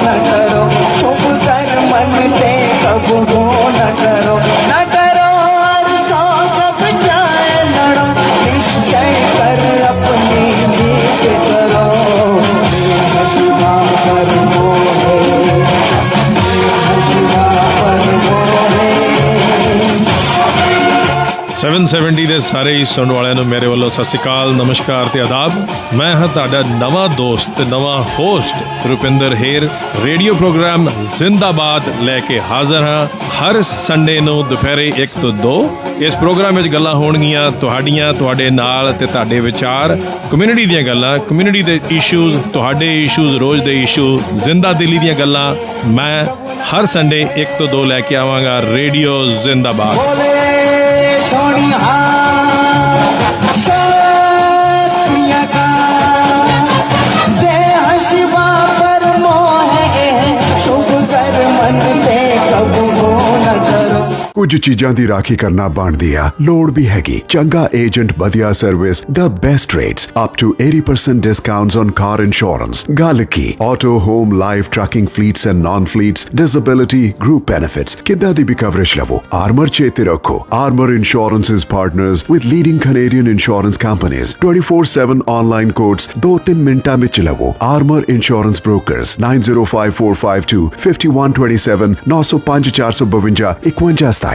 न करो शुभ कर्म ते कब हो न करो हर सौ कब जाए लड़ो निश्चय कर अपनी जीत करो शिवा पर मोहे शिवा पर मोहे 770 ਦੇ ਸਾਰੇ ਹੀ ਸੁਣਨ ਵਾਲਿਆਂ ਨੂੰ ਮੇਰੇ ਵੱਲੋਂ ਸਤਿ ਸ਼੍ਰੀ ਅਕਾਲ, ਨਮਸਕਾਰ ਤੇ ਆਦਾਬ। ਮੈਂ ਹਾਂ ਤੁਹਾਡਾ ਨਵਾਂ ਦੋਸਤ ਤੇ ਨਵਾਂ ਹੋਸਟ ਰੁਪਿੰਦਰ ਹੇਰ। ਰੇਡੀਓ ਪ੍ਰੋਗਰਾਮ ਜ਼ਿੰਦਾਬਾਦ ਲੈ ਕੇ ਹਾਜ਼ਰ ਹਾਂ ਹਰ ਸੰਡੇ ਨੂੰ ਦੁਪਹਿਰੇ 1 ਤੋਂ 2। ਇਸ ਪ੍ਰੋਗਰਾਮ ਵਿੱਚ ਗੱਲਾਂ ਹੋਣਗੀਆਂ ਤੁਹਾਡੀਆਂ, ਤੁਹਾਡੇ ਨਾਲ ਤੇ ਤੁਹਾਡੇ ਵਿਚਾਰ, ਕਮਿਊਨਿਟੀ ਦੀਆਂ ਗੱਲਾਂ, ਕਮਿਊਨਿਟੀ ਦੇ ਇਸ਼ੂਜ਼, ਤੁਹਾਡੇ ਇਸ਼ੂਜ਼, ਰੋਜ਼ ਦੇ ਇਸ਼ੂ, ਜ਼ਿੰਦਾ ਦਿਲੀ ਦੀਆਂ ਗੱਲਾਂ ਮੈਂ ਹਰ ਸੰਡੇ 1 ਤੋਂ 2 ਲੈ ਕੇ ਆਵਾਂਗਾ। ਰੇਡੀਓ ਜ਼ਿੰਦਾਬਾਦ। सोनिया सत श्री अकाल देह शिवा पर मोहे शुभ कर मन ते कब हो न करो। ਕੁਝ ਚੀਜ਼ਾਂ ਦੀ ਰਾਖੀ ਕਰਨਾ ਬਣਦੀ ਆ, ਲੋੜ ਵੀ ਹੈਗੀ। ਚੰਗਾ ਏਜੰਟ, ਵਧੀਆ service, the best rates, up to 80% discounts on car insurance। ਗੱਲ ਕੀ auto, home, life, trucking fleets and non fleets, disability, group benefits, ਕਿੱਦਾਂ ਦੀ ਵੀ ਕਵਰੇਜ ਲਵੋ। ਆਰਮਰ ਚੇਤੇ ਰੱਖੋ, Armour insurance is partners with leading Canadian insurance companies। 24/7 online quotes 2-3 ਮਿੰਟਾਂ ਵਿੱਚ ਲਵੋ। Armour insurance brokers 905452 5127 905 452 5127।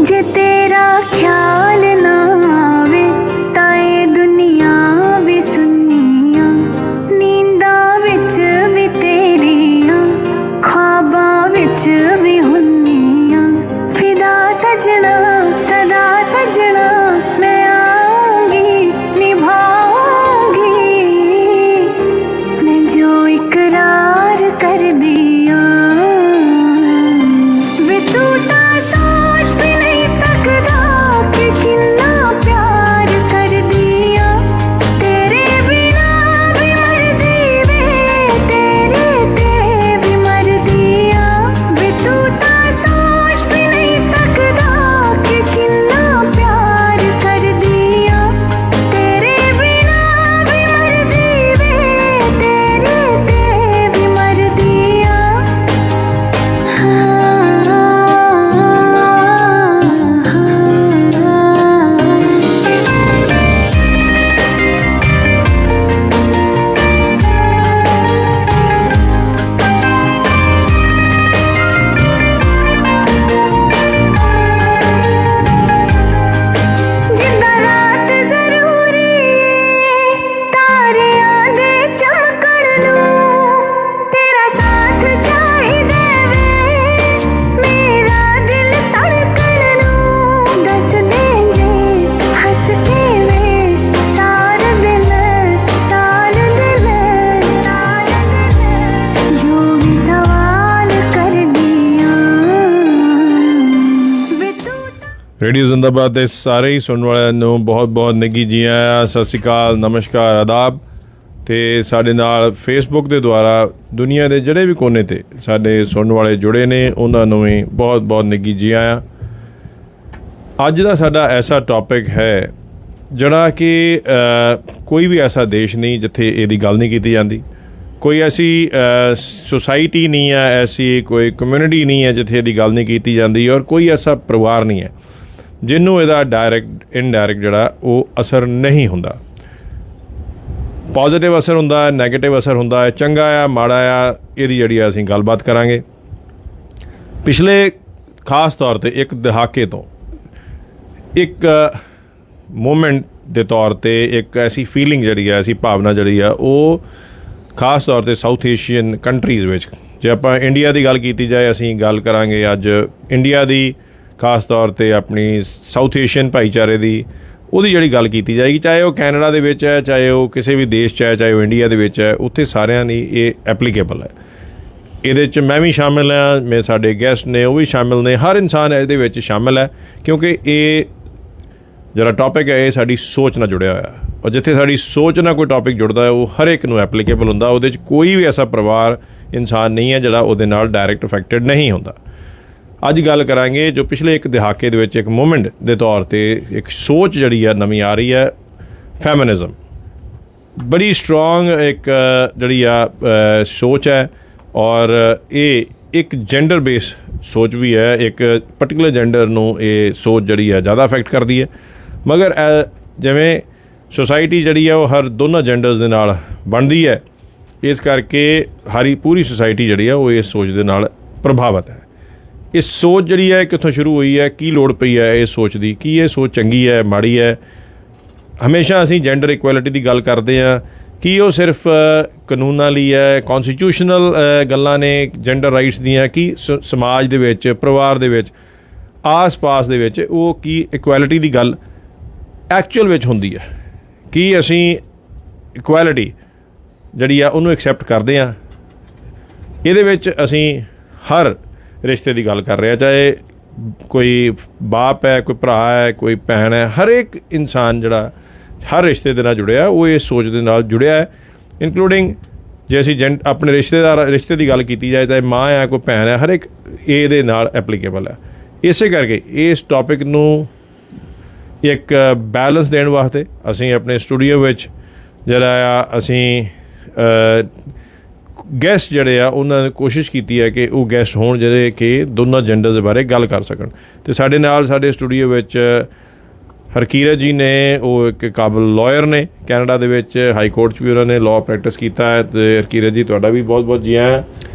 जे तेरा ख्याल ना आवे ताए दुनिया भी सुनिया, नींदा विच भी तेरिया, ख्वाबां विच भी हुन्निया। फिदा सजना सदा सजना मैं आऊंगी निभाऊंगी, मैं जो इकरार कर दिया वे तू ता सोच भी नहीं सकदा कि कितना प्यार कर दिया। तेरे बिना भी मर दी वे, तेरे ते भी मर दिया। वे तू ता सोच भी नहीं सकदा कि कितना प्यार कर दिया। तेरे बिना भी मर दी वे, तेरे ते भी मर दिया। जिद्दां रात जरूरी तारियां दे चमकण नूं, तेरा साथ चाहिदा वे मेरा दिल धड़कण नूं। दस दे जे हस के वे सार दिल ताल दिल, जो भी सवाल कर दिया वे तू ਰੇਡੀਓ ਜ਼ਿੰਦਾਬਾਦ ਦੇ ਸਾਰੇ ਹੀ ਸੁਣਨ ਵਾਲਿਆਂ ਨੂੰ ਬਹੁਤ ਬਹੁਤ ਨਿੱਘੀ ਜੀ ਆਇਆਂ, ਸਤਿ ਸ਼੍ਰੀ ਅਕਾਲ, ਨਮਸਕਾਰ, ਆਦਾਬ। ਤੇ ਸਾਡੇ ਨਾਲ ਫੇਸਬੁੱਕ ਦੇ ਦੁਆਰਾ ਦੁਨੀਆ ਦੇ ਜਿਹੜੇ ਵੀ ਕੋਨੇ 'ਤੇ ਸਾਡੇ ਸੁਣਨ ਵਾਲੇ ਜੁੜੇ ਨੇ ਉਹਨਾਂ ਨੂੰ ਵੀ ਬਹੁਤ ਬਹੁਤ ਨਿੱਘੀ ਜੀ ਆਇਆਂ। ਅੱਜ ਦਾ ਸਾਡਾ ਐਸਾ ਟੌਪਿਕ ਹੈ ਜਿਹੜਾ ਕਿ ਕੋਈ ਵੀ ਐਸਾ ਦੇਸ਼ ਨਹੀਂ ਜਿੱਥੇ ਇਹਦੀ ਗੱਲ ਨਹੀਂ ਕੀਤੀ ਜਾਂਦੀ। ਕੋਈ ਐਸੀ ਸੁਸਾਇਟੀ ਨਹੀਂ ਹੈ, ਐਸੀ ਕੋਈ ਕਮਿਊਨਿਟੀ ਨਹੀਂ ਹੈ ਜਿੱਥੇ ਇਹਦੀ ਗੱਲ ਨਹੀਂ ਕੀਤੀ ਜਾਂਦੀ, ਔਰ ਕੋਈ ਐਸਾ ਪਰਿਵਾਰ ਨਹੀਂ ਹੈ ਜਿਹਨੂੰ ਇਹਦਾ ਡਾਇਰੈਕਟ ਇਨਡਾਇਰੈਕਟ ਜਿਹੜਾ ਉਹ ਅਸਰ ਨਹੀਂ ਹੁੰਦਾ। ਪੋਜ਼ੀਟਿਵ ਅਸਰ ਹੁੰਦਾ, ਨੈਗੇਟਿਵ ਅਸਰ ਹੁੰਦਾ ਹੈ, ਚੰਗਾ ਆ ਮਾੜਾ ਆ, ਇਹਦੀ ਜਿਹੜੀ ਅਸੀਂ ਗੱਲਬਾਤ ਕਰਾਂਗੇ। ਪਿਛਲੇ ਖਾਸ ਤੌਰ 'ਤੇ ਇੱਕ ਦਹਾਕੇ ਤੋਂ ਇੱਕ ਮੂਵਮੈਂਟ ਦੇ ਤੌਰ 'ਤੇ ਇੱਕ ਐਸੀ ਫੀਲਿੰਗ ਜਿਹੜੀ ਹੈ, ਐਸੀ ਭਾਵਨਾ ਜਿਹੜੀ ਆ, ਉਹ ਖਾਸ ਤੌਰ 'ਤੇ ਸਾਊਥ ਏਸ਼ੀਅਨ ਕੰਟਰੀਜ਼ ਵਿੱਚ, ਜੇ ਆਪਾਂ ਇੰਡੀਆ ਦੀ ਗੱਲ ਕੀਤੀ ਜਾਏ, ਅਸੀਂ ਗੱਲ ਕਰਾਂਗੇ ਅੱਜ ਇੰਡੀਆ ਦੀ, ਖਾਸ ਤੌਰ 'ਤੇ ਆਪਣੀ ਸਾਊਥ ਏਸ਼ੀਅਨ ਭਾਈਚਾਰੇ ਦੀ, ਉਹਦੀ ਜਿਹੜੀ ਗੱਲ ਕੀਤੀ ਜਾਏਗੀ, ਚਾਹੇ ਉਹ ਕੈਨੇਡਾ ਦੇ ਵਿੱਚ ਹੈ, ਚਾਹੇ ਉਹ ਕਿਸੇ ਵੀ ਦੇਸ਼ 'ਚ ਹੈ, ਚਾਹੇ ਉਹ ਇੰਡੀਆ ਦੇ ਵਿੱਚ ਹੈ, ਉੱਥੇ ਸਾਰਿਆਂ ਦੀ ਇਹ ਐਪਲੀਕੇਬਲ ਹੈ। ਇਹਦੇ 'ਚ ਮੈਂ ਵੀ ਸ਼ਾਮਿਲ ਹਾਂ, ਮੇਰੇ ਸਾਡੇ ਗੈਸਟ ਨੇ ਉਹ ਵੀ ਸ਼ਾਮਿਲ ਨੇ, ਹਰ ਇਨਸਾਨ ਇਹਦੇ ਵਿੱਚ ਸ਼ਾਮਿਲ ਹੈ, ਕਿਉਂਕਿ ਇਹ ਜਿਹੜਾ ਟੌਪਿਕ ਹੈ ਇਹ ਸਾਡੀ ਸੋਚ ਨਾਲ ਜੁੜਿਆ ਹੋਇਆ। ਔਰ ਜਿੱਥੇ ਸਾਡੀ ਸੋਚ ਨਾਲ ਕੋਈ ਟੌਪਿਕ ਜੁੜਦਾ ਹੈ ਉਹ ਹਰ ਇੱਕ ਨੂੰ ਐਪਲੀਕੇਬਲ ਹੁੰਦਾ। ਉਹਦੇ 'ਚ ਕੋਈ ਵੀ ਐਸਾ ਪਰਿਵਾਰ, ਇਨਸਾਨ ਨਹੀਂ ਹੈ ਜਿਹੜਾ ਉਹਦੇ ਨਾਲ ਡਾਇਰੈਕਟ ਅਫੈਕਟਡ ਨਹੀਂ ਹੁੰਦਾ। ਅੱਜ ਗੱਲ ਕਰਾਂਗੇ ਜੋ ਪਿਛਲੇ ਇੱਕ ਦਹਾਕੇ ਦੇ ਵਿੱਚ ਇੱਕ ਮੂਵਮੈਂਟ ਦੇ ਤੌਰ 'ਤੇ ਇੱਕ ਸੋਚ ਜਿਹੜੀ ਹੈ ਨਵੀਂ ਆ ਰਹੀ ਹੈ, ਫੈਮਿਨਿਜ਼ਮ। ਬੜੀ ਸਟਰੋਂਗ ਇੱਕ ਜਿਹੜੀ ਆ ਸੋਚ ਹੈ, ਔਰ ਇਹ ਇੱਕ ਜੈਂਡਰ ਬੇਸ ਸੋਚ ਵੀ ਹੈ। ਇੱਕ ਪਰਟੀਕੂਲਰ ਜੈਂਡਰ ਨੂੰ ਇਹ ਸੋਚ ਜਿਹੜੀ ਹੈ ਜ਼ਿਆਦਾ ਅਫੈਕਟ ਕਰਦੀ ਹੈ, ਮਗਰ ਜਿਵੇਂ ਸੋਸਾਇਟੀ ਜਿਹੜੀ ਹੈ ਉਹ ਹਰ ਦੋਨਾਂ ਜੈਂਡਰਸ ਦੇ ਨਾਲ ਬਣਦੀ ਹੈ, ਇਸ ਕਰਕੇ ਪੂਰੀ ਸੋਸਾਇਟੀ ਜਿਹੜੀ ਹੈ ਉਹ ਇਸ ਸੋਚ ਦੇ ਨਾਲ ਪ੍ਰਭਾਵਿਤ ਹੈ। ਇਹ ਸੋਚ ਜਿਹੜੀ ਹੈ ਕਿੱਥੋਂ ਸ਼ੁਰੂ ਹੋਈ ਹੈ, ਕੀ ਲੋੜ ਪਈ ਹੈ ਇਹ ਸੋਚ ਦੀ, ਕੀ ਇਹ ਸੋਚ ਚੰਗੀ ਹੈ ਮਾੜੀ ਹੈ? ਹਮੇਸ਼ਾ ਅਸੀਂ ਜੈਂਡਰ ਇਕੁਐਲਿਟੀ ਦੀ ਗੱਲ ਕਰਦੇ ਹਾਂ, ਕੀ ਉਹ ਸਿਰਫ ਕਾਨੂੰਨਾਂ ਲਈ ਹੈ, ਕੌਨਸਟੀਟਿਊਸ਼ਨਲ ਗੱਲਾਂ ਨੇ ਜੈਂਡਰ ਰਾਈਟਸ ਦੀਆਂ, ਕੀ ਸਮਾਜ ਦੇ ਵਿੱਚ, ਪਰਿਵਾਰ ਦੇ ਵਿੱਚ, ਆਸ-ਪਾਸ ਦੇ ਵਿੱਚ ਉਹ ਕੀ ਇਕੁਐਲਿਟੀ ਦੀ ਗੱਲ ਐਕਚੁਅਲ ਵਿੱਚ ਹੁੰਦੀ ਹੈ? ਕੀ ਅਸੀਂ ਇਕੁਐਲਿਟੀ ਜਿਹੜੀ ਆ ਉਹਨੂੰ ਐਕਸੈਪਟ ਕਰਦੇ ਹਾਂ? ਇਹਦੇ ਵਿੱਚ ਅਸੀਂ ਹਰ ਰਿਸ਼ਤੇ ਦੀ ਗੱਲ ਕਰ ਰਹੇ ਹਾਂ, ਚਾਹੇ ਕੋਈ ਬਾਪ ਹੈ, ਕੋਈ ਭਰਾ ਹੈ, ਕੋਈ ਭੈਣ ਹੈ, ਹਰ ਇੱਕ ਇਨਸਾਨ ਜਿਹੜਾ ਹਰ ਰਿਸ਼ਤੇ ਦੇ ਨਾਲ ਜੁੜਿਆ ਉਹ ਇਸ ਸੋਚ ਦੇ ਨਾਲ ਜੁੜਿਆ ਹੈ, ਇਨਕਲੂਡਿੰਗ ਜੇ ਅਸੀਂ ਆਪਣੇ ਰਿਸ਼ਤੇ ਦੀ ਗੱਲ ਕੀਤੀ ਜਾਏ ਤਾਂ ਮਾਂ ਹੈ, ਕੋਈ ਭੈਣ ਹੈ, ਹਰ ਇੱਕ ਇਹਦੇ ਨਾਲ ਐਪਲੀਕੇਬਲ ਹੈ। ਇਸੇ ਕਰਕੇ ਇਸ ਟੌਪਿਕ ਨੂੰ ਇੱਕ ਬੈਲੈਂਸ ਦੇਣ ਵਾਸਤੇ ਅਸੀਂ ਆਪਣੇ ਸਟੂਡੀਓ ਵਿੱਚ ਜਿਹੜਾ ਆ ਅਸੀਂ ਗੈਸਟ ਜਿਹੜੇ ਆ ਉਹਨਾਂ ਨੇ ਕੋਸ਼ਿਸ਼ ਕੀਤੀ ਹੈ ਕਿ ਉਹ ਗੈਸਟ ਹੋਣ ਜਿਹੜੇ ਕਿ ਦੋਨਾਂ ਜੈਂਡਰਸ ਦੇ ਬਾਰੇ ਗੱਲ ਕਰ ਸਕਣ। ਅਤੇ ਸਾਡੇ ਨਾਲ ਸਾਡੇ ਸਟੂਡੀਓ ਵਿੱਚ ਹਰਕੀਰਤ ਜੀ ਨੇ, ਉਹ ਇੱਕ ਕਾਬਲ ਲਾਇਰ ਨੇ, ਕੈਨੇਡਾ ਦੇ ਵਿੱਚ ਹਾਈ ਕੋਰਟ 'ਚ ਵੀ ਉਹਨਾਂ ਨੇ ਲਾਅ ਪ੍ਰੈਕਟਿਸ ਕੀਤਾ ਹੈ। ਅਤੇ ਹਰਕੀਰਤ ਜੀ ਤੁਹਾਡਾ ਵੀ ਬਹੁਤ ਬਹੁਤ ਜੀ ਆਇਆਂ।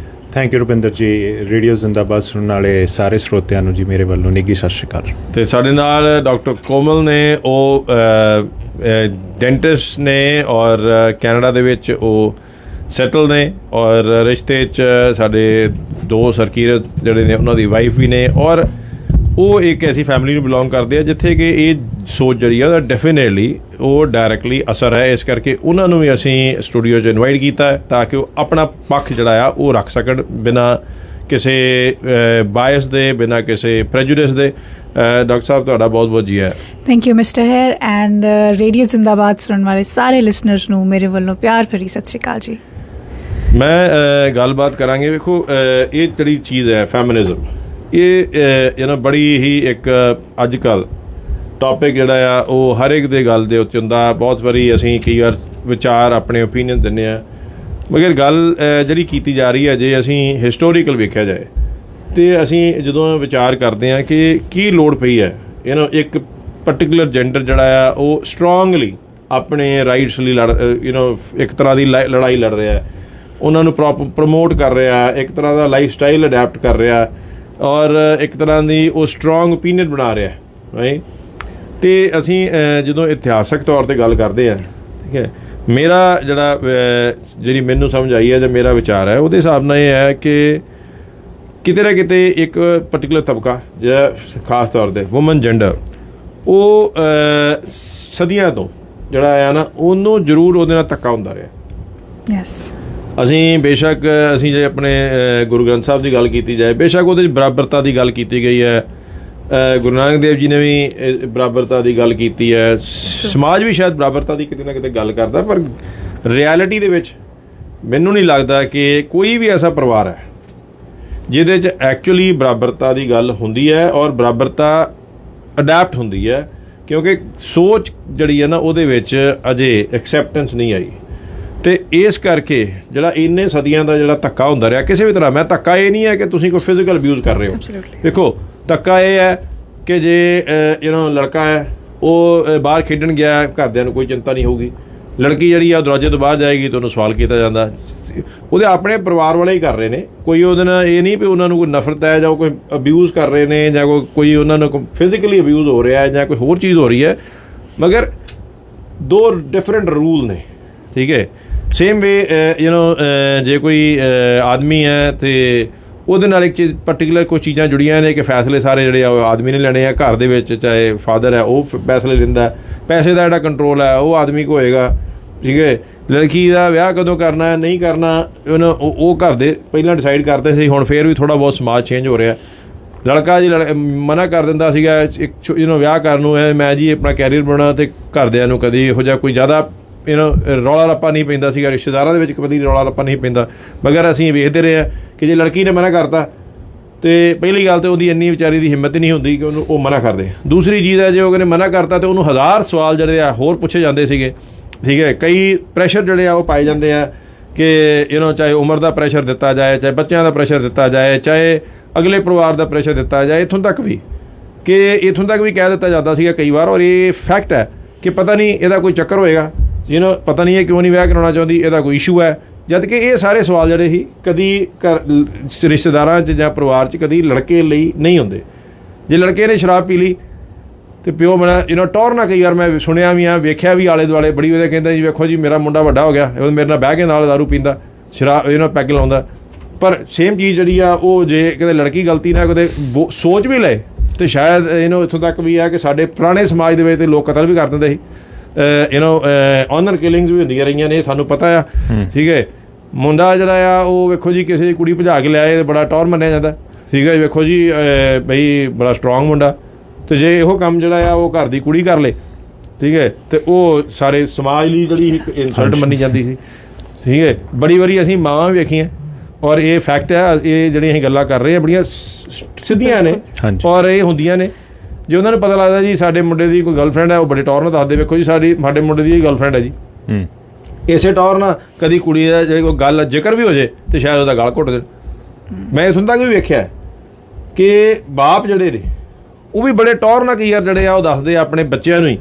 ਥੈਂਕ ਯੂ ਰੁਪਿੰਦਰ ਜੀ। ਰੇਡੀਓ ਜ਼ਿੰਦਾਬਾਦ ਸੁਣਨ ਵਾਲੇ ਸਾਰੇ ਸਰੋਤਿਆਂ ਨੂੰ ਜੀ ਮੇਰੇ ਵੱਲੋਂ ਨਿੱਘੀ ਸਤਿ ਸ਼੍ਰੀ ਅਕਾਲ। ਅਤੇ ਸਾਡੇ ਨਾਲ ਡਾਕਟਰ ਕੋਮਲ ਨੇ, ਉਹ ਡੈਂਟਿਸਟ ਨੇ ਔਰ ਕੈਨੇਡਾ ਦੇ ਵਿੱਚ ਉਹ ਸੈਟਲ ਨੇ, ਔਰ ਰਿਸ਼ਤੇ 'ਚ ਸਾਡੇ ਦੋਸਤ ਹਰਕੀਰਤ ਜਿਹੜੇ ਨੇ ਉਹਨਾਂ ਦੀ ਵਾਈਫ ਵੀ ਨੇ, ਔਰ ਉਹ ਇੱਕ ਐਸੀ ਫੈਮਿਲੀ ਨੂੰ ਬਿਲੋਂਗ ਕਰਦੇ ਆ ਜਿੱਥੇ ਕਿ ਇਹ ਸੋਚ ਜਿਹੜੀ ਆ ਉਹਦਾ ਡੈਫੀਨੇਟਲੀ ਉਹ ਡਾਇਰੈਕਟਲੀ ਅਸਰ ਹੈ। ਇਸ ਕਰਕੇ ਉਹਨਾਂ ਨੂੰ ਵੀ ਅਸੀਂ ਸਟੂਡੀਓ 'ਚ ਇਨਵਾਈਟ ਕੀਤਾ ਹੈ ਤਾਂ ਕਿ ਉਹ ਆਪਣਾ ਪੱਖ ਜਿਹੜਾ ਆ ਉਹ ਰੱਖ ਸਕਣ ਬਿਨਾਂ ਕਿਸੇ ਬਾਇਸ ਦੇ, ਬਿਨਾਂ ਕਿਸੇ ਪ੍ਰੈਜੂਡਿਸ ਦੇ। ਡਾਕਟਰ ਸਾਹਿਬ ਤੁਹਾਡਾ ਬਹੁਤ ਬਹੁਤ ਜੀ ਹੈ। Thank you mister Hayer, and radio Zindabad ਸੁਣਨ ਵਾਲੇ ਸਾਰੇ ਲਿਸਨਰਸ ਨੂੰ ਮੇਰੇ ਵੱਲੋਂ ਪਿਆਰ ਭਰੀ ਸਤਿ ਸ਼੍ਰੀ ਅਕਾਲ ਜੀ। ਮੈਂ ਗੱਲਬਾਤ ਕਰਾਂਗੇ। ਵੇਖੋ, ਇਹ ਜਿਹੜੀ ਚੀਜ਼ ਹੈ ਫੈਮਿਨਿਜ਼ਮ, ਇਹ ਬੜੀ ਹੀ ਇੱਕ ਅੱਜ ਕੱਲ੍ਹ ਟੌਪਿਕ ਜਿਹੜਾ ਆ ਉਹ ਹਰ ਇੱਕ ਦੇ ਗੱਲ ਦੇ ਉੱਤੇ ਹੁੰਦਾ। ਬਹੁਤ ਵਾਰੀ ਅਸੀਂ ਕਈ ਵਾਰ ਵਿਚਾਰ ਆਪਣੇ ਓਪੀਨੀਅਨ ਦਿੰਦੇ ਹਾਂ, ਮਗਰ ਗੱਲ ਜਿਹੜੀ ਕੀਤੀ ਜਾ ਰਹੀ ਹੈ ਜੇ ਅਸੀਂ ਹਿਸਟੋਰੀਕਲ ਵੇਖਿਆ ਜਾਏ ਅਤੇ ਅਸੀਂ ਜਦੋਂ ਵਿਚਾਰ ਕਰਦੇ ਹਾਂ ਕਿ ਕੀ ਲੋੜ ਪਈ ਹੈ ਇੱਕ ਪਰਟੀਕੂਲਰ ਜੈਂਡਰ ਜਿਹੜਾ ਆ ਉਹ ਸਟਰੋਂਗਲੀ ਆਪਣੇ ਰਾਈਟਸ ਲਈ ਇੱਕ ਤਰ੍ਹਾਂ ਦੀ ਲੜਾਈ ਲੜ ਰਿਹਾ, ਉਹਨਾਂ ਨੂੰ ਪ੍ਰਮੋਟ ਕਰ ਰਿਹਾ, ਇੱਕ ਤਰ੍ਹਾਂ ਦਾ ਲਾਈਫ ਸਟਾਈਲ ਅਡੈਪਟ ਕਰ ਰਿਹਾ, ਔਰ ਇੱਕ ਤਰ੍ਹਾਂ ਦੀ ਉਹ ਸਟਰੋਂਗ ਓਪੀਨੀਅਨ ਬਣਾ ਰਿਹਾ, ਰਾਈਟ। ਅਤੇ ਅਸੀਂ ਜਦੋਂ ਇਤਿਹਾਸਕ ਤੌਰ 'ਤੇ ਗੱਲ ਕਰਦੇ ਹਾਂ, ਠੀਕ ਹੈ, ਮੇਰਾ ਜਿਹੜੀ ਮੈਨੂੰ ਸਮਝ ਆਈ ਹੈ ਜਾਂ ਮੇਰਾ ਵਿਚਾਰ ਹੈ ਉਹਦੇ ਹਿਸਾਬ ਨਾਲ ਇਹ ਹੈ ਕਿ ਕਿਤੇ ਨਾ ਕਿਤੇ ਇੱਕ ਪਰਟੀਕੂਲਰ ਤਬਕਾ ਜਾਂ ਖਾਸ ਤੌਰ 'ਤੇ ਵੂਮਨ ਜੈਂਡਰ ਉਹ ਸਦੀਆਂ ਤੋਂ ਜਿਹੜਾ ਆ ਨਾ ਉਹਨੂੰ ਜ਼ਰੂਰ ਉਹਦੇ ਨਾਲ ਧੱਕਾ ਹੁੰਦਾ ਰਿਹਾ। ਯੈਸ, ਅਸੀਂ ਬੇਸ਼ੱਕ ਅਸੀਂ ਜੇ ਆਪਣੇ ਗੁਰੂ ਗ੍ਰੰਥ ਸਾਹਿਬ ਦੀ ਗੱਲ ਕੀਤੀ ਜਾਏ, ਬੇਸ਼ੱਕ ਉਹਦੇ 'ਚ ਬਰਾਬਰਤਾ ਦੀ ਗੱਲ ਕੀਤੀ ਗਈ ਹੈ, ਗੁਰੂ ਨਾਨਕ ਦੇਵ ਜੀ ਨੇ ਵੀ ਬਰਾਬਰਤਾ ਦੀ ਗੱਲ ਕੀਤੀ ਹੈ, ਸਮਾਜ ਵੀ ਸ਼ਾਇਦ ਬਰਾਬਰਤਾ ਦੀ ਕਿਤੇ ਨਾ ਕਿਤੇ ਗੱਲ ਕਰਦਾ, ਪਰ ਰਿਐਲਿਟੀ ਦੇ ਵਿੱਚ ਮੈਨੂੰ ਨਹੀਂ ਲੱਗਦਾ ਕਿ ਕੋਈ ਵੀ ਐਸਾ ਪਰਿਵਾਰ ਹੈ ਜਿਹਦੇ 'ਚ ਐਕਚੁਅਲੀ ਬਰਾਬਰਤਾ ਦੀ ਗੱਲ ਹੁੰਦੀ ਹੈ ਔਰ ਬਰਾਬਰਤਾ ਅਡੈਪਟ ਹੁੰਦੀ ਹੈ, ਕਿਉਂਕਿ ਸੋਚ ਜਿਹੜੀ ਹੈ ਨਾ ਉਹਦੇ ਵਿੱਚ ਅਜੇ ਐਕਸੈਪਟੈਂਸ ਨਹੀਂ ਆਈ। ਅਤੇ ਇਸ ਕਰਕੇ ਜਿਹੜਾ ਇੰਨੇ ਸਦੀਆਂ ਦਾ ਜਿਹੜਾ ਧੱਕਾ ਹੁੰਦਾ ਰਿਹਾ ਕਿਸੇ ਵੀ ਤਰ੍ਹਾਂ, ਮੈਂ ਧੱਕਾ ਇਹ ਨਹੀਂ ਹੈ ਕਿ ਤੁਸੀਂ ਕੋਈ ਫਿਜ਼ੀਕਲ ਅਬਿਊਜ਼ ਕਰ ਰਹੇ ਹੋ, ਦੇਖੋ ਧੱਕਾ ਇਹ ਹੈ ਕਿ ਜੇ ਲੜਕਾ ਹੈ ਉਹ ਬਾਹਰ ਖੇਡਣ ਗਿਆ, ਘਰਦਿਆਂ ਨੂੰ ਕੋਈ ਚਿੰਤਾ ਨਹੀਂ ਹੋਊਗੀ, ਲੜਕੀ ਜਿਹੜੀ ਆ ਦਰਵਾਜ਼ੇ ਤੋਂ ਬਾਹਰ ਜਾਏਗੀ ਤਾਂ ਉਹਨੂੰ ਸਵਾਲ ਕੀਤਾ ਜਾਂਦਾ, ਉਹਦੇ ਆਪਣੇ ਪਰਿਵਾਰ ਵਾਲੇ ਹੀ ਕਰ ਰਹੇ ਨੇ, ਕੋਈ ਉਹਦੇ ਨਾਲ ਇਹ ਨਹੀਂ ਵੀ ਉਹਨਾਂ ਨੂੰ ਕੋਈ ਨਫ਼ਰਤ ਹੈ ਜਾਂ ਕੋਈ ਅਬਿਊਜ਼ ਕਰ ਰਹੇ ਨੇ ਜਾਂ ਕੋਈ ਉਹਨਾਂ ਨੂੰ ਫਿਜ਼ੀਕਲੀ ਅਬਿਊਜ਼ ਹੋ ਰਿਹਾ ਹੈ ਜਾਂ ਕੋਈ ਹੋਰ ਚੀਜ਼ ਹੋ ਰਹੀ ਹੈ, ਮਗਰ ਦੋ ਡਿਫਰੈਂਟ ਰੂਲ ਨੇ, ਠੀਕ ਹੈ। ਸੇਮ ਵੇ ਜੇ ਕੋਈ ਆਦਮੀ ਹੈ ਅਤੇ ਉਹਦੇ ਨਾਲ ਇੱਕ ਚੀਜ਼ ਪਰਟੀਕੂਲਰ ਕੁਛ ਚੀਜ਼ਾਂ ਜੁੜੀਆਂ ਨੇ ਕਿ ਫੈਸਲੇ ਸਾਰੇ ਜਿਹੜੇ ਆ ਉਹ ਆਦਮੀ ਨੇ ਲੈਣੇ ਆ ਘਰ ਦੇ ਵਿੱਚ, ਚਾਹੇ ਫਾਦਰ ਹੈ ਉਹ ਫੈਸਲੇ ਲੈਂਦਾ, ਪੈਸੇ ਦਾ ਜਿਹੜਾ ਕੰਟਰੋਲ ਹੈ ਉਹ ਆਦਮੀ ਕੋ ਹੋਏਗਾ, ਠੀਕ ਹੈ। ਲੜਕੀ ਦਾ ਵਿਆਹ ਕਦੋਂ ਕਰਨਾ ਹੈ ਨਹੀਂ ਕਰਨਾ ਉਹ ਘਰ ਦੇ ਪਹਿਲਾਂ ਡਿਸਾਈਡ ਕਰਦੇ ਸੀ, ਹੁਣ ਫਿਰ ਵੀ ਥੋੜ੍ਹਾ ਬਹੁਤ ਸਮਾਜ ਚੇਂਜ ਹੋ ਰਿਹਾ। ਲੜਕਾ ਜੀ ਮਨਾ ਕਰ ਦਿੰਦਾ ਸੀਗਾ ਇੱਕ ਵਿਆਹ ਕਰਨ ਨੂੰ, ਮੈਂ ਜੀ ਆਪਣਾ ਕੈਰੀਅਰ ਬਣਾਉਣਾ, ਅਤੇ ਘਰਦਿਆਂ ਨੂੰ ਕਦੀ ਇਹੋ ਜਿਹਾ ਕੋਈ ਜ਼ਿਆਦਾ ਰੌਲਾ ਰੱਪਾ ਨਹੀਂ ਪੈਂਦਾ ਸੀਗਾ, ਰਿਸ਼ਤੇਦਾਰਾਂ ਦੇ ਵਿੱਚ ਕਦੀ ਰੌਲਾ ਰੱਪਾ ਨਹੀਂ ਪੈਂਦਾ, ਮਗਰ ਅਸੀਂ ਵੇਖਦੇ ਰਹੇ ਹਾਂ ਕਿ ਜੇ ਲੜਕੀ ਨੇ ਮਨਾ ਕਰਤਾ ਅਤੇ ਪਹਿਲੀ ਗੱਲ ਤਾਂ ਉਹਦੀ ਇੰਨੀ ਵਿਚਾਰੀ ਦੀ ਹਿੰਮਤ ਨਹੀਂ ਹੁੰਦੀ ਕਿ ਉਹਨੂੰ ਉਹ ਮਨਾ ਕਰਦੇ। ਦੂਸਰੀ ਚੀਜ਼ ਹੈ ਜੇ ਉਹ ਕਹਿੰਦੇ ਮਨਾ ਕਰਤਾ ਤਾਂ ਉਹਨੂੰ ਹਜ਼ਾਰ ਸਵਾਲ ਜਿਹੜੇ ਆ ਹੋਰ ਪੁੱਛੇ ਜਾਂਦੇ ਸੀਗੇ ਠੀਕ ਹੈ। ਕਈ ਪ੍ਰੈਸ਼ਰ ਜਿਹੜੇ ਆ ਉਹ ਪਾਏ ਜਾਂਦੇ ਆ ਕਿ ਚਾਹੇ ਉਮਰ ਦਾ ਪ੍ਰੈਸ਼ਰ ਦਿੱਤਾ ਜਾਏ, ਚਾਹੇ ਬੱਚਿਆਂ ਦਾ ਪ੍ਰੈਸ਼ਰ ਦਿੱਤਾ ਜਾਏ, ਚਾਹੇ ਅਗਲੇ ਪਰਿਵਾਰ ਦਾ ਪ੍ਰੈਸ਼ਰ ਦਿੱਤਾ ਜਾਏ, ਇੱਥੋਂ ਤੱਕ ਵੀ ਕਹਿ ਦਿੱਤਾ ਜਾਂਦਾ ਸੀਗਾ ਕਈ ਵਾਰ, ਔਰ ਇਹ ਫੈਕਟ ਹੈ ਕਿ ਪਤਾ ਨਹੀਂ ਇਹਦਾ ਕੋਈ ਚੱਕਰ ਹੋਏਗਾ, ਪਤਾ ਨਹੀਂ ਇਹ ਕਿਉਂ ਨਹੀਂ ਵਿਆਹ ਕਰਾਉਣਾ ਚਾਹੁੰਦੀ, ਇਹਦਾ ਕੋਈ ਇਸ਼ੂ ਹੈ। ਜਦ ਕਿ ਇਹ ਸਾਰੇ ਸਵਾਲ ਜਿਹੜੇ ਸੀ ਕਦੀ ਰਿਸ਼ਤੇਦਾਰਾਂ 'ਚ ਜਾਂ ਪਰਿਵਾਰ 'ਚ ਕਦੀ ਲੜਕੇ ਲਈ ਨਹੀਂ ਹੁੰਦੇ। ਜੇ ਲੜਕੇ ਨੇ ਸ਼ਰਾਬ ਪੀ ਲਈ ਤੇ ਪਿਓ ਬਣਾ ਟੌਰ ਨਾ, ਕਈ ਵਾਰ ਮੈਂ ਸੁਣਿਆ ਵੀ ਆ, ਵੇਖਿਆ ਵੀ ਆਲੇ ਦੁਆਲੇ ਬੜੀ ਉਹਦੇ ਕਹਿੰਦਾ ਜੀ ਵੇਖੋ ਜੀ ਮੇਰਾ ਮੁੰਡਾ ਵੱਡਾ ਹੋ ਗਿਆ, ਮੇਰੇ ਨਾਲ ਬਹਿ ਕੇ ਨਾਲ ਦਾਰੂ ਪੀਂਦਾ, ਸ਼ਰਾਬ ਪੈਗ ਲਾਉਂਦਾ। ਪਰ ਸੇਮ ਚੀਜ਼ ਜਿਹੜੀ ਆ ਉਹ ਜੇ ਕਿਤੇ ਲੜਕੀ ਗਲਤੀ ਨਾਲ ਕਿਤੇ ਸੋਚ ਵੀ ਲਏ ਤੇ ਸ਼ਾਇਦ ਇੱਥੋਂ ਤੱਕ ਵੀ ਆ ਕਿ ਸਾਡੇ ਪੁਰਾਣੇ ਸਮਾਜ ਦੇ ਵਿੱਚ ਤੇ ਲੋਕ ਕਤਲ ਵੀ ਕਰ ਦਿੰਦੇ ਸੀ, ਆਨਰ ਕਿਲਿੰਗਸ ਵੀ ਹੁੰਦੀਆਂ ਰਹੀਆਂ ਨੇ, ਸਾਨੂੰ ਪਤਾ ਆ। ਠੀਕ ਹੈ। ਮੁੰਡਾ ਜਿਹੜਾ ਆ ਉਹ ਵੇਖੋ ਜੀ ਕਿਸੇ ਦੀ ਕੁੜੀ ਭਜਾ ਕੇ ਲਿਆਏ, ਬੜਾ ਟੌਰ ਮੰਨਿਆ ਜਾਂਦਾ। ਠੀਕ ਹੈ। ਵੇਖੋ ਜੀ ਬਈ ਬੜਾ ਸਟਰੋਂਗ ਮੁੰਡਾ, ਤੇ ਜੇ ਇਹੋ ਕੰਮ ਜਿਹੜਾ ਆ ਉਹ ਘਰ ਦੀ ਕੁੜੀ ਕਰ ਲੇ, ਠੀਕ ਹੈ, ਤੇ ਉਹ ਸਾਰੇ ਸਮਾਜ ਲਈ ਜਿਹੜੀ ਇੱਕ ਇਨਸਲਟ ਮੰਨੀ ਜਾਂਦੀ ਸੀ। ਠੀਕ ਹੈ। ਬੜੀ ਵਾਰੀ ਅਸੀਂ ਮਾਵਾਂ ਵੀ ਵੇਖੀਆਂ, ਔਰ ਇਹ ਫੈਕਟ ਹੈ, ਇਹ ਜਿਹੜੀਆਂ ਅਸੀਂ ਗੱਲਾਂ ਕਰ ਰਹੇ ਹਾਂ ਬੜੀਆਂ ਸਿੱਧੀਆਂ ਨੇ, ਔਰ ਇਹ ਹੁੰਦੀਆਂ ਨੇ। ਜੇ ਉਹਨਾਂ ਨੂੰ ਪਤਾ ਲੱਗਦਾ ਜੀ ਸਾਡੇ ਮੁੰਡੇ ਦੀ ਕੋਈ ਗਰਲਫਰੈਂਡ ਹੈ, ਉਹ ਬੜੇ ਟੌਰ ਨਾਲ ਦੱਸਦੇ ਵੇਖੋ ਜੀ ਸਾਡੇ ਮੁੰਡੇ ਦੀ ਗਰਲਫਰੈਂਡ ਹੈ ਜੀ, ਇਸੇ ਟੌਰ ਨਾਲ ਕਦੀ ਕੁੜੀ ਦਾ ਜਿਹੜੀ ਕੋਈ ਗੱਲ ਜ਼ਿਕਰ ਵੀ ਹੋ ਜੇ ਤੇ ਸ਼ਾਇਦ ਉਹਦਾ ਗਲ ਘੁੱਟ ਦੇਣ। ਮੈਂ ਇੱਥੋਂ ਤੱਕ ਵੀ ਵੇਖਿਆ ਕਿ ਬਾਪ ਜਿਹੜੇ ਨੇ ਉਹ ਵੀ ਬੜੇ ਟੌਰ ਨਾਲ ਕਈ ਵਾਰ ਜਿਹੜੇ ਆ ਉਹ ਦੱਸਦੇ ਆ ਆਪਣੇ ਬੱਚਿਆਂ ਨੂੰ ਹੀ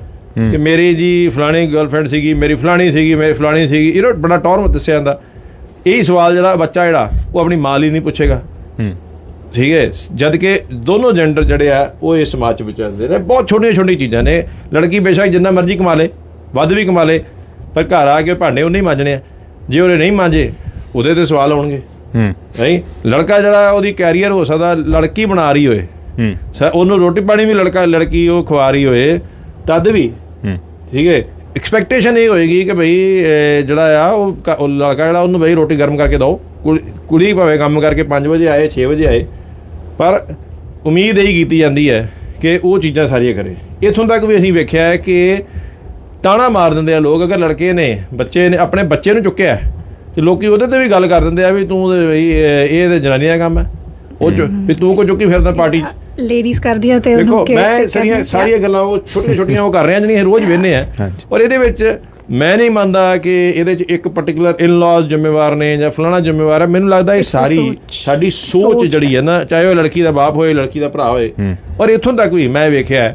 ਕਿ ਮੇਰੀ ਜੀ ਫਲਾਣੀ ਗਰਲਫਰੈਂਡ ਸੀਗੀ, ਮੇਰੀ ਫਲਾਣੀ ਸੀਗੀ, ਬੜਾ ਟੌਰ ਦੱਸਿਆ ਜਾਂਦਾ। ਇਹੀ ਸਵਾਲ ਜਿਹੜਾ ਬੱਚਾ ਜਿਹੜਾ ਉਹ ਆਪਣੀ ਮਾਂ ਲਈ ਨਹੀਂ ਪੁੱਛੇਗਾ। ਠੀਕ ਹੈ। ਜਦ ਕਿ ਦੋਨੋਂ ਜੈਂਡਰ ਜਿਹੜੇ ਆ ਉਹ ਇਸ ਸਮਾਜ 'ਚ ਵਿਚਰਦੇ ਨੇ। ਬਹੁਤ ਛੋਟੀਆਂ ਚੀਜ਼ਾਂ ਨੇ। ਲੜਕੀ ਬੇਸ਼ੱਕ ਜਿੰਨਾ ਮਰਜ਼ੀ ਕਮਾ ਲੇ, ਵੱਧ ਵੀ ਕਮਾ ਲੇ, ਪਰ ਘਰ ਆ ਕੇ ਭਾਂਡੇ ਉਹਨੇ ਹੀ ਮਾਂਜਣੇ ਆ। ਜੇ ਉਹਨੇ ਨਹੀਂ ਮਾਂਜੇ ਉਹਦੇ 'ਤੇ ਸਵਾਲ ਆਉਣਗੇ। ਨਹੀਂ, ਲੜਕਾ ਜਿਹੜਾ ਉਹਦੀ ਕੈਰੀਅਰ ਹੋ ਸਕਦਾ ਲੜਕੀ ਬਣਾ ਰਹੀ ਹੋਏ, ਉਹਨੂੰ ਰੋਟੀ ਪਾਣੀ ਵੀ ਲੜਕੀ ਉਹ ਖਵਾ ਰਹੀ ਹੋਏ, ਤਦ ਵੀ ਠੀਕ ਹੈ ਐਕਸਪੈਕਟੇਸ਼ਨ ਇਹ ਹੋਏਗੀ ਕਿ ਬਈ ਜਿਹੜਾ ਆ ਉਹ ਲੜਕਾ ਜਿਹੜਾ ਉਹਨੂੰ ਬਈ ਰੋਟੀ ਗਰਮ ਕਰਕੇ ਦਿਓ। ਕੁੜੀ ਭਾਵੇਂ ਕੰਮ ਕਰਕੇ 5 ਵਜੇ ਆਏ 6 ਵਜੇ ਆਏ, ਪਰ ਉਮੀਦ ਇਹੀ ਕੀਤੀ ਜਾਂਦੀ ਹੈ ਕਿ ਉਹ ਚੀਜ਼ਾਂ ਸਾਰੀਆਂ ਕਰੇ। ਇੱਥੋਂ ਤੱਕ ਵੀ ਅਸੀਂ ਵੇਖਿਆ ਹੈ ਕਿ ਤਾਣਾ ਮਾਰ ਦਿੰਦੇ ਆ ਲੋਕ, ਅਗਰ ਲੜਕੇ ਨੇ ਬੱਚੇ ਨੇ ਆਪਣੇ ਬੱਚੇ ਨੂੰ ਚੁੱਕਿਆ ਤੇ ਲੋਕੀ ਉਹਦੇ 'ਤੇ ਵੀ ਗੱਲ ਕਰ ਦਿੰਦੇ ਆ ਵੀ ਤੂੰ ਬਈ ਇਹ ਤਾਂ ਜਨਾਨੀ ਦਾ ਕੰਮ ਹੈ, ਉਹ ਵੀ ਤੂੰ ਕੋ ਚੁੱਕੀ ਫਿਰਦਾ ਪਾਰਟੀ 'ਚ। ਲੇਡੀਜ਼ ਕਰਦੀਆਂ ਤੇ ਦੇਖੋ ਮੈਂ ਸਾਰੀਆਂ ਗੱਲਾਂ ਉਹ ਛੋਟੀਆਂ ਉਹ ਕਰ ਰਹੇ ਹਾਂ ਜਿਹੜੀਆਂ ਰੋਜ਼ ਵੇਖਦੇ ਆ। ਔਰ ਇਹਦੇ ਵਿੱਚ ਮੈਂ ਨਹੀਂ ਮੰਨਦਾ ਕਿ ਇਹਦੇ 'ਚ ਇੱਕ ਪਰਟੀਕੂਲਰ ਇਨ-ਲਾਜ਼ ਜ਼ਿੰਮੇਵਾਰ ਨੇ ਜਾਂ ਫਲਾਣਾ ਜ਼ਿੰਮੇਵਾਰ ਹੈ। ਮੈਨੂੰ ਲੱਗਦਾ ਇਹ ਸਾਡੀ ਸੋਚ ਜਿਹੜੀ ਹੈ ਨਾ, ਚਾਹੇ ਉਹ ਲੜਕੀ ਦਾ ਬਾਪ ਹੋਏ, ਲੜਕੀ ਦਾ ਭਰਾ ਹੋਏ। ਔਰ ਇੱਥੋਂ ਤੱਕ ਵੀ ਮੈਂ ਵੇਖਿਆ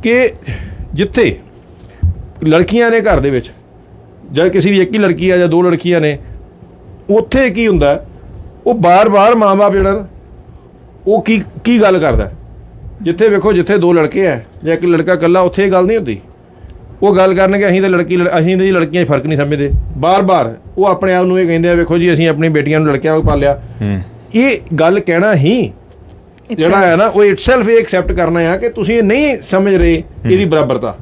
ਕਿ ਜਿੱਥੇ ਲੜਕੀਆਂ ਨੇ ਘਰ ਦੇ ਵਿੱਚ, ਜਾਂ ਕਿਸੇ ਦੀ ਇੱਕ ਹੀ ਲੜਕੀ ਆ ਜਾਂ 2 ਲੜਕੀਆਂ ਨੇ, ਉੱਥੇ ਕੀ ਹੁੰਦਾ ਉਹ ਬਾਰ-ਬਾਰ ਮਾਂ-ਬਾਪ ਜਿਹੜਾ ਉਹ ਕੀ ਗੱਲ ਕਰਦਾ। ਜਿੱਥੇ ਵੇਖੋ ਜਿੱਥੇ 2 ਲੜਕੇ ਹੈ ਜਾਂ ਇੱਕ ਲੜਕਾ ਇਕੱਲਾ, ਉੱਥੇ ਇਹ ਗੱਲ ਨਹੀਂ ਹੁੰਦੀ। ਉਹ ਗੱਲ ਕਰਨਗੇ ਅਸੀਂ ਤਾਂ ਲੜਕੀਆਂ 'ਚ ਫਰਕ ਨਹੀਂ ਸਮਝਦੇ। ਬਾਰ-ਬਾਰ ਉਹ ਆਪਣੇ ਆਪ ਨੂੰ ਇਹ ਕਹਿੰਦੇ ਆ ਵੇਖੋ ਜੀ ਅਸੀਂ ਆਪਣੀ ਬੇਟੀਆਂ ਨੂੰ ਲੜਕਿਆਂ ਵਾਂਗ ਪਾਲਿਆ। ਇਹ ਗੱਲ ਕਹਿਣਾ ਹੀ ਜਿਹੜਾ ਹੈ ਨਾ ਉਹ ਇਟਸੈਲਫ ਇਹ ਐਕਸੈਪਟ ਕਰਨਾ ਆ ਕਿ ਤੁਸੀਂ ਇਹ ਨਹੀਂ ਸਮਝ ਰਹੇ ਇਹਦੀ ਬਰਾਬਰਤਾ।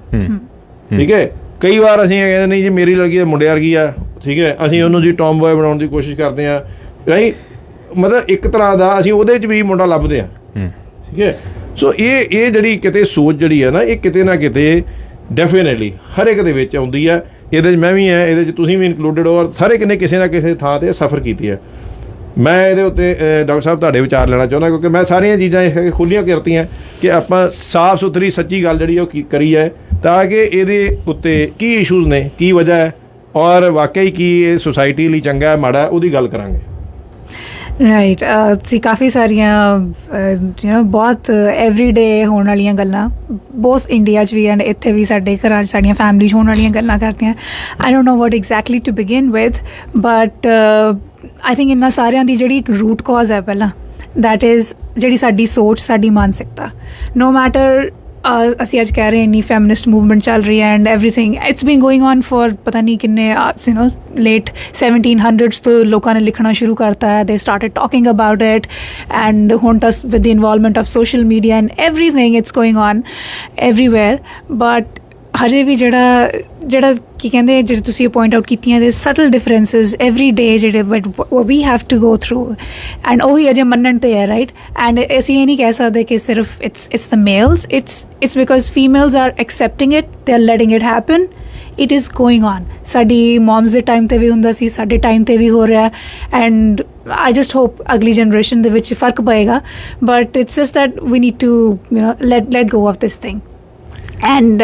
ਠੀਕ ਹੈ। ਕਈ ਵਾਰ ਅਸੀਂ ਕਹਿੰਦੇ ਨਹੀਂ ਜੀ ਮੇਰੀ ਲੜਕੀ ਤਾਂ ਮੁੰਡੇ ਵਰਗੀ ਆ, ਠੀਕ ਹੈ, ਅਸੀਂ ਉਹਨੂੰ ਜੀ ਟੌਮ ਬॉय ਬਣਾਉਣ ਦੀ ਕੋਸ਼ਿਸ਼ ਕਰਦੇ ਹਾਂ। ਰਾਈਟ, ਮਤਲਬ ਇੱਕ ਤਰ੍ਹਾਂ ਦਾ ਅਸੀਂ ਉਹਦੇ 'ਚ ਵੀ ਮੁੰਡਾ ਲੱਭਦੇ ਹਾਂ। ਠੀਕ ਹੈ। ਸੋ ਇਹ ਜਿਹੜੀ ਕਿਤੇ ਸੋਚ ਜਿਹੜੀ ਹੈ ਨਾ, ਇਹ ਕਿਤੇ ਨਾ ਕਿਤੇ ਡੈਫੀਨੇਟਲੀ ਹਰ ਇੱਕ ਦੇ ਵਿੱਚ ਆਉਂਦੀ ਹੈ। ਇਹਦੇ 'ਚ ਮੈਂ ਵੀ ਹੈ, ਇਹਦੇ 'ਚ ਤੁਸੀਂ ਵੀ ਇਨਕਲੂਡਡ ਹੋ, ਔਰ ਹਰ ਇੱਕ ਨੇ ਕਿਸੇ ਨਾ ਕਿਸੇ ਥਾਂ 'ਤੇ ਸਫ਼ਰ ਕੀਤੀ ਹੈ। ਮੈਂ ਇਹਦੇ ਉੱਤੇ ਡਾਕਟਰ ਸਾਹਿਬ ਤੁਹਾਡੇ ਵਿਚਾਰ ਲੈਣਾ ਚਾਹੁੰਦਾ, ਕਿਉਂਕਿ ਮੈਂ ਸਾਰੀਆਂ ਚੀਜ਼ਾਂ ਇਹ ਖੁੱਲ੍ਹੀਆਂ ਕਰਤੀਆਂ ਕਿ ਆਪਾਂ ਸਾਫ਼ ਸੁਥਰੀ ਸੱਚੀ ਗੱਲ ਜਿਹੜੀ ਉਹ ਕਰੀ ਹੈ, ਤਾਂ ਕਿ ਇਹਦੇ ਉੱਤੇ ਕੀ ਇਸ਼ੂਜ਼ ਨੇ, ਕੀ ਵਜ੍ਹਾ ਹੈ, ਔਰ ਵਾਕਈ ਕੀ ਇਹ ਸੁਸਾਇਟੀ ਲਈ ਚੰਗਾ ਹੈ ਮਾੜਾ, ਉਹਦੀ ਗੱਲ ਕਰਾਂਗੇ। ਰਾਈਟ। ਤੁਸੀਂ ਕਾਫੀ ਸਾਰੀਆਂ ਬਹੁਤ ਐਵਰੀਡੇ ਹੋਣ ਵਾਲੀਆਂ ਗੱਲਾਂ ਬਹੁਤ ਇੰਡੀਆ 'ਚ ਵੀ ਐਂਡ ਇੱਥੇ ਵੀ ਸਾਡੇ ਘਰਾਂ 'ਚ ਸਾਡੀਆਂ ਫੈਮਿਲੀ 'ਚ ਹੋਣ ਵਾਲੀਆਂ ਗੱਲਾਂ ਕਰਦੀਆਂ। I don't know what exactly to begin with, but I think ਇਹਨਾਂ ਸਾਰਿਆਂ ਦੀ ਜਿਹੜੀ ਇੱਕ ਰੂਟ ਕਾਜ਼ ਹੈ ਪਹਿਲਾਂ, ਦੈਟ ਇਜ਼ ਜਿਹੜੀ ਸਾਡੀ ਸੋਚ, ਸਾਡੀ ਮਾਨਸਿਕਤਾ। ਨੋ ਮੈਟਰ ਅਸੀਂ ਅੱਜ ਕਹਿ ਰਹੇ ਇੰਨੀ ਫੈਮਿਨਿਸਟ ਮੂਵਮੈਂਟ ਚੱਲ ਰਹੀ ਹੈ and everything, it's been going on for ਪਤਾ ਨਹੀਂ ਕਿੰਨੇ ਲੇਟ 1700s ਤੋਂ ਲੋਕਾਂ ਨੇ ਲਿਖਣਾ ਸ਼ੁਰੂ ਕਰਤਾ ਹੈ। ਦੇ started talking about it and ਹੁਣ ਤਾਂ with the involvement of social media and everything it's going on everywhere. But ਹਜੇ ਵੀ ਜਿਹੜਾ ਕੀ ਕਹਿੰਦੇ, ਜਿਹੜੇ ਤੁਸੀਂ ਪੁਆਇੰਟ ਆਊਟ ਕੀਤੀਆਂ ਦੇ ਸਟਲ ਡਿਫਰੈਂਸਿਸ ਐਵਰੀ ਡੇ ਜਿਹੜੇ we have to go through, and ਉਹੀ ਅਜੇ ਮੰਨਣ 'ਤੇ ਹੈ। ਰਾਈਟ। ਐਂਡ ਅਸੀਂ ਇਹ ਨਹੀਂ ਕਹਿ ਸਕਦੇ ਕਿ ਸਿਰਫ it's the males, it's because females are accepting it, they are letting it happen. It is going on. ਸਾਡੀ ਮੋਮਸ ਦੇ ਟਾਈਮ 'ਤੇ ਵੀ ਹੁੰਦਾ ਸੀ, ਸਾਡੇ ਟਾਈਮ 'ਤੇ ਵੀ ਹੋ ਰਿਹਾ, ਐਂਡ I just hope ਅਗਲੀ ਜਨਰੇਸ਼ਨ ਦੇ ਵਿੱਚ ਫਰਕ ਪਏਗਾ, but it's just that we need to let go of this thing. And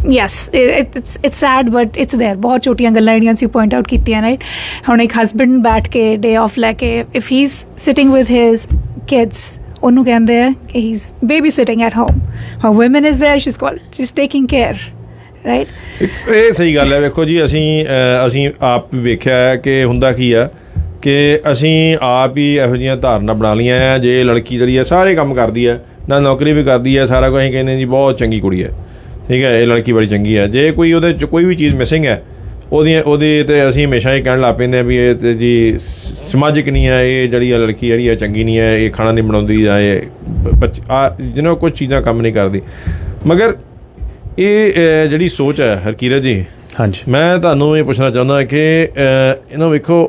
yes it's sad but it's there ਬਹੁਤ ਛੋਟੀਆਂ ਗੱਲਾਂ ਜਿਹੜੀਆਂ ਤੁਸੀਂ ਪੁਆਇੰਟ ਆਊਟ ਕੀਤੀਆਂ ਰਾਈਟ ਹੁਣ ਇੱਕ ਹਸਬੈਂਡ ਬੈਠ ਕੇ ਡੇ ਆਫ ਲੈ ਕੇ if he is sitting with his kids ਉਹਨੂੰ ਕਹਿੰਦੇ ਆ ਕਿ he is baby sitting at home her women is there she's taking care right ਇਹ ਸਹੀ ਗੱਲ ਹੈ। ਵੇਖੋ ਜੀ ਅਸੀਂ ਆਪ ਵੇਖਿਆ ਹੈ ਕਿ ਹੁੰਦਾ ਕੀ ਆ ਕਿ ਅਸੀਂ ਆਪ ਹੀ ਇਹੋ ਜਿਹੀਆਂ ਧਾਰਨਾ ਬਣਾ ਲਈਆਂ ਆ ਜੇ ਲੜਕੀ ਜਿਹੜੀ ਹੈ ਸਾਰੇ ਕੰਮ ਕਰਦੀ ਹੈ ਨਾ ਨੌਕਰੀ ਵੀ ਕਰਦੀ ਹੈ ਸਾਰਾ ਕੁਝ ਅਸੀਂ ਕਹਿੰਦੇ ਜੀ ਬਹੁਤ ਚੰਗੀ ਕੁੜੀ ਹੈ ਠੀਕ ਹੈ ਇਹ ਲੜਕੀ ਬੜੀ ਚੰਗੀ ਹੈ ਜੇ ਕੋਈ ਉਹਦੇ 'ਚ ਕੋਈ ਵੀ ਚੀਜ਼ ਮਿਸਿੰਗ ਹੈ ਉਹਦੀ ਤੇ ਅਸੀਂ ਹਮੇਸ਼ਾ ਹੀ ਕਹਿਣ ਲੱਗ ਪੈਂਦੇ ਹਾਂ ਵੀ ਇਹ ਤੇ ਜੀ ਸਮਾਜਿਕ ਨਹੀਂ ਹੈ ਇਹ ਜਿਹੜੀ ਆ ਲੜਕੀ ਜਿਹੜੀ ਹੈ ਚੰਗੀ ਨਹੀਂ ਹੈ ਇਹ ਖਾਣਾ ਨਹੀਂ ਬਣਾਉਂਦੀ ਜਾਂ ਇਹ ਜਿਹਨਾਂ ਕੁਝ ਚੀਜ਼ਾਂ ਕੰਮ ਨਹੀਂ ਕਰਦੀ ਮਗਰ ਇਹ ਜਿਹੜੀ ਸੋਚ ਹੈ ਹਰਕੀਰਤ ਜੀ ਹਾਂਜੀ ਮੈਂ ਤੁਹਾਨੂੰ ਇਹ ਪੁੱਛਣਾ ਚਾਹੁੰਦਾ ਕਿ ਇਹਨਾਂ ਵੇਖੋ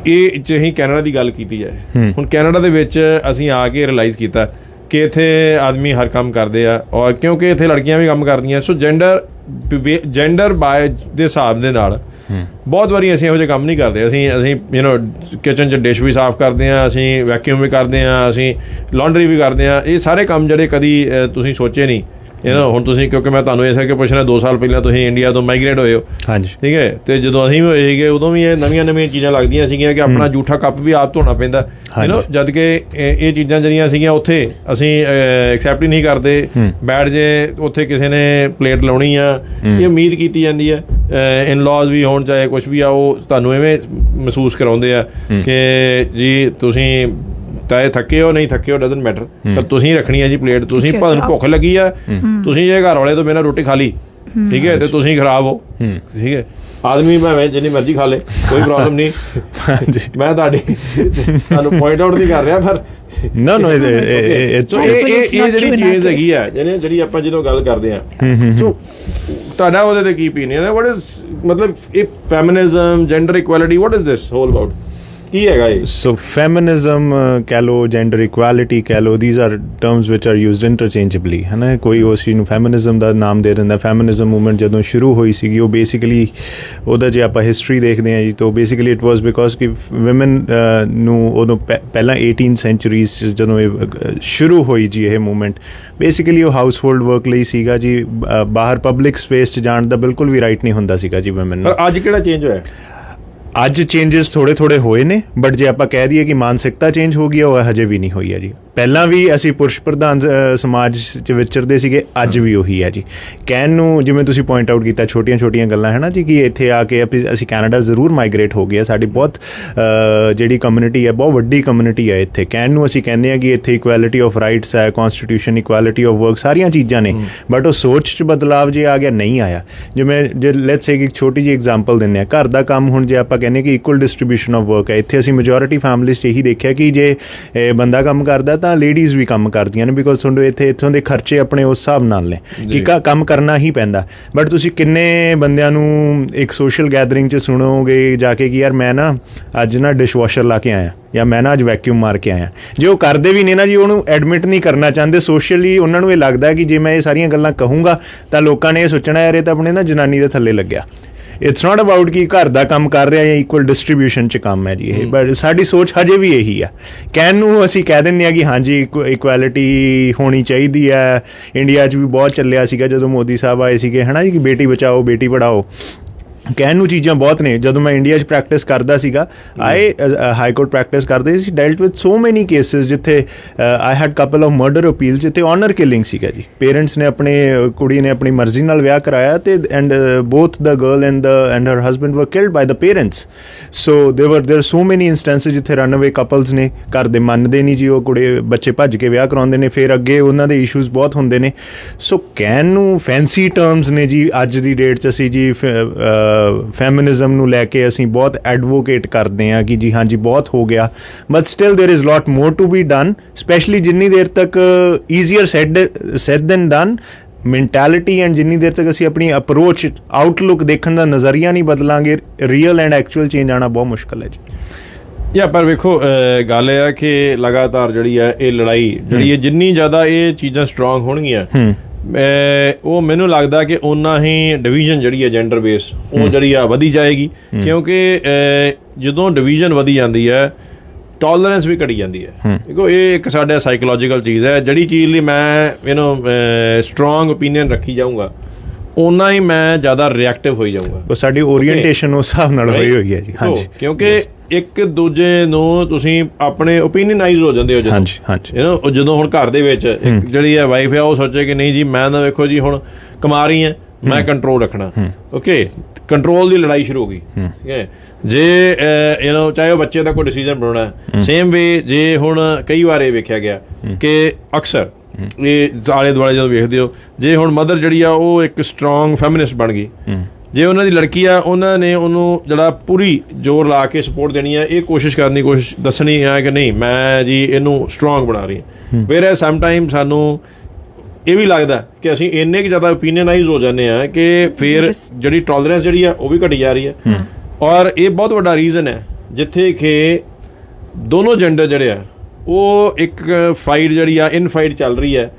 ਇਹ 'ਚ ਅਸੀਂ ਕੈਨੇਡਾ ਦੀ ਗੱਲ ਕੀਤੀ ਜਾਏ ਹੁਣ ਕੈਨੇਡਾ ਦੇ ਵਿੱਚ ਅਸੀਂ ਆ ਕੇ ਰਿਅਲਾਈਜ਼ ਕੀਤਾ ਕਿ ਇੱਥੇ ਆਦਮੀ ਹਰ ਕੰਮ ਕਰਦੇ ਆ ਔਰ ਕਿਉਂਕਿ ਇੱਥੇ ਲੜਕੀਆਂ ਵੀ ਕੰਮ ਕਰਦੀਆਂ ਸੋ ਜੈਂਡਰ ਬਾਏ ਦੇ ਹਿਸਾਬ ਦੇ ਨਾਲ ਬਹੁਤ ਵਾਰੀ ਅਸੀਂ ਇਹੋ ਜਿਹੇ ਕੰਮ ਨਹੀਂ ਕਰਦੇ ਅਸੀਂ ਕਿਚਨ 'ਚ ਡਿਸ਼ ਵੀ ਸਾਫ਼ ਕਰਦੇ ਹਾਂ ਅਸੀਂ ਵੈਕਿਊਮ ਵੀ ਕਰਦੇ ਹਾਂ ਅਸੀਂ ਲਾਂਡਰੀ ਵੀ ਕਰਦੇ ਹਾਂ ਇਹ ਸਾਰੇ ਕੰਮ ਜਿਹੜੇ ਕਦੀ ਤੁਸੀਂ ਸੋਚੇ ਨਹੀਂ ਹੁਣ ਤੁਸੀਂ ਕਿਉਂਕਿ ਮੈਂ ਤੁਹਾਨੂੰ ਇਸ ਕਰਕੇ ਪੁੱਛ ਰਿਹਾ 2 ਸਾਲ ਪਹਿਲਾਂ ਤੁਸੀਂ ਇੰਡੀਆ ਤੋਂ ਮਾਈਗ੍ਰੇਟ ਹੋਏ ਹੋ ਹਾਂਜੀ ਠੀਕ ਹੈ ਅਤੇ ਜਦੋਂ ਅਸੀਂ ਵੀ ਹੋਏ ਸੀਗੇ ਉਦੋਂ ਵੀ ਇਹ ਨਵੀਆਂ ਚੀਜ਼ਾਂ ਲੱਗਦੀਆਂ ਸੀਗੀਆਂ ਕਿ ਆਪਣਾ ਜੂਠਾ ਕੱਪ ਵੀ ਆਪ ਧੋਣਾ ਪੈਂਦਾ ਜਦ ਕਿ ਇਹ ਚੀਜ਼ਾਂ ਜਿਹੜੀਆਂ ਸੀਗੀਆਂ ਉੱਥੇ ਅਸੀਂ ਐਕਸੈਪਟ ਹੀ ਨਹੀਂ ਕਰਦੇ ਬੈਠ ਜੇ ਉੱਥੇ ਕਿਸੇ ਨੇ ਪਲੇਟ ਲਾਉਣੀ ਆ ਇਹ ਉਮੀਦ ਕੀਤੀ ਜਾਂਦੀ ਹੈ ਇਨ-ਲॉज ਵੀ ਹੋਣ ਚਾਹੇ ਕੁਛ ਵੀ ਆ ਉਹ ਤੁਹਾਨੂੰ ਐਵੇਂ ਮਹਿਸੂਸ ਕਰਾਉਂਦੇ ਆ ਕਿ ਜੀ ਤੁਸੀਂ ਚਾਹੇ ਥੱਕੇ ਹੋ ਨਹੀਂ ਥੱਕੇ ਹੋ ਡਜ਼ਨਟ ਮੈਟਰ ਪਰ ਤੁਸੀਂ ਰੱਖਣੀ ਹੈ ਜੀ ਪਲੇਟ ਤੁਸੀਂ ਤੁਹਾਨੂੰ ਭੁੱਖ ਲੱਗੀ ਆ ਤੁਸੀਂ ਜੇ ਘਰ ਵਾਲੇ ਤੋਂ ਬਿਨਾਂ ਰੋਟੀ ਖਾ ਲਈ ਠੀਕ ਹੈ ਤੇ ਤੁਸੀਂ ਖਰਾਬ ਹੋ ਠੀਕ ਹੈ ਆਦਮੀ ਭਾਵੇਂ ਜਿੰਨੀ ਮਰਜ਼ੀ ਖਾ ਲੇ ਕੋਈ ਪ੍ਰੋਬਲਮ ਨਹੀਂ ਮੈਂ ਤੁਹਾਨੂੰ ਪੁਆਇੰਟ ਆਊਟ ਨਹੀਂ ਕਰ ਰਿਹਾ ਪਰ no ਇਹ ਜਿਹੜੀ ਚੀਜ਼ ਹੈਗੀ ਆ ਜਿਹੜੀ ਆਪਾਂ ਜਦੋਂ ਗੱਲ ਕਰਦੇ ਆ ਸੋ ਤੁਹਾਡਾ ਉਹਦੇ ਤੇ ਕੀ opinion ਹੈ ਵਾਟ ਇਜ਼ ਮਤਲਬ ਇਹ feminism gender equality what is this whole about ਕੀ ਹੈਗਾ ਇਹ ਸੋ ਫੈਮਿਨਿਜ਼ਮ ਕਹਿ ਲਓ ਜੈਂਡਰ ਇਕੁਐਲਿਟੀ ਕਹਿ ਲਓ ਥੀਜ਼ ਆਰ ਟਰਮਸ ਵਿਚ ਆਰ ਯੂਜ਼ਡ ਇੰਟਰਚੇਂਜੇਬਲੀ ਹੈ ਨਾ ਕੋਈ ਉਸ ਚੀਜ਼ ਨੂੰ ਫੈਮਿਨਿਜ਼ਮ ਦਾ ਨਾਮ ਦੇ ਦਿੰਦਾ ਫੈਮਿਨਿਜ਼ਮ ਮੂਵਮੈਂਟ ਜਦੋਂ ਸ਼ੁਰੂ ਹੋਈ ਸੀਗੀ ਉਹ ਬੇਸਿਕਲੀ ਉਹਦਾ ਜੇ ਆਪਾਂ ਹਿਸਟਰੀ ਦੇਖਦੇ ਹਾਂ ਜੀ ਤਾਂ ਬੇਸਿਕਲੀ ਇਟ ਵਾਜ਼ ਬਿਕੋਜ਼ ਕਿ ਵੂਮਨ ਨੂੰ ਉਦੋਂ ਪਹਿਲਾਂ 18 ਸੈਂਚੁਰੀਜ਼ ਜਦੋਂ ਇਹ ਸ਼ੁਰੂ ਹੋਈ ਜੀ ਇਹ ਮੂਵਮੈਂਟ ਬੇਸਿਕਲੀ ਉਹ ਹਾਊਸ ਹੋਲਡ ਵਰਕ ਲਈ ਸੀਗਾ ਜੀ ਬਾਹਰ ਪਬਲਿਕ ਸਪੇਸ 'ਚ ਜਾਣ ਦਾ ਬਿਲਕੁਲ ਵੀ ਰਾਈਟ ਨਹੀਂ ਹੁੰਦਾ ਸੀਗਾ ਜੀ ਵੂਮਨ ਨੂੰ ਪਰ ਅੱਜ ਕਿਹੜਾ ਚੇਂਜ ਹੋਇਆ ਅੱਜ ਚੇਂਜਸ ਥੋੜ੍ਹੇ ਹੋਏ ਨੇ ਬਟ ਜੇ ਆਪਾਂ ਕਹਿ ਦਈਏ ਕਿ ਮਾਨਸਿਕਤਾ ਚੇਂਜ ਹੋ ਗਈ ਉਹ ਹਜੇ ਵੀ ਨਹੀਂ ਹੋਈ ਹੈ ਜੀ ਪਹਿਲਾਂ ਵੀ ਅਸੀਂ ਪੁਰਸ਼ ਪ੍ਰਧਾਨ ਸਮਾਜ 'ਚ ਵਿਚਰਦੇ ਸੀਗੇ ਅੱਜ ਵੀ ਉਹੀ ਹੈ ਜੀ ਕਹਿਣ ਨੂੰ ਜਿਵੇਂ ਤੁਸੀਂ ਪੁਆਇੰਟ ਆਊਟ ਕੀਤਾ ਛੋਟੀਆਂ ਗੱਲਾਂ ਹੈ ਨਾ ਜੀ ਕਿ ਇੱਥੇ ਆ ਕੇ ਅਸੀਂ ਕੈਨੇਡਾ ਜ਼ਰੂਰ ਮਾਈਗ੍ਰੇਟ ਹੋ ਗਏ ਸਾਡੀ ਬਹੁਤ ਜਿਹੜੀ ਕਮਿਊਨਿਟੀ ਹੈ ਬਹੁਤ ਵੱਡੀ ਕਮਿਊਨਿਟੀ ਹੈ ਇੱਥੇ ਕਹਿਣ ਨੂੰ ਅਸੀਂ ਕਹਿੰਦੇ ਹਾਂ ਕਿ ਇੱਥੇ ਇਕੁਐਲਿਟੀ ਆਫ ਰਾਈਟਸ ਹੈ ਕੌਨਸਟੀਟਿਊਸ਼ਨ ਇਕੁਐਲਿਟੀ ਆਫ ਵਰਕ ਸਾਰੀਆਂ ਚੀਜ਼ਾਂ ਨੇ ਬਟ ਉਹ ਸੋਚ 'ਚ ਬਦਲਾਵ ਜੇ ਆ ਗਿਆ ਨਹੀਂ ਆਇਆ ਜਿਵੇਂ ਜੇ ਲੈਟਸ ਸੇ ਇੱਕ ਛੋਟੀ ਜਿਹੀ ਐਗਜ਼ਾਮਪਲ ਦਿੰਦੇ ਹਾਂ ਘਰ ਦਾ ਕੰਮ ਹੁਣ ਜੇ ਆਪਾਂ ਕਹਿੰਦੇ ਕਿ ਇਕੁਅਲ ਡਿਸਟਰੀਬਿਊਸ਼ਨ ਆਫ ਵਰਕ ਹੈ ਇੱਥੇ ਅਸੀਂ ਮੈਜੋਰਿਟੀ ਫੈਮਿਲੀਜ਼ 'ਚ ਇਹੀ ਦੇਖਿਆ ਕਿ ਜੇ ਬੰਦਾ ਕੰਮ ਕਰਦਾ ਤਾਂ ਲੇਡੀਜ਼ ਵੀ ਕੰਮ ਕਰਦੀਆਂ ਨੇ ਬਿਕੋਜ਼ ਤੁਹਾਨੂੰ ਇੱਥੋਂ ਦੇ ਖਰਚੇ ਆਪਣੇ ਉਸ ਹਿਸਾਬ ਨਾਲ ਨੇ ਕਿ ਕੰਮ ਕਰਨਾ ਹੀ ਪੈਂਦਾ ਬਟ ਤੁਸੀਂ ਕਿੰਨੇ ਬੰਦਿਆਂ ਨੂੰ ਇੱਕ ਸੋਸ਼ਲ ਗੈਦਰਿੰਗ 'ਚ ਸੁਣੋਗੇ ਜਾ ਕੇ ਕਿ ਯਾਰ ਮੈਂ ਨਾ ਅੱਜ ਨਾ ਡਿਸ਼ਵਾਸ਼ਰ ਲਾ ਕੇ ਆਇਆ ਜਾਂ ਮੈਂ ਨਾ ਅੱਜ ਵੈਕਿਊਮ ਮਾਰ ਕੇ ਆਇਆ ਜੇ ਉਹ ਕਰਦੇ ਵੀ ਨੇ ਨਾ ਜੀ ਉਹਨੂੰ ਐਡਮਿਟ ਨਹੀਂ ਕਰਨਾ ਚਾਹੁੰਦੇ ਸੋਸ਼ਲੀ ਉਹਨਾਂ ਨੂੰ ਇਹ ਲੱਗਦਾ ਕਿ ਜੇ ਮੈਂ ਇਹ ਸਾਰੀਆਂ ਗੱਲਾਂ ਕਹੂੰਗਾ ਤਾਂ ਲੋਕਾਂ ਨੇ ਇਹ ਸੋਚਣਾ ਯਾਰ ਇਹ ਤਾਂ ਆਪਣੇ ਨਾ ਜਨਾਨੀ ਦੇ ਥੱਲੇ ਲੱਗਿਆ ਇਟਸ ਨਾਟ ਅਬਾਊਟ ਕਿ ਘਰ ਦਾ ਕੰਮ ਕਰ ਰਿਹਾ ਜਾਂ ਇਕੁਅਲ ਡਿਸਟਰੀਬਿਊਸ਼ਨ 'ਚ ਕੰਮ ਹੈ ਜੀ ਇਹ ਬਟ ਸਾਡੀ ਸੋਚ ਹਜੇ ਵੀ ਇਹੀ ਆ ਕਹਿਣ ਨੂੰ ਅਸੀਂ ਕਹਿ ਦਿੰਦੇ ਹਾਂ ਕਿ ਹਾਂਜੀ ਇਕੁਐਲਿਟੀ ਹੋਣੀ ਚਾਹੀਦੀ ਹੈ ਇੰਡੀਆ 'ਚ ਵੀ ਬਹੁਤ ਚੱਲਿਆ ਸੀਗਾ ਜਦੋਂ ਮੋਦੀ ਸਾਹਿਬ ਆਏ ਸੀਗੇ ਹੈ ਨਾ ਜੀ ਕਿ ਬੇਟੀ ਬਚਾਓ ਬੇਟੀ ਪੜ੍ਹਾਓ ਕਹਿਣ ਨੂੰ ਚੀਜ਼ਾਂ ਬਹੁਤ ਨੇ ਜਦੋਂ ਮੈਂ ਇੰਡੀਆ 'ਚ ਪ੍ਰੈਕਟਿਸ ਕਰਦਾ ਸੀਗਾ ਹਾਈ ਕੋਰਟ ਪ੍ਰੈਕਟਿਸ ਕਰਦੇ ਸੀ ਡੈਲਟ ਵਿਦ ਸੋ ਮੈਨੀ ਕੇਸਿਸ ਜਿੱਥੇ I had couple of murder appeal ਜਿੱਥੇ ਆਨਰ ਕਿਲਿੰਗ ਸੀਗਾ ਜੀ ਪੇਰੈਂਟਸ ਨੇ ਕੁੜੀ ਨੇ ਆਪਣੀ ਮਰਜ਼ੀ ਨਾਲ ਵਿਆਹ ਕਰਾਇਆ ਤੇ and both the girl and her husband were killed by the parents so there so ਮੈਨੀ ਇੰਸਟੈਂਸਿਸ ਜਿੱਥੇ ਰਨਅਵੇ ਕਪਲਸ ਨੇ ਘਰ ਦੇ ਮੰਨਦੇ ਨਹੀਂ ਜੀ ਉਹ ਕੁੜੇ ਬੱਚੇ ਭੱਜ ਕੇ ਵਿਆਹ ਕਰਾਉਂਦੇ ਨੇ ਫਿਰ ਅੱਗੇ ਉਹਨਾਂ ਦੇ ਇਸ਼ੂਜ਼ ਬਹੁਤ ਹੁੰਦੇ ਨੇ ਸੋ ਕਹਿਣ ਨੂੰ ਫੈਂਸੀ ਟਰਮਸ ਨੇ ਜੀ ਅੱਜ ਦੀ ਡੇਟ 'ਚ ਅਸੀਂ ਜੀ ਫੈਮਿਨਿਜ਼ਮ ਨੂੰ ਲੈ ਕੇ ਅਸੀਂ ਬਹੁਤ ਐਡਵੋਕੇਟ ਕਰਦੇ ਹਾਂ ਕਿ ਜੀ ਹਾਂਜੀ ਬਹੁਤ ਹੋ ਗਿਆ but still there is lot more to be done specially ਜਿੰਨੀ ਦੇਰ ਤੱਕ easier said than done mentality and ਜਿੰਨੀ ਦੇਰ ਤੱਕ ਅਸੀਂ ਆਪਣੀ ਅਪਰੋਚ ਆਊਟਲੁੱਕ ਦੇਖਣ ਦਾ ਨਜ਼ਰੀਆ ਨਹੀਂ ਬਦਲਾਂਗੇ ਰੀਅਲ ਐਂਡ ਐਕਚੁਅਲ ਚੇਂਜ ਆਉਣਾ ਬਹੁਤ ਮੁਸ਼ਕਿਲ ਹੈ ਜੀ ਪਰ ਵੇਖੋ ਗੱਲ ਇਹ ਆ ਕਿ ਲਗਾਤਾਰ ਜਿਹੜੀ ਹੈ ਇਹ ਲੜਾਈ ਜਿਹੜੀ ਹੈ ਜਿੰਨੀ ਜ਼ਿਆਦਾ ਇਹ ਚੀਜ਼ਾਂ ਸਟਰੋਂਗ ਹੋਣਗੀਆਂ ਉਹ ਮੈਨੂੰ ਲੱਗਦਾ ਕਿ ਓਨਾ ਹੀ ਡਿਵੀਜ਼ਨ ਜਿਹੜੀ ਹੈ ਜੈਂਡਰ ਬੇਸ ਉਹ ਜਿਹੜੀ ਆ ਵਧੀ ਜਾਏਗੀ ਕਿਉਂਕਿ ਜਦੋਂ ਡਿਵੀਜ਼ਨ ਵਧੀ ਜਾਂਦੀ ਹੈ ਟੋਲਰੈਂਸ ਵੀ ਘਟੀ ਜਾਂਦੀ ਹੈ। ਦੇਖੋ ਇਹ ਇੱਕ ਸਾਡਾ ਸਾਈਕੋਲੋਜੀਕਲ ਚੀਜ਼ ਹੈ, ਜਿਹੜੀ ਚੀਜ਼ ਲਈ ਮੈਂ ਸਟਰੋਂਗ ਓਪੀਨੀਅਨ ਰੱਖੀ ਜਾਊਂਗਾ ਓਨਾ ਹੀ ਮੈਂ ਜ਼ਿਆਦਾ ਰਿਐਕਟਿਵ ਹੋਈ ਜਾਊਂਗਾ। ਉਹ ਸਾਡੀ ਓਰੀਐਂਟੇਸ਼ਨ ਉਸ ਹਿਸਾਬ ਨਾਲ ਹੋਈ ਹੋਈ ਹੈ ਜੀ। ਹਾਂਜੀ, ਕਿਉਂਕਿ ਇੱਕ ਦੂਜੇ ਨੂੰ ਤੁਸੀਂ ਆਪਣੇ ਓਪੀਨੀਅਨਾਈਜ਼ ਹੋ ਜਾਂਦੇ ਹੋ ਜਦੋਂ। ਹਾਂਜੀ ਹਾਂਜੀ ਉਹ ਜਦੋਂ ਹੁਣ ਘਰ ਦੇ ਵਿੱਚ ਇੱਕ ਜਿਹੜੀ ਹੈ ਵਾਈਫ ਹੈ ਉਹ ਸੋਚੇ ਕਿ ਨਹੀਂ ਜੀ ਮੈਂ ਤਾਂ ਵੇਖੋ ਜੀ ਹੁਣ ਕਮਾ ਰਹੀ ਹਾਂ, ਮੈਂ ਕੰਟਰੋਲ ਰੱਖਣਾ। ਓਕੇ, ਕੰਟਰੋਲ ਦੀ ਲੜਾਈ ਸ਼ੁਰੂ ਹੋ ਗਈ। ਠੀਕ ਹੈ, ਜੇ ਚਾਹੇ ਉਹ ਬੱਚੇ ਦਾ ਕੋਈ ਡਿਸੀਜਨ ਬਣਾਉਣਾ, ਸੇਮ ਵੇ ਜੇ ਹੁਣ ਕਈ ਵਾਰ ਇਹ ਵੇਖਿਆ ਗਿਆ ਕਿ ਅਕਸਰ ਇਹ ਆਲੇ ਦੁਆਲੇ ਜਦੋਂ ਵੇਖਦੇ ਹੋ, ਜੇ ਹੁਣ ਮਦਰ ਜਿਹੜੀ ਆ ਉਹ ਇੱਕ ਸਟਰੋਂਗ ਫੈਮਿਨਿਸਟ ਬਣ ਗਈ, ਜੇ ਉਹਨਾਂ ਦੀ ਲੜਕੀ ਆ ਉਹਨਾਂ ਨੇ ਉਹਨੂੰ ਜਿਹੜਾ ਪੂਰੀ ਜ਼ੋਰ ਲਾ ਕੇ ਸਪੋਰਟ ਦੇਣੀ ਆ, ਇਹ ਕੋਸ਼ਿਸ਼ ਦੱਸਣੀ ਆ ਕਿ ਨਹੀਂ ਮੈਂ ਜੀ ਇਹਨੂੰ ਸਟਰੋਂਗ ਬਣਾ ਰਹੀ ਹਾਂ। ਫਿਰ ਸਮਟਾਈਮ ਸਾਨੂੰ ਇਹ ਵੀ ਲੱਗਦਾ ਕਿ ਅਸੀਂ ਇੰਨੇ ਕੁ ਜ਼ਿਆਦਾ ਓਪੀਨੀਅਨਾਈਜ਼ ਹੋ ਜਾਂਦੇ ਆ ਕਿ ਫਿਰ ਜਿਹੜੀ ਟੋਲਰੈਂਸ ਜਿਹੜੀ ਆ ਉਹ ਵੀ ਘਟੀ ਜਾ ਰਹੀ ਹੈ। ਔਰ ਇਹ ਬਹੁਤ ਵੱਡਾ ਰੀਜ਼ਨ ਹੈ ਜਿੱਥੇ ਕਿ ਦੋਨੋਂ ਜੈਂਡਰ ਜਿਹੜੇ ਆ ਉਹ ਇੱਕ ਫਾਈਟ ਜਿਹੜੀ ਆ ਇਨਫਾਈਟ ਚੱਲ ਰਹੀ ਹੈ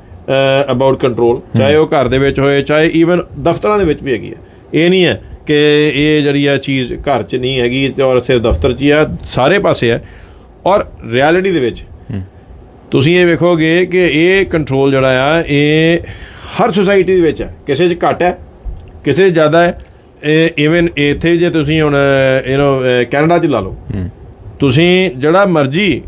ਅਬਾਊਟ ਕੰਟਰੋਲ, ਚਾਹੇ ਉਹ ਘਰ ਦੇ ਵਿੱਚ ਹੋਏ, ਚਾਹੇ ਈਵਨ ਦਫ਼ਤਰਾਂ ਦੇ ਵਿੱਚ ਵੀ ਹੈਗੀ ਹੈ। ਇਹ ਨਹੀਂ ਹੈ ਕਿ ਇਹ ਜਿਹੜੀ ਆ ਚੀਜ਼ ਘਰ 'ਚ ਨਹੀਂ ਹੈਗੀ ਔਰ ਸਿਰਫ ਦਫ਼ਤਰ 'ਚ ਹੀ ਆ, ਸਾਰੇ ਪਾਸੇ ਹੈ। ਔਰ ਰਿਐਲਿਟੀ ਦੇ ਵਿੱਚ ਤੁਸੀਂ ਇਹ ਵੇਖੋਗੇ ਕਿ ਇਹ ਕੰਟਰੋਲ ਜਿਹੜਾ ਆ ਇਹ ਹਰ ਸੁਸਾਇਟੀ ਦੇ ਵਿੱਚ ਹੈ, ਕਿਸੇ 'ਚ ਘੱਟ ਹੈ, ਕਿਸੇ 'ਚ ਜ਼ਿਆਦਾ ਹੈ। ਈਵਨ ਇੱਥੇ ਜੇ ਤੁਸੀਂ ਹੁਣ ਕੈਨੇਡਾ 'ਚ ਲਾ ਲਓ, ਤੁਸੀਂ ਜਿਹੜਾ ਮਰਜ਼ੀ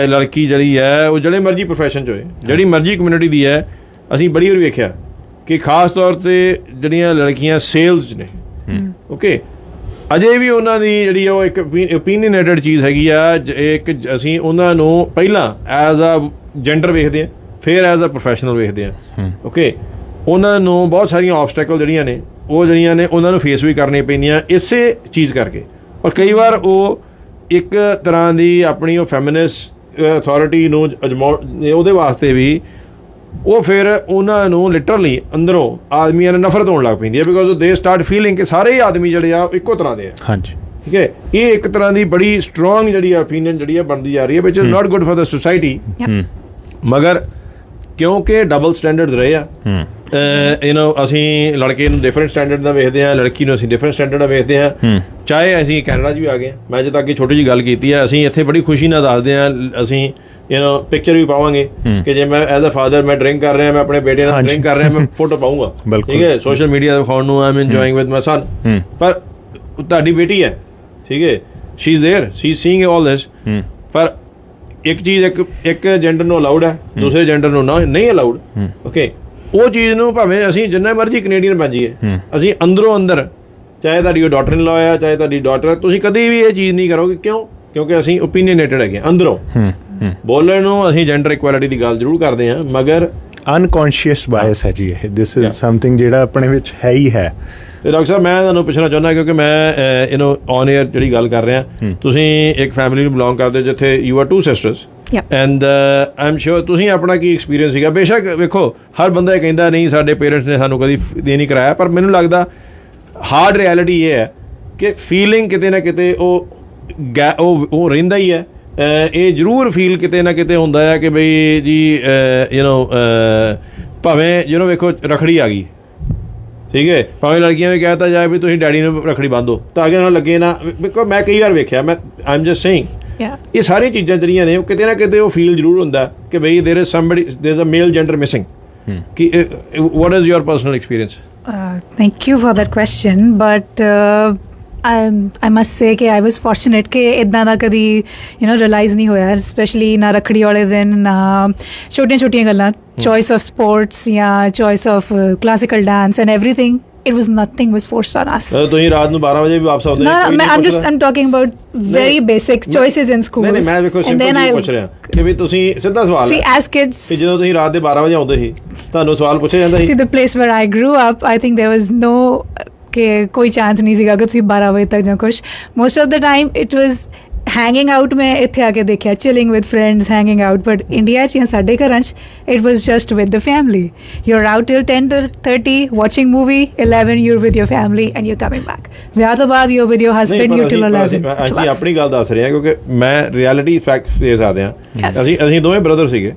ਲੜਕੀ ਜਿਹੜੀ ਹੈ ਉਹ ਜਿਹੜੇ ਮਰਜ਼ੀ ਪ੍ਰੋਫੈਸ਼ਨ 'ਚ ਹੋਏ, ਜਿਹੜੀ ਮਰਜ਼ੀ ਕਮਿਊਨਿਟੀ ਦੀ ਹੈ, ਅਸੀਂ ਬੜੀ ਵਾਰ ਵੇਖਿਆ ਕਿ ਖਾਸ ਤੌਰ 'ਤੇ ਜਿਹੜੀਆਂ ਲੜਕੀਆਂ ਸੇਲਸ 'ਚ ਨੇ, ਓਕੇ, ਅਜੇ ਵੀ ਉਹਨਾਂ ਦੀ ਜਿਹੜੀ ਉਹ ਇੱਕ ਓਪੀਨੀਅਨੇਟਡ ਚੀਜ਼ ਹੈਗੀ ਆ। ਇੱਕ ਅਸੀਂ ਉਹਨਾਂ ਨੂੰ ਪਹਿਲਾਂ ਐਜ਼ ਅ ਜੈਂਡਰ ਵੇਖਦੇ ਹਾਂ, ਫਿਰ ਐਜ਼ ਅ ਪ੍ਰੋਫੈਸ਼ਨਲ ਵੇਖਦੇ ਹਾਂ। ਓਕੇ, ਉਹਨਾਂ ਨੂੰ ਬਹੁਤ ਸਾਰੀਆਂ ਆਬਸਟੈਕਲ ਜਿਹੜੀਆਂ ਨੇ ਉਹਨਾਂ ਨੂੰ ਫੇਸ ਵੀ ਕਰਨੀਆਂ ਪੈਂਦੀਆਂ ਇਸੇ ਚੀਜ਼ ਕਰਕੇ। ਔਰ ਕਈ ਵਾਰ ਉਹ ਇੱਕ ਤਰ੍ਹਾਂ ਦੀ ਆਪਣੀ ਉਹ ਫੈਮਿਨਿਸਟ ਅਥਾਰਟੀ ਨੂੰ ਉਹਦੇ ਵਾਸਤੇ ਵੀ ਉਹ ਫਿਰ ਉਹਨਾਂ ਨੂੰ ਲਿਟਰਲੀ ਅੰਦਰੋਂ ਆਦਮੀਆਂ ਨੇ ਨਫ਼ਰਤ ਹੋਣ ਲੱਗ ਪੈਂਦੀ ਹੈ, ਬਿਕੋਜ਼ ਦੇ ਸਟਾਰਟ ਫੀਲਿੰਗ ਕਿ ਸਾਰੇ ਹੀ ਆਦਮੀ ਜਿਹੜੇ ਆ ਇੱਕੋ ਤਰ੍ਹਾਂ ਦੇ ਆ। ਹਾਂਜੀ, ਠੀਕ ਹੈ, ਇਹ ਇੱਕ ਤਰ੍ਹਾਂ ਦੀ ਬੜੀ ਸਟਰੋਂਗ ਜਿਹੜੀ ਓਪੀਨੀਅਨ ਜਿਹੜੀ ਆ ਬਣਦੀ ਜਾ ਰਹੀ ਹੈ, which is not good for the society. ਮਗਰ ਕਿਉਂਕਿ ਡਬਲ ਸਟੈਂਡਰਡਸ ਰਹੇ ਆ, ਅਸੀਂ ਲੜਕੇ ਨੂੰ ਡਿਫਰੈਂਟ ਸਟੈਂਡਰਡ ਦਾ ਵੇਖਦੇ ਹਾਂ, ਲੜਕੀ ਨੂੰ ਅਸੀਂ ਡਿਫਰੈਂਟ ਸਟੈਂਡਰਡ ਦਾ ਵੇਖਦੇ ਹਾਂ। ਚਾਹੇ ਅਸੀਂ ਕੈਨੇਡਾ 'ਚ ਵੀ ਆ ਗਏ, ਮੈਂ ਜਦੋਂ ਅੱਗੇ ਛੋਟੀ ਜਿਹੀ ਗੱਲ ਕੀਤੀ ਹੈ, ਅਸੀਂ ਇੱਥੇ ਬੜੀ ਖੁਸ਼ੀ ਨਾਲ ਦੱਸਦੇ ਹਾਂ, ਅਸੀਂ ਪਿਕਚਰ ਵੀ ਪਾਵਾਂਗੇ ਕਿ ਜੇ ਮੈਂ ਐਜ਼ ਅ ਫਾਦਰ ਮੈਂ ਡਰਿੰਕ ਕਰ ਰਿਹਾ, ਮੈਂ ਆਪਣੇ ਬੇਟੇ ਨਾਲ ਡਰਿੰਕ ਕਰ ਰਿਹਾ, ਮੈਂ ਫੋਟੋ ਪਾਊਂਗਾ, ਠੀਕ ਹੈ, ਸੋਸ਼ਲ ਮੀਡੀਆ ਤੇ ਦਿਖਾਉਣ ਨੂੰ, I am enjoying with my son. ਪਰ ਤੁਹਾਡੀ ਬੇਟੀ ਹੈ, ਠੀਕ ਹੈ, she is there, she is seeing all this. ਪਰ ਇੱਕ ਚੀਜ਼ ਇੱਕ ਜੈਂਡਰ ਨੂੰ ਅਲਾਉਡ ਹੈ, ਦੂਸਰੇ ਜੈਂਡਰ ਨੂੰ ਨਹੀਂ ਅਲਾਉਡ। ਓਕੇ, ਉਹ ਚੀਜ਼ ਨੂੰ ਭਾਵੇਂ ਅਸੀਂ ਜਿੰਨਾ ਮਰਜ਼ੀ ਕੈਨੇਡੀਅਨ ਬਣ ਜਾਈਏ, ਅਸੀਂ ਅੰਦਰੋਂ ਅੰਦਰ, ਚਾਹੇ ਤੁਹਾਡੀ ਉਹ ਡਾਟਰ ਇਨ ਲਾ ਆ, ਚਾਹੇ ਤੁਹਾਡੀ ਡਾਟਰ, ਤੁਸੀਂ ਕਦੀ ਵੀ ਇਹ ਚੀਜ਼ ਨਹੀਂ ਕਰੋਗੇ। ਕਿਉਂ? ਕਿਉਂਕਿ ਅਸੀਂ ਓਪੀਨੀਅਨੇਟਡ ਹੈਗੇ ਅੰਦਰੋਂ। ਬੋਲਣ ਨੂੰ ਅਸੀਂ ਜੈਂਡਰ ਇਕੁਐਲਿਟੀ ਦੀ ਗੱਲ ਜ਼ਰੂਰ ਕਰਦੇ ਹਾਂ, ਮਗਰ ਅਨਕੌਂਸ਼ੀਅਸ ਬਾਇਸ ਹੈ ਜੀ ਇਹ। ਦਿਸ ਇਜ਼ ਸਮਥਿੰਗ ਜਿਹੜਾ ਆਪਣੇ ਵਿੱਚ ਹੈ ਹੀ ਹੈ। ਤੇ ਡਾਕਟਰ ਸਾਹਿਬ, ਮੈਂ ਤੁਹਾਨੂੰ ਪੁੱਛਣਾ ਚਾਹੁੰਦਾ, ਕਿਉਂਕਿ ਮੈਂ ਔਨ ਏਅਰ ਜਿਹੜੀ ਗੱਲ ਕਰ ਰਿਹਾ, ਤੁਸੀਂ ਇੱਕ ਫੈਮਿਲੀ ਨੂੰ ਬਿਲੋਂਗ ਕਰਦੇ ਹੋ ਜਿੱਥੇ you are 2 sisters and I am sure ਤੁਸੀਂ ਆਪਣਾ ਕੀ ਐਕਸਪੀਰੀਅੰਸ ਸੀਗਾ? ਬੇਸ਼ੱਕ ਵੇਖੋ ਹਰ ਬੰਦਾ ਇਹ ਕਹਿੰਦਾ ਨਹੀਂ ਸਾਡੇ ਪੇਰੈਂਟਸ ਨੇ ਸਾਨੂੰ ਕਦੀ ਦੇ ਨਹੀਂ ਕਰਾਇਆ, ਪਰ ਮੈਨੂੰ ਲੱਗਦਾ ਹਾਰਡ ਰਿਐਲਿਟੀ ਇਹ ਹੈ ਕਿ ਫੀਲਿੰਗ ਕਿਤੇ ਨਾ ਕਿਤੇ ਉਹ ਰਹਿੰਦਾ ਹੀ ਹੈ। ਇਹ ਜ਼ਰੂਰ ਫੀਲ ਕਿਤੇ ਨਾ ਕਿਤੇ ਹੁੰਦਾ ਹੈ ਕਿ ਬਈ ਜੀ ਭਾਵੇਂ ਵੇਖੋ ਰੱਖੜੀ ਆ ਗਈ, ਠੀਕ ਹੈ, ਭਾਵੇਂ ਲੜਕੀਆਂ ਵੀ ਕਹਿ ਤਾ ਜਾਏ ਵੀ ਤੁਸੀਂ ਡੈਡੀ ਨੂੰ ਰੱਖੜੀ ਬੰਨ੍ਹੋ ਤਾਂ ਅੱਗੇ ਨਾਲ ਲੱਗੇ ਨਾ। ਬਿਕੋਜ਼ ਮੈਂ ਕਈ ਵਾਰ ਵੇਖਿਆ, ਮੈਂ ਆਈ ਐਮ ਜਸਟ ਸੇਇੰਗ, ਇਹ ਸਾਰੀਆਂ ਚੀਜ਼ਾਂ ਜਿਹੜੀਆਂ ਨੇ ਉਹ ਕਿਤੇ ਨਾ ਕਿਤੇ ਉਹ ਫੀਲ ਜ਼ਰੂਰ ਹੁੰਦਾ ਕਿ ਬਈ there is somebody, there is a male gender missing. ਕਿ what is your personal experience? Thank you for that question, but I must say कि I was fortunate कि इतना ਦਾ ਕਦੀ realize ਨਹੀਂ ਹੋਇਆ, especially ਨਾ ਰੱਖੜੀ ਵਾਲੇ ਦਿਨ, ਨਾ ਛੋਟੀਆਂ ਗੱਲਾਂ, choice of sports ਜਾਂ choice of classical dance and everything. It was nothing was forced on us. ਤੁਸੀਂ ਰਾਤ ਨੂੰ 12 ਵਜੇ ਵੀ ਵਾਪਸ ਆਉਂਦੇ? No, I'm talking about very basic choices in schools. ਨਹੀਂ, ਮੈਂ ਵੇਖੋ ਸਿੰਪਲ ਪੁੱਛ ਰਿਹਾ ਕਿ ਵੀ ਤੁਸੀਂ ਸਿੱਧਾ ਸਵਾਲ see as kids ਕਿ ਜਦੋਂ ਤੁਸੀਂ ਰਾਤ ਦੇ 12 ਵਜੇ ਆਉਂਦੇ ਸੀ ਤੁਹਾਨੂੰ ਸਵਾਲ ਪੁੱਛਿਆ ਜਾਂਦਾ ਸੀ? See the place where I grew up, I think there was no ਕਿ ਕੋਈ ਚਾਂਸ ਨਹੀਂ ਸੀਗਾ ਕਿ ਤੁਸੀਂ 12 ਵਜੇ ਤੱਕ ਜਾਂ ਕੁਛ। Most of the time it was hanging out. ਮੈਂ ਇੱਥੇ ਆ ਕੇ ਦੇਖਿਆ chilling with friends, hanging out, but India 'ਚ ਜਾਂ ਸਾਡੇ ਘਰਾਂ 'ਚ it was just with the family. You are out till 10:30 watching movie, 11 you with your family and you coming back. ਵਿਆਹ ਤੋਂ ਬਾਅਦ you with your husband, you till 11। ਅਸੀਂ ਆਪਣੀ ਗੱਲ ਦੱਸ ਰਹੇ ਹਾਂ ਕਿਉਂਕਿ ਮੈਂ ਰਿਐਲਿਟੀ ਫੈਕਟ ਫੇਸ ਆ ਰਿਹਾ। ਅਸੀਂ ਦੋਵੇਂ ਬ੍ਰਦਰ ਸੀਗੇ,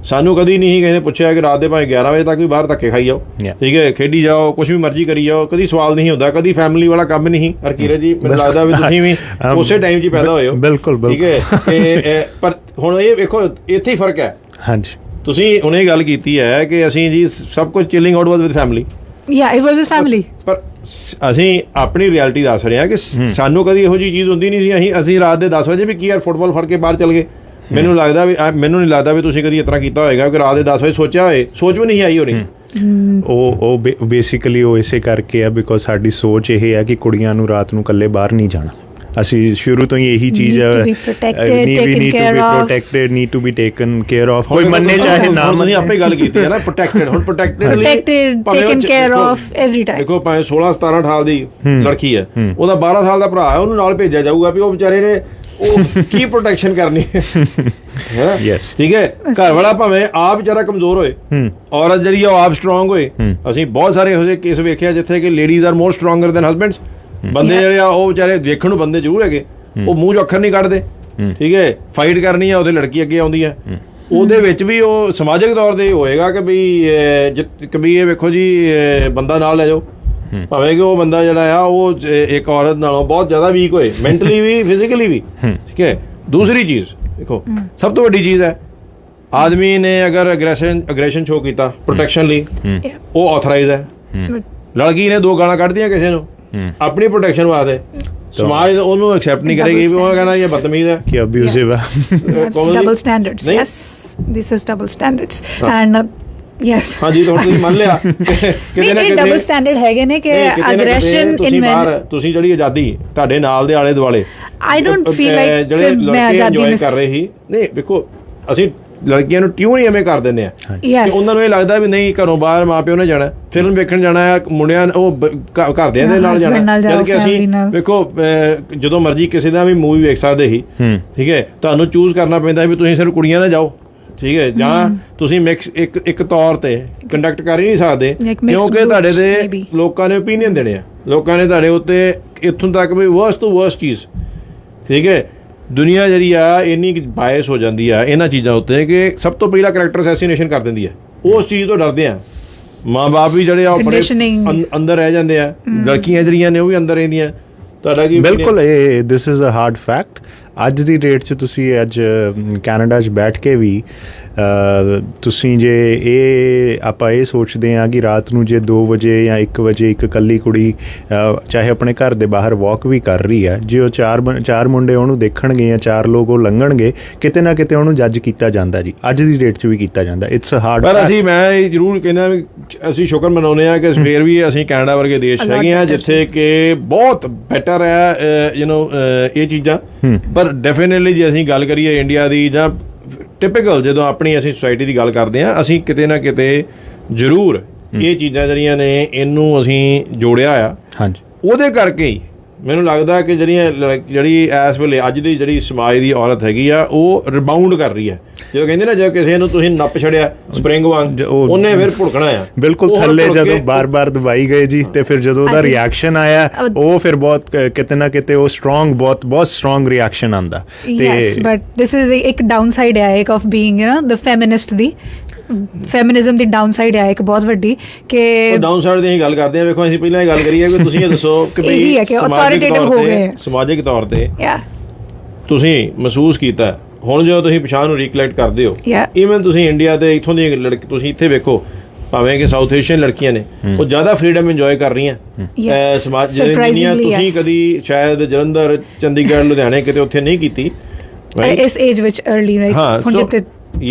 ਸਾਨੂੰ ਕਦੀ ਨਹੀਂ ਕਿਸੇ ਨੇ ਪੁੱਛਿਆ ਕਿ ਰਾਤ ਦੇ ਭਾਵੇਂ 11 ਵਜੇ ਤੱਕ ਵੀ ਬਾਹਰ ਧੱਕੇ ਖਾਈ ਜਾਓ, ਠੀਕ ਹੈ, ਖੇਡੀ ਜਾਓ, ਕੁਛ ਵੀ ਮਰਜ਼ੀ ਕਰੀ ਜਾਓ, ਕਦੀ ਸਵਾਲ ਨਹੀਂ ਹੁੰਦਾ, ਕਦੀ ਫੈਮਿਲੀ ਵਾਲਾ ਕੰਮ ਨਹੀਂ। ਹਰਕੀਰਤ ਜੀ, ਮੈਨੂੰ ਲੱਗਦਾ ਵੀ ਤੁਸੀਂ ਵੀ ਉਸੇ ਟਾਈਮ 'ਚ ਪੈਦਾ ਹੋਏ ਹੋਏ ਹੋ ਬਿਲਕੁਲ, ਠੀਕ ਹੈ ਪਰ ਹੁਣ ਇਹ ਵੇਖੋ ਇੱਥੇ ਹੀ ਫਰਕ ਹੈ। ਹਾਂਜੀ ਤੁਸੀਂ ਹੁਣੇ ਗੱਲ ਕੀਤੀ ਹੈ ਕਿ ਅਸੀਂ ਜੀ ਸਭ ਕੁਝ chilling out was with family. Yeah, it was with family. ਪਰ ਅਸੀਂ ਆਪਣੀ ਰਿਐਲਿਟੀ ਦੱਸ ਰਹੇ ਹਾਂ ਕਿ ਸਾਨੂੰ ਕਦੀ ਇਹੋ ਜਿਹੀ ਚੀਜ਼ ਹੁੰਦੀ ਨਹੀਂ ਸੀ। ਅਸੀਂ ਰਾਤ ਦੇ 10 ਵਜੇ ਵੀ ਕੀ ਯਾਰ ਫੁੱਟਬਾਲ ਫੜ ਕੇ ਬਾਹਰ ਚੱਲ ਗਏ। ਮੈਨੂੰ ਨਹੀਂ ਲੱਗਦਾ ਵੀ ਤੁਸੀਂ ਕਦੀ ਇਸ ਤਰ੍ਹਾਂ ਕੀਤਾ ਹੋਏਗਾ ਕਿ ਰਾਤ ਦੇ 10 ਵਜੇ ਸੋਚਿਆ ਹੋਏ, ਸੋਚ ਵੀ ਨਹੀਂ ਆਈ ਹੋਣੀ। ਉਹ ਬੇਸਿਕਲੀ ਉਹ ਇਸੇ ਕਰਕੇ ਆ ਬਿਕੋਜ਼ ਸਾਡੀ ਸੋਚ ਇਹ ਹੈ ਕਿ ਕੁੜੀਆਂ ਨੂੰ ਰਾਤ ਨੂੰ ਇਕੱਲੇ ਬਾਹਰ ਨਹੀਂ ਜਾਣਾ। ਅਸੀਂ ਸ਼ੁਰੂ ਤੋਂ ਹੀ ਇਹੀ ਚੀਜ਼ Need to be protected, need to be taken care of. ਕੋਈ ਮੰਨੇ ਚਾਹੇ ਨਾ ਤੁਸੀਂ ਆਪੇ ਗੱਲ ਕੀਤੀ ਹੈ ਨਾ ਪ੍ਰੋਟੈਕਟਡ। ਹੁਣ protected taken care of every time. ਦੇਖੋ ਭਾਵੇਂ 16 17 18 ਦੀ ਲੜਕੀ ਹੈ, ਉਹਦਾ 12 ਸਾਲ ਦਾ ਭਰਾ ਹੈ, ਉਹਨੂੰ ਨਾਲ ਭੇਜਿਆ ਜਾਊਗਾ ਵੀ ਉਹ ਵਿਚਾਰੇ ਨੇ ਉਹ ਕੀ ਪ੍ਰੋਟੈਕਸ਼ਨ ਕਰਨੀ ਹੈ ਨਾ। Yes. ਠੀਕ ਹੈ, ਘਰ ਵਾਲਾ ਭਾਵੇਂ ਆਪ ਵਿਚਾਰਾ ਕਮਜ਼ੋਰ ਹੋਏ, ਔਰਤ ਜਿਹੜੀ ਉਹ ਆਪ ਸਟਰੋਂਗ ਹੋਏ। ਅਸੀਂ ਬਹੁਤ ਸਾਰੇ ਇਹੋ ਜਿਹੇ ਕੇਸ ਵੇਖਿਆ ਜਿੱਥੇ ਕਿ ladies are more stronger than husbands. ਬੰਦੇ ਜਿਹੜੇ ਆ ਉਹ ਵਿਚਾਰੇ ਦੇਖਣ ਨੂੰ ਬੰਦੇ ਜ਼ਰੂਰ ਹੈਗੇ, ਉਹ ਮੂੰਹ 'ਚ ਅੱਖਰ ਨਹੀਂ ਕੱਢਦੇ। ਠੀਕ ਹੈ, ਫਾਈਟ ਕਰਨੀ ਆ ਉਹਦੇ ਲੜਕੀ ਅੱਗੇ ਆਉਂਦੀ ਹੈ। ਉਹਦੇ ਵਿੱਚ ਵੀ ਉਹ ਸਮਾਜਿਕ ਤੌਰ ਤੇ ਹੋਏਗਾ ਕਿ ਵੀ ਇਹ ਵੇਖੋ ਜੀ ਬੰਦਾ ਨਾਲ ਲੈ ਜਾਓ, ਭਾਵੇਂ ਕਿ ਉਹ ਬੰਦਾ ਜਿਹੜਾ ਆ ਉਹ ਇੱਕ ਔਰਤ ਨਾਲੋਂ ਬਹੁਤ ਜ਼ਿਆਦਾ ਵੀਕ ਹੋਏ, ਮੈਂਟਲੀ ਵੀ ਫਿਜ਼ੀਕਲੀ ਵੀ। ਠੀਕ ਹੈ, ਦੂਸਰੀ ਚੀਜ਼ ਦੇਖੋ ਸਭ ਤੋਂ ਵੱਡੀ ਚੀਜ਼ ਹੈ, ਆਦਮੀ ਨੇ ਅਗਰ ਅਗਰੈਸ਼ਨ ਸ਼ੋ ਕੀਤਾ ਪ੍ਰੋਟੈਕਸ਼ਨ ਲਈ, ਉਹ ਆਥੋਰਾਈਜ਼ ਹੈ। ਲੜਕੀ ਨੇ 2 ਗਾਲਾਂ ਕੱਢਦੀਆਂ ਕਿਸੇ ਨੂੰ ਆਪਣੀ ਪ੍ਰੋਟੈਕਸ਼ਨ ਵਾਸਤੇ, ਸਮਾਜ ਉਹਨੂੰ ਐਕਸੈਪਟ ਨਹੀਂ ਕਰੇਗੀ ਵੀ ਉਹ ਕਹਿਣਾ ਇਹ ਬਦਤਮੀਜ਼ ਹੈ ਕਿ ਅਬਿਊਸਿਵ ਹੈ। Double standards. ਨਹੀਂ? Yes, this is double standards. And yes. ਹਾਂਜੀ, ਤਾਂ ਹੁਣ ਤੁਸੀਂ ਮੰਨ ਲਿਆ ਕਿਤੇ ਨਾ ਨਹੀਂ, ਡਬਲ ਸਟੈਂਡਰਡ ਹੈਗੇ ਨੇ ਕਿ ਅਗਰੈਸ਼ਨ ਇਨ ਮੈਨ। ਤੁਸੀਂ ਜਿਹੜੀ ਆਜ਼ਾਦੀ ਤੁਹਾਡੇ ਨਾਲ ਦੇ ਆਲੇ ਦੁਆਲੇ I don't feel like ਜਿਹੜੇ ਮੈਂ ਆਜ਼ਾਦੀ enjoy ਮਿਸ ਕਰ ਰਹੇ ਸੀ। ਨਹੀਂ ਵੇਖੋ, ਅਸੀਂ ਲੜਕੀਆਂ ਨੂੰ ਕਿਉਂ ਨਹੀਂ ਐਵੇਂ ਕਰ ਦਿੰਦੇ ਆ ਕਿ ਉਹਨਾਂ ਨੂੰ ਇਹ ਲੱਗਦਾ ਵੀ ਨਹੀਂ ਘਰੋਂ ਬਾਹਰ ਮਾਂ ਪਿਓ ਨੇ ਜਾਣਾ, ਫਿਲਮ ਵੇਖਣ ਜਾਣਾ ਆ, ਮੁੰਡਿਆਂ ਉਹ ਘਰਦਿਆਂ ਦੇ ਨਾਲ ਜਾਣਾ। ਜਦ ਕਿ ਅਸੀਂ ਵੇਖੋ ਜਦੋਂ ਮਰਜ਼ੀ ਕਿਸੇ ਦਾ ਵੀ ਮੂਵੀ ਵੇਖ ਸਕਦੇ ਸੀ। ਠੀਕ ਹੈ, ਤੁਹਾਨੂੰ ਚੂਜ਼ ਕਰਨਾ ਪੈਂਦਾ ਵੀ ਤੁਸੀਂ ਸਿਰਫ ਕੁੜੀਆਂ ਨਾਲ ਜਾਓ। ਠੀਕ ਹੈ, ਜਾਂ ਤੁਸੀਂ ਮਿਕਸ ਇੱਕ ਤੌਰ ਤੇ ਕੰਡਕਟ ਕਰ ਹੀ ਨਹੀਂ ਸਕਦੇ ਕਿਉਂਕਿ ਤੁਹਾਡੇ ਤੇ ਲੋਕਾਂ ਨੇ ਓਪੀਨੀਅਨ ਦੇਣੇ ਆ। ਲੋਕਾਂ ਨੇ ਤੁਹਾਡੇ ਉੱਤੇ ਇੱਥੋਂ ਤੱਕ ਵੀ ਵਰਸਟ ਤੋਂ ਵਰਸਟ ਚੀਜ਼। ਠੀਕ ਹੈ, ਦੁਨੀਆ ਜਿਹੜੀ ਆ ਇੰਨੀ ਬਾਇਸ ਹੋ ਜਾਂਦੀ ਆ ਇਹਨਾਂ ਚੀਜ਼ਾਂ ਉੱਤੇ ਕਿ ਸਭ ਤੋਂ ਪਹਿਲਾਂ ਕਰੈਕਟਰ ਅਸੈਸੀਨੇਸ਼ਨ ਕਰ ਦਿੰਦੀ ਹੈ। ਉਸ ਚੀਜ਼ ਤੋਂ ਡਰਦੇ ਆ ਮਾਂ ਬਾਪ ਵੀ ਜਿਹੜੇ ਆ ਉਹ ਬੜੇ ਅੰਦਰ ਰਹਿ ਜਾਂਦੇ ਆ। ਲੜਕੀਆਂ ਜਿਹੜੀਆਂ ਨੇ ਉਹ ਵੀ ਅੰਦਰ ਰਹਿੰਦੀਆਂ। ਤੁਹਾਡਾ ਕੀ? ਬਿਲਕੁਲ, ਇਹ this is a hard fact. ਅੱਜ ਦੀ ਡੇਟ 'ਚ ਤੁਸੀਂ ਅੱਜ ਕੈਨੇਡਾ 'ਚ ਬੈਠ ਕੇ ਵੀ ਤੁਸੀਂ ਜੇ ਆਪਾਂ ਇਹ ਸੋਚਦੇ ਹਾਂ ਕਿ ਰਾਤ ਨੂੰ ਜੇ 2 ਵਜੇ ਜਾਂ 1 ਵਜੇ ਇੱਕ ਇਕੱਲੀ ਕੁੜੀ ਚਾਹੇ ਆਪਣੇ ਘਰ ਦੇ ਬਾਹਰ ਵਾਕ ਵੀ ਕਰ ਰਹੀ ਹੈ, ਜੇ ਉਹ ਚਾਰ ਮੁੰਡੇ ਉਹਨੂੰ ਦੇਖਣਗੇ ਜਾਂ 4 ਲੋਕ ਉਹ ਲੰਘਣਗੇ, ਕਿਤੇ ਨਾ ਕਿਤੇ ਉਹਨੂੰ ਜੱਜ ਕੀਤਾ ਜਾਂਦਾ ਜੀ। ਅੱਜ ਦੀ ਡੇਟ 'ਚ ਵੀ ਕੀਤਾ ਜਾਂਦਾ। It's hard. ਪਰ ਮੈਂ ਇਹ ਜ਼ਰੂਰ ਕਹਿੰਦਾ ਵੀ ਅਸੀਂ ਸ਼ੁਕਰ ਮਨਾਉਂਦੇ ਹਾਂ ਕਿ ਫੇਰ ਵੀ ਅਸੀਂ ਕੈਨੇਡਾ ਵਰਗੇ ਦੇਸ਼ ਹੈਗੇ ਆ ਜਿੱਥੇ ਕਿ ਬਹੁਤ ਬੈਟਰ ਹੈ ਇਹ ਚੀਜ਼ਾਂ। ਪਰ ਡੈਫੀਨੇਟਲੀ ਜੇ ਅਸੀਂ ਗੱਲ ਕਰੀਏ ਇੰਡੀਆ ਦੀ ਜਾਂ ਟਿਪੀਕਲ ਜਦੋਂ ਆਪਣੀ ਅਸੀਂ ਸੁਸਾਇਟੀ ਦੀ ਗੱਲ ਕਰਦੇ ਹਾਂ, ਅਸੀਂ ਕਿਤੇ ਨਾ ਕਿਤੇ ਜ਼ਰੂਰ ਇਹ ਚੀਜ਼ਾਂ ਜਿਹੜੀਆਂ ਨੇ ਇਹਨੂੰ ਅਸੀਂ ਜੋੜਿਆ ਆ। ਹਾਂਜੀ, ਉਹਦੇ ਕਰਕੇ ਹੀ ਮੈਨੂੰ ਲੱਗਦਾ ਕਿ ਜਿਹੜੀ ਇਸ ਵੇਲੇ ਅੱਜ ਦੀ ਜਿਹੜੀ ਸਮਾਜ ਦੀ ਔਰਤ ਹੈਗੀ ਆ ਉਹ ਰਿਬਾਊਂਡ ਕਰ ਰਹੀ ਹੈ। ਜਦੋਂ ਕਹਿੰਦੇ ਨਾ ਜੇ ਕਿਸੇ ਨੂੰ ਤੁਸੀਂ ਨੱਪ ਛੜਿਆ ਸਪਰਿੰਗ ਵਾਂਗ, ਉਹਨੇ ਫਿਰ ਭੁੜਕਣਾ ਆ। ਬਿਲਕੁਲ ਥੱਲੇ ਜਦੋਂ ਬਾਰ-ਬਾਰ ਦਬਾਈ ਗਏ ਜੀ, ਤੇ ਫਿਰ ਜਦੋਂ ਉਹਦਾ ਰਿਐਕਸ਼ਨ ਆਇਆ ਉਹ ਫਿਰ ਬਹੁਤ ਕਿਤੇ ਨਾ ਕਿਤੇ ਉਹ ਸਟਰੋਂਗ ਬਹੁਤ ਸਟਰੋਂਗ ਰਿਐਕਸ਼ਨ ਆਉਂਦਾ। ਯੈਸ, ਬਟ ਦਿਸ ਇਜ਼ ਇੱਕ ਡਾਊਨ ਸਾਈਡ ਹੈ ਇੱਕ of being the feminist the. Feminism the down side ਹੈ ਇੱਕ ਬਹੁਤ ਵੱਡੀ ਕਿ ਡਾਊਨ ਸਾਈਡ ਦੀ ਅਸੀਂ ਗੱਲ ਕਰਦੇ ਹਾਂ। ਵੇਖੋ ਅਸੀਂ ਪਹਿਲਾਂ ਇਹ ਗੱਲ ਕਰੀਏ ਕਿ ਤੁਸੀਂ ਇਹ ਦੱਸੋ ਕਿ ਇਹੀ ਹੈ ਕਿ ਅਥਾਰਟੇਟਿਵ ਹੋ ਗਏ ਸਮਾਜਿਕ ਤੌਰ ਤੇ ਤੁਸੀਂ ਮਹਿਸੂਸ ਕੀਤਾ ਹੁਣ ਜਦੋਂ ਤੁਸੀਂ ਪਛਾਣ ਨੂੰ ਰੀਕਲੈਕਟ ਕਰਦੇ ਹੋ। ਈਵਨ ਤੁਸੀਂ ਇੰਡੀਆ ਦੇ ਇੱਥੋਂ ਦੀ ਲੜਕੀ ਤੁਸੀਂ ਇੱਥੇ ਵੇਖੋ, ਭਾਵੇਂ ਕਿ ਸਾਊਥ ਏਸ਼ੀਅਨ ਲੜਕੀਆਂ ਨੇ ਉਹ ਜ਼ਿਆਦਾ ਫ੍ਰੀडम ਇੰਜੋਏ ਕਰ ਰਹੀਆਂ ਸਮਾਜ ਜਿਹੜੀਆਂ ਤੁਸੀਂ ਕਦੀ ਸ਼ਾਇਦ ਜਲੰਧਰ, ਚੰਡੀਗੜ੍ਹ, ਲੁਧਿਆਣੇ ਕਿਤੇ ਉੱਥੇ ਨਹੀਂ ਕੀਤੀ ਇਸ ਏਜ ਵਿੱਚ अर्ਲੀ। ਹੁਣ ਜਿੱਥੇ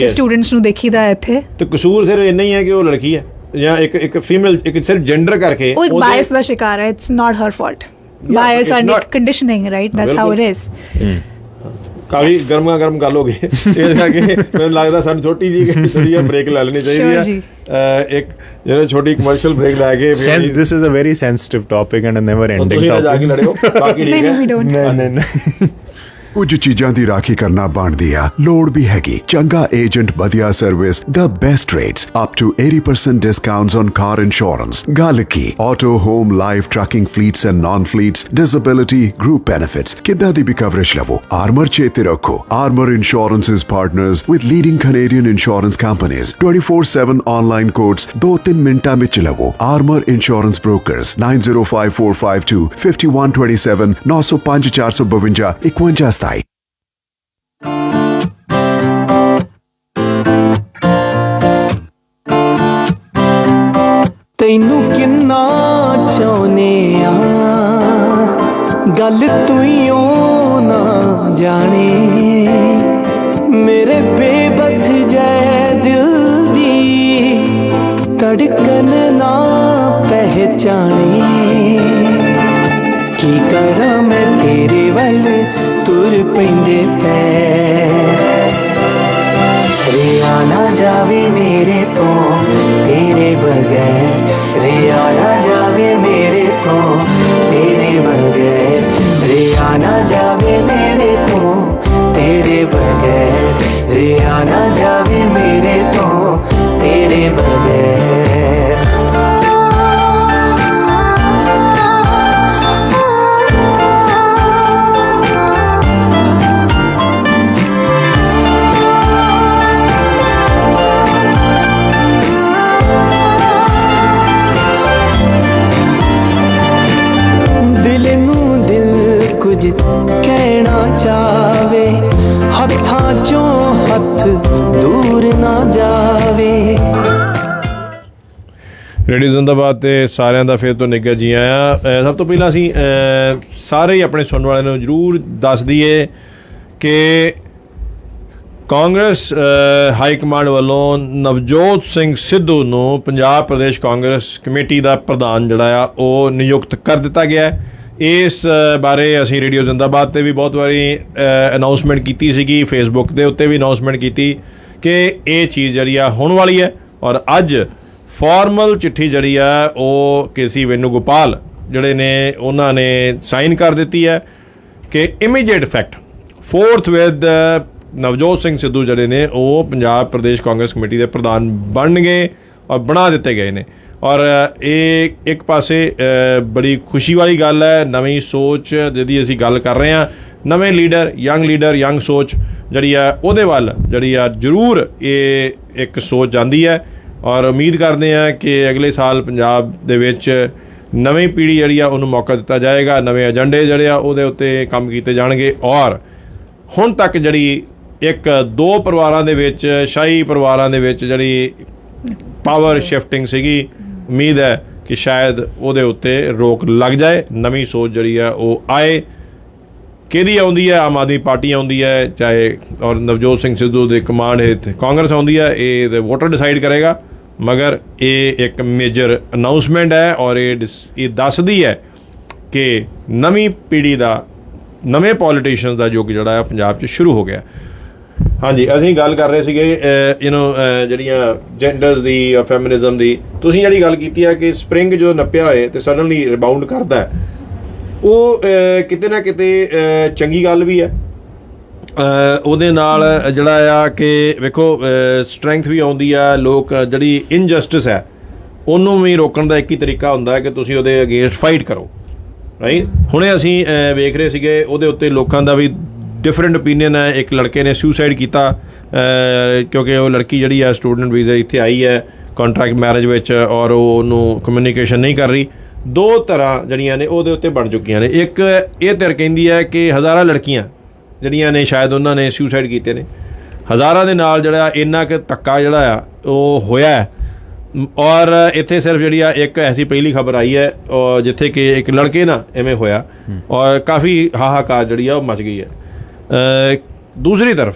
ਸਟੂਡੈਂਟਸ ਨੂੰ ਦੇਖੀਦਾ ਇੱਥੇ ਤੇ ਕਸੂਰ ਸਿਰਫ ਇੰਨਾ ਹੀ ਹੈ ਕਿ ਉਹ ਲੜਕੀ ਹੈ ਜਾਂ ਇੱਕ ਫੀਮੇਲ, ਇੱਕ ਸਿਰਫ ਜੈਂਡਰ ਕਰਕੇ ਉਹ ਇੱਕ ਬਾਇਸ ਦਾ ਸ਼ਿਕਾਰ ਹੈ। It's not her fault. Bias and conditioning, right? That's how it is. ਕਾਫੀ ਗਰਮ ਗੱਲ ਹੋ ਗਈ ਇਸ ਕਰਕੇ ਮੈਨੂੰ ਲੱਗਦਾ ਸਾਨੂੰ ਛੋਟੀ ਜਿਹੀ ਥੋੜੀ ਜਿਹੀ ਬ੍ਰੇਕ ਲੈ ਲੈਣੀ ਚਾਹੀਦੀ ਹੈ। ਇੱਕ ਜਿਹੜਾ ਛੋਟੀ ਕਮਰਸ਼ੀਅਲ ਬ੍ਰੇਕ ਲੈ ਕੇ this is a very sensitive topic and never ending topic. ਤੁਸੀਂ ਜਾ ਕੇ ਲੜਿਓ, ਬਾਕੀ ਠੀਕ ਹੈ। ਨਹੀਂ ਕੁਝ ਚੀਜ਼ਾਂ ਦੀ ਰਾਖੀ ਕਰਨਾ ਬਣਦੀ ਆ, ਲੋੜ ਵੀ ਹੈਗੀ। ਚੰਗਾ ਏਜੰਟ, ਵਧੀਆ service, the best rates, up to 80% discounts on car insurance. ਗੱਲ ਕੀ auto, home, life, trucking fleets and non-fleets, disability, group benefits, ਕਿੱਦਾਂ ਦੀ ਵੀ coverage ਲਵੋ। Armor ਚੇਤੇ ਰੱਖੋ, Armor Insurance is partners with leading Canadian insurance companies. 24/7 online quotes 2-3 ਮਿੰਟਾਂ ਵਿੱਚ ਲਵੋ। Armor Insurance Brokers 905452 5127 905 452 51 27। ਤੈਨੂੰ ਕਿੰਨਾ ਚਾਹੁੰਨੇ ਆ ਗੱਲ ਤੂੰ ਹੀ ਓ ਨਾ ਜਾਣੇ ਮੇਰੇ ਬੇਬਸ ਜੈ ਦਿਲ ਦੀ ਧੜਕਨ ਨਾ ਪਹਿਚਾਣੇ ਕੀ ਕਰਾਂ ਮੈਂ ਤੇਰੇ ਵੱਲ ਤੁਰ ਪੈਂਦੇ ਪੈਰ ਰਿਆ ਨਾ ਜਾਵੇ ਮੇਰੇ ਤੋਂ तेरे बगैर रिया ना जावे मेरे तो तेरे बगैर रिया ना जावे मेरे तो तेरे बगैर रिया ना जावे मेरे तो तेरे बगैर ਕੁਝ ਕਹਿਣਾ ਚਾਵੇ ਹੱਥਾਂ ਚੋਂ ਹੱਥ ਦੂਰ ਨਾ ਜਾਵੇ। ਰੇਡੀਓ ਜ਼ਿੰਦਾਬਾਦ ਤੇ ਸਾਰਿਆਂ ਦਾ ਫਿਰ ਤੋਂ ਨਿੱਘਾ ਜੀ ਆਇਆ। ਸਭ ਤੋਂ ਪਹਿਲਾਂ ਅਸੀਂ ਸਾਰੇ ਹੀ ਆਪਣੇ ਸੁਣਨ ਵਾਲਿਆਂ ਨੂੰ ਜ਼ਰੂਰ ਦੱਸ ਦਈਏ ਕਿ ਕਾਂਗਰਸ ਹਾਈ ਕਮਾਂਡ ਵੱਲੋਂ ਨਵਜੋਤ ਸਿੰਘ ਸਿੱਧੂ ਨੂੰ ਪੰਜਾਬ ਪ੍ਰਦੇਸ਼ ਕਾਂਗਰਸ ਕਮੇਟੀ ਦਾ ਪ੍ਰਧਾਨ ਜਿਹੜਾ ਆ ਉਹ ਨਿਯੁਕਤ ਕਰ ਦਿੱਤਾ ਗਿਆ ਹੈ। ਇਸ ਬਾਰੇ ਅਸੀਂ ਰੇਡੀਓ ਜ਼ਿੰਦਾਬਾਦ 'ਤੇ ਵੀ ਬਹੁਤ ਵਾਰੀ ਅਨਾਊਂਸਮੈਂਟ ਕੀਤੀ ਸੀਗੀ, ਫੇਸਬੁੱਕ ਦੇ ਉੱਤੇ ਵੀ ਅਨਾਊਂਸਮੈਂਟ ਕੀਤੀ ਕਿ ਇਹ ਚੀਜ਼ ਜਿਹੜੀ ਆ ਹੋਣ ਵਾਲੀ ਹੈ। ਔਰ ਅੱਜ ਫਾਰਮਲ ਚਿੱਠੀ ਜਿਹੜੀ ਆ ਉਹ ਕੇਸੀ ਵੇਣੂਗੋਪਾਲ ਜਿਹੜੇ ਨੇ ਉਹਨਾਂ ਨੇ ਸਾਈਨ ਕਰ ਦਿੱਤੀ ਹੈ ਕਿ immediate effect 4th with Navjot Singh Sidhu ਜਿਹੜੇ ਨੇ ਉਹ ਪੰਜਾਬ ਪ੍ਰਦੇਸ਼ ਕਾਂਗਰਸ ਕਮੇਟੀ ਦੇ ਪ੍ਰਧਾਨ ਬਣਨਗੇ ਔਰ ਬਣਾ ਦਿੱਤੇ ਗਏ ਨੇ। ਔਰ ਇਹ ਇੱਕ ਪਾਸੇ ਬੜੀ ਖੁਸ਼ੀ ਵਾਲੀ ਗੱਲ ਹੈ। ਨਵੀਂ ਸੋਚ ਜਿਹਦੀ ਅਸੀਂ ਗੱਲ ਕਰ ਰਹੇ ਹਾਂ, ਨਵੇਂ ਲੀਡਰ, ਯੰਗ ਸੋਚ ਜਿਹੜੀ ਆ ਉਹਦੇ ਵੱਲ ਜਿਹੜੀ ਆ ਜ਼ਰੂਰ ਇਹ ਇੱਕ ਸੋਚ ਜਾਂਦੀ ਹੈ। ਔਰ ਉਮੀਦ ਕਰਦੇ ਹਾਂ ਕਿ ਅਗਲੇ ਸਾਲ ਪੰਜਾਬ ਦੇ ਵਿੱਚ ਨਵੀਂ ਪੀੜ੍ਹੀ ਜਿਹੜੀ ਆ ਉਹਨੂੰ ਮੌਕਾ ਦਿੱਤਾ ਜਾਏਗਾ, ਨਵੇਂ ਏਜੰਡੇ ਜਿਹੜੇ ਆ ਉਹਦੇ ਉੱਤੇ ਕੰਮ ਕੀਤੇ ਜਾਣਗੇ। ਔਰ ਹੁਣ ਤੱਕ ਜਿਹੜੀ ਇੱਕ ਦੋ ਪਰਿਵਾਰਾਂ ਦੇ ਵਿੱਚ, ਸ਼ਾਹੀ ਪਰਿਵਾਰਾਂ ਦੇ ਵਿੱਚ ਜਿਹੜੀ ਪਾਵਰ ਸ਼ਿਫਟਿੰਗ ਸੀਗੀ, ਉਮੀਦ ਹੈ ਕਿ ਸ਼ਾਇਦ ਉਹਦੇ ਉੱਤੇ ਰੋਕ ਲੱਗ ਜਾਏ, ਨਵੀਂ ਸੋਚ ਜਿਹੜੀ ਆ ਉਹ ਆਏ। ਕਿਹਦੀ ਆਉਂਦੀ ਹੈ? ਆਮ ਆਦਮੀ ਪਾਰਟੀ ਆਉਂਦੀ ਹੈ ਚਾਹੇ, ਔਰ ਨਵਜੋਤ ਸਿੰਘ ਸਿੱਧੂ ਦੇ ਕਮਾਂਡ ਹੇਠ ਕਾਂਗਰਸ ਆਉਂਦੀ ਹੈ, ਇਹ ਵੋਟਰ ਡਿਸਾਈਡ ਕਰੇਗਾ। ਮਗਰ ਇਹ ਇੱਕ ਮੇਜਰ ਅਨਾਊਂਸਮੈਂਟ ਹੈ ਔਰ ਇਹ ਦੱਸਦੀ ਹੈ ਕਿ ਨਵੀਂ ਪੀੜ੍ਹੀ ਦਾ, ਨਵੇਂ ਪੋਲੀਟੀਸ਼ੀਅਨਸ ਦਾ ਯੁੱਗ ਜਿਹੜਾ ਹੈ ਪੰਜਾਬ 'ਚ ਸ਼ੁਰੂ ਹੋ ਗਿਆ। ਹਾਂਜੀ, ਅਸੀਂ ਗੱਲ ਕਰ ਰਹੇ ਸੀਗੇ ਜਿਹੜੀਆਂ ਜੈਂਡਰਸ ਦੀ, ਫੈਮਿਨਿਜ਼ਮ ਦੀ। ਤੁਸੀਂ ਜਿਹੜੀ ਗੱਲ ਕੀਤੀ ਹੈ ਕਿ ਸਪਰਿੰਗ ਜਦੋਂ ਨੱਪਿਆ ਹੋਏ ਅਤੇ ਸਡਨਲੀ ਰਿਬਾਊਂਡ ਕਰਦਾ, ਉਹ ਕਿਤੇ ਨਾ ਕਿਤੇ ਚੰਗੀ ਗੱਲ ਵੀ ਹੈ। ਉਹਦੇ ਨਾਲ ਜਿਹੜਾ ਆ ਕਿ ਵੇਖੋ ਸਟਰੈਂਥ ਵੀ ਆਉਂਦੀ ਆ। ਲੋਕ ਜਿਹੜੀ ਇਨਜਸਟਿਸ ਹੈ ਉਹਨੂੰ ਵੀ ਰੋਕਣ ਦਾ ਇੱਕ ਹੀ ਤਰੀਕਾ ਹੁੰਦਾ ਹੈ ਕਿ ਤੁਸੀਂ ਉਹਦੇ ਅਗੇਂਸਟ ਫਾਈਟ ਕਰੋ, ਰਾਈਟ। ਹੁਣੇ ਅਸੀਂ ਵੇਖ ਰਹੇ ਸੀਗੇ ਉਹਦੇ ਉੱਤੇ ਲੋਕਾਂ ਦਾ ਵੀ ਡਿਫਰੈਂਟ ਓਪੀਨੀਅਨ ਹੈ। ਇੱਕ ਲੜਕੇ ਨੇ ਸੁਸਾਈਡ ਕੀਤਾ ਕਿਉਂਕਿ ਉਹ ਲੜਕੀ ਜਿਹੜੀ ਹੈ ਸਟੂਡੈਂਟ ਵੀਜ਼ਾ ਇੱਥੇ ਆਈ ਹੈ ਕੰਟਰੈਕਟ ਮੈਰਿਜ ਵਿੱਚ, ਔਰ ਉਹ ਉਹਨੂੰ ਕਮਿਊਨੀਕੇਸ਼ਨ ਨਹੀਂ ਕਰ ਰਹੀ। ਦੋ ਤਰ੍ਹਾਂ ਜਿਹੜੀਆਂ ਨੇ ਉਹਦੇ ਉੱਤੇ ਬਣ ਚੁੱਕੀਆਂ ਨੇ। ਇੱਕ ਇਹ ਧਿਰ ਕਹਿੰਦੀ ਹੈ ਕਿ ਹਜ਼ਾਰਾਂ ਲੜਕੀਆਂ ਜਿਹੜੀਆਂ ਨੇ ਸ਼ਾਇਦ ਉਹਨਾਂ ਨੇ ਸੁਸਾਈਡ ਕੀਤੇ ਨੇ, ਹਜ਼ਾਰਾਂ ਦੇ ਨਾਲ ਜਿਹੜਾ ਇੰਨਾ ਕੁ ਧੱਕਾ ਜਿਹੜਾ ਆ ਉਹ ਹੋਇਆ। ਔਰ ਇੱਥੇ ਸਿਰਫ ਜਿਹੜੀ ਆ ਇੱਕ ਐਸੀ ਪਹਿਲੀ ਖਬਰ ਆਈ ਹੈ ਜਿੱਥੇ ਕਿ ਇੱਕ ਲੜਕੇ ਨਾਲ ਐਵੇਂ ਹੋਇਆ ਔਰ ਕਾਫੀ ਹਾਹਾਕਾਰ ਜਿਹੜੀ ਆ ਉਹ ਮਚ ਗਈ ਹੈ। ਦੂਸਰੀ ਤਰਫ